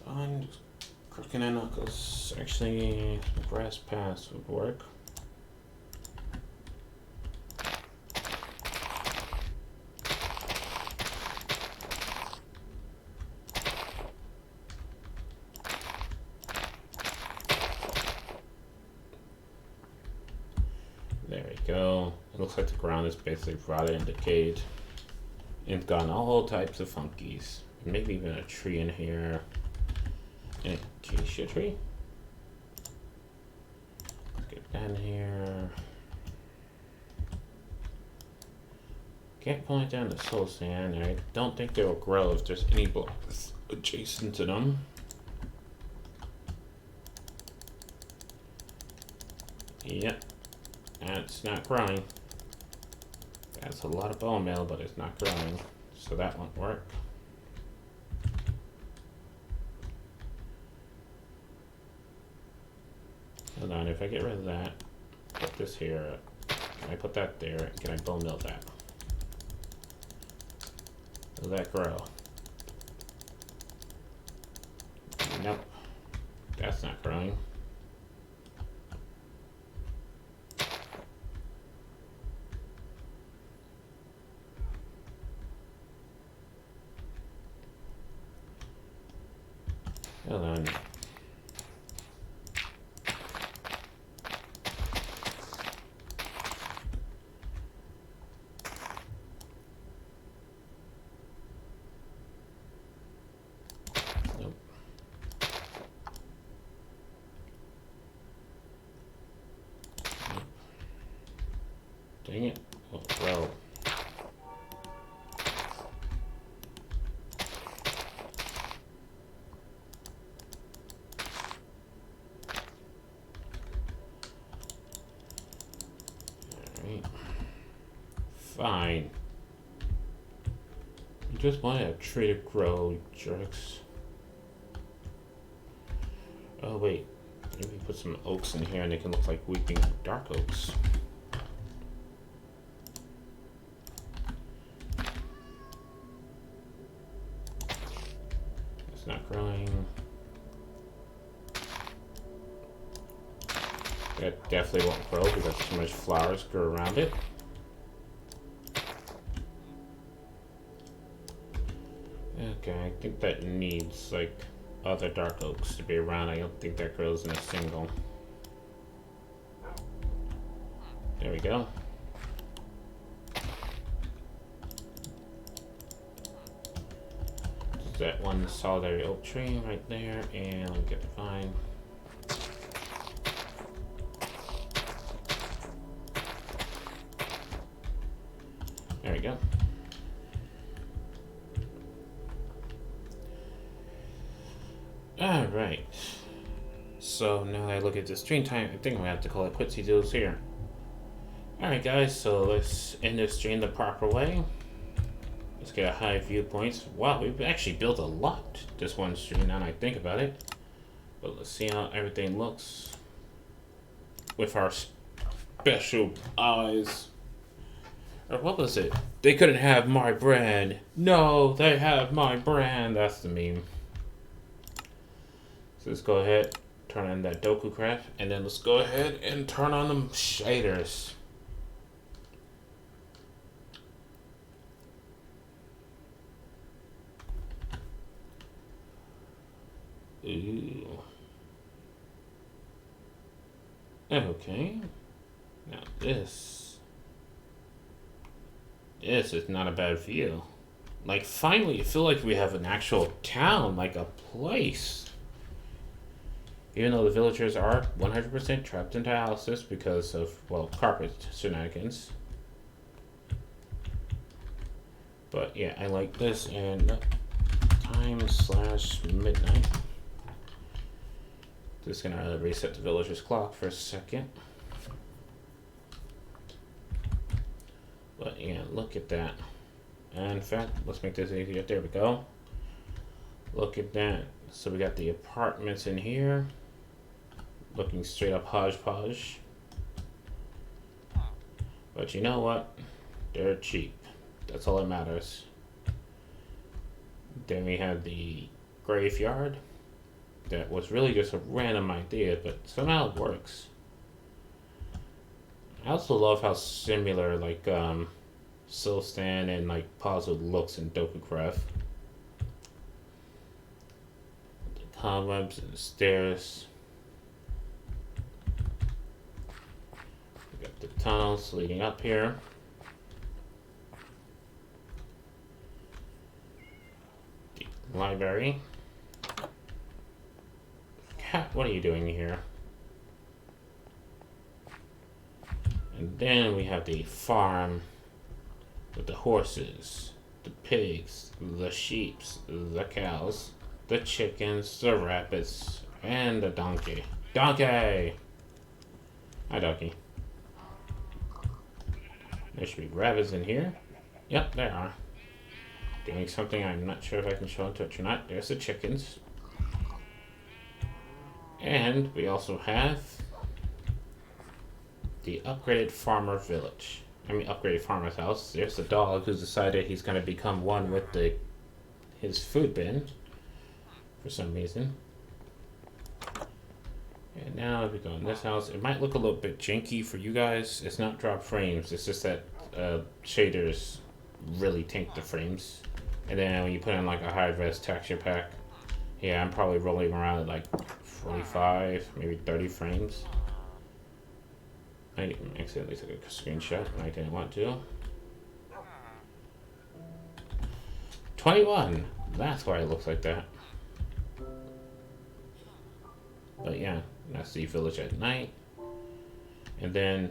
S1: On crooking and knuckles. Actually, grass paths would work. There we go. It looks like the ground is basically rotted and decayed. And it's gotten all types of funkies. Maybe even a tree in here. An acacia tree. Let's get that in here. Can't point down the soul sand. I don't think they will grow if there's any blocks adjacent to them. Yep. And it's not growing. That's a lot of bone meal, but it's not growing. So that won't work. Hold on, if I get rid of that, put this here, can I put that there? Can I bone mill that? Will that grow? Nope. That's not growing. Dang it. Oh, bro. Alright. Fine. You just wanted a tree to grow, you jerks. Oh, wait. Maybe put some oaks in here and they can look like weeping dark oaks. It's not growing. That definitely won't grow because too much flowers grow around it. Okay, I think that needs like other dark oaks to be around. I don't think that grows in a single. There we go. Just that one solitary oak tree right there, and let me get the vine. There we go. Alright. So now I look at the stream time, I think I'm gonna have to call it quits deals here. Alright guys, so let's end this stream the proper way. Let's get a high viewpoints. Wow, we've actually built a lot this one stream now that I think about it. But let's see how everything looks with our special eyes. Or what was it? They couldn't have my brand. No, they have my brand. That's the meme. So let's go ahead, turn on that Doku craft, and then let's go ahead and turn on them shaders. Ooh. Okay. Now this is not a bad view. Like finally, I feel like we have an actual town, like a place. Even though the villagers are 100% trapped into houses because of, well, carpet shenanigans. But yeah, I like this, and time/midnight. Just gonna reset the villager's clock for a second. But yeah, look at that. And in fact, let's make this easier. There we go. Look at that. So we got the apartments in here. Looking straight up hodgepodge. But you know what? They're cheap. That's all that matters. Then we have the graveyard. That was really just a random idea, but somehow it works. I also love how similar like Silstan and like Puzzle looks in Dokucraft. The cobwebs and the stairs. We got the tunnels leading up here. The library. Cat, what are you doing here? And then we have the farm with the horses, the pigs, the sheep, the cows, the chickens, the rabbits, and the donkey. Donkey! Hi, donkey. There should be rabbits in here. Yep, there are. Doing something I'm not sure if I can show on Twitch or not. There's the chickens. And we also have the upgraded farmer village. Upgraded farmer's house. There's the dog who's decided he's going to become one with his food bin for some reason. And now if we go in this house, it might look a little bit janky for you guys. It's not drop frames. It's just that shaders really tank the frames. And then when you put in like a high res texture pack, yeah, I'm probably rolling around at like 45, maybe 30 frames. I accidentally took a screenshot and I didn't want to. 21! That's why it looks like that. But yeah, that's the village at night. And then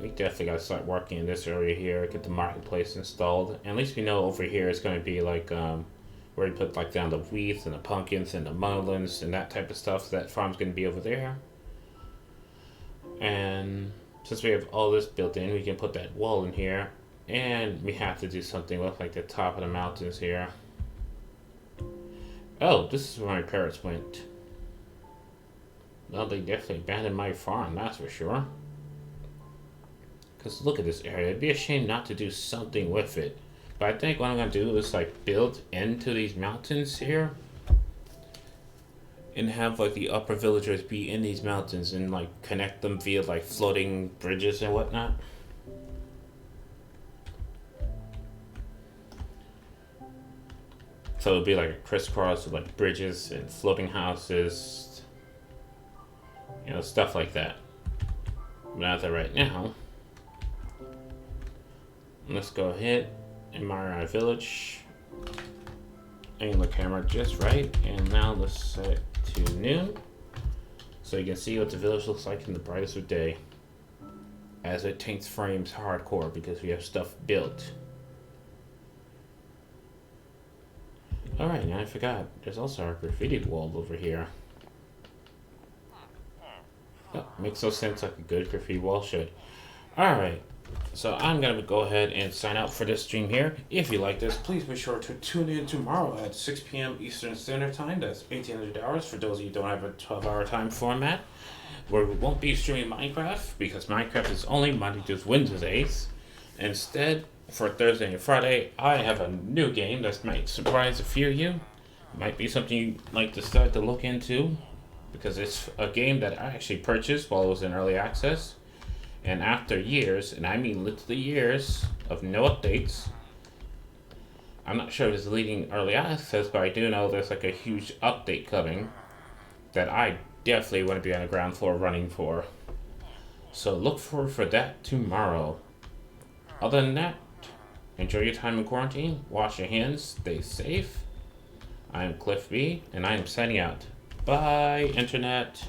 S1: We definitely gotta start working in this area here, get the marketplace installed. And at least we know over here it's gonna be like where you put like down the wheats and the pumpkins and the mulleins and that type of stuff. That farm's gonna be over there. And since we have all this built in, we can put that wall in here. And we have to do something with like the top of the mountains here. Oh, this is where my parents went. Well, they definitely abandoned my farm, that's for sure. Because look at this area. It'd be a shame not to do something with it. But I think what I'm going to do is like build into these mountains here. And have like the upper villagers be in these mountains and like connect them via like floating bridges and whatnot. So it'll be like a crisscross with like bridges and floating houses. You know, stuff like that. But as of right now, let's go ahead and mark our village. Angle the camera just right. And now let's set it to noon. So you can see what the village looks like in the brightest of day. As it taints frames hardcore because we have stuff built. Alright, now I forgot. There's also our graffiti wall over here. Oh, makes no sense like a good graffiti wall should. Alright, so I'm going to go ahead and sign out for this stream here. If you like this, please be sure to tune in tomorrow at 6 p.m. Eastern Standard Time. That's 1800 hours for those of you who don't have a 12-hour time format. Where we won't be streaming Minecraft because Minecraft is only Monday through Wednesdays. Instead, for Thursday and Friday, I have a new game that might surprise a few of you. Might be something you'd like to start to look into because it's a game that I actually purchased while it was in early access. And after years, and I mean literally years, of no updates, I'm not sure if it's leading early access, but I do know there's like a huge update coming that I definitely want to be on the ground floor running for. So look forward for that tomorrow. Other than that, enjoy your time in quarantine, wash your hands, stay safe. I am Cliff B, and I am signing out. Bye, Internet.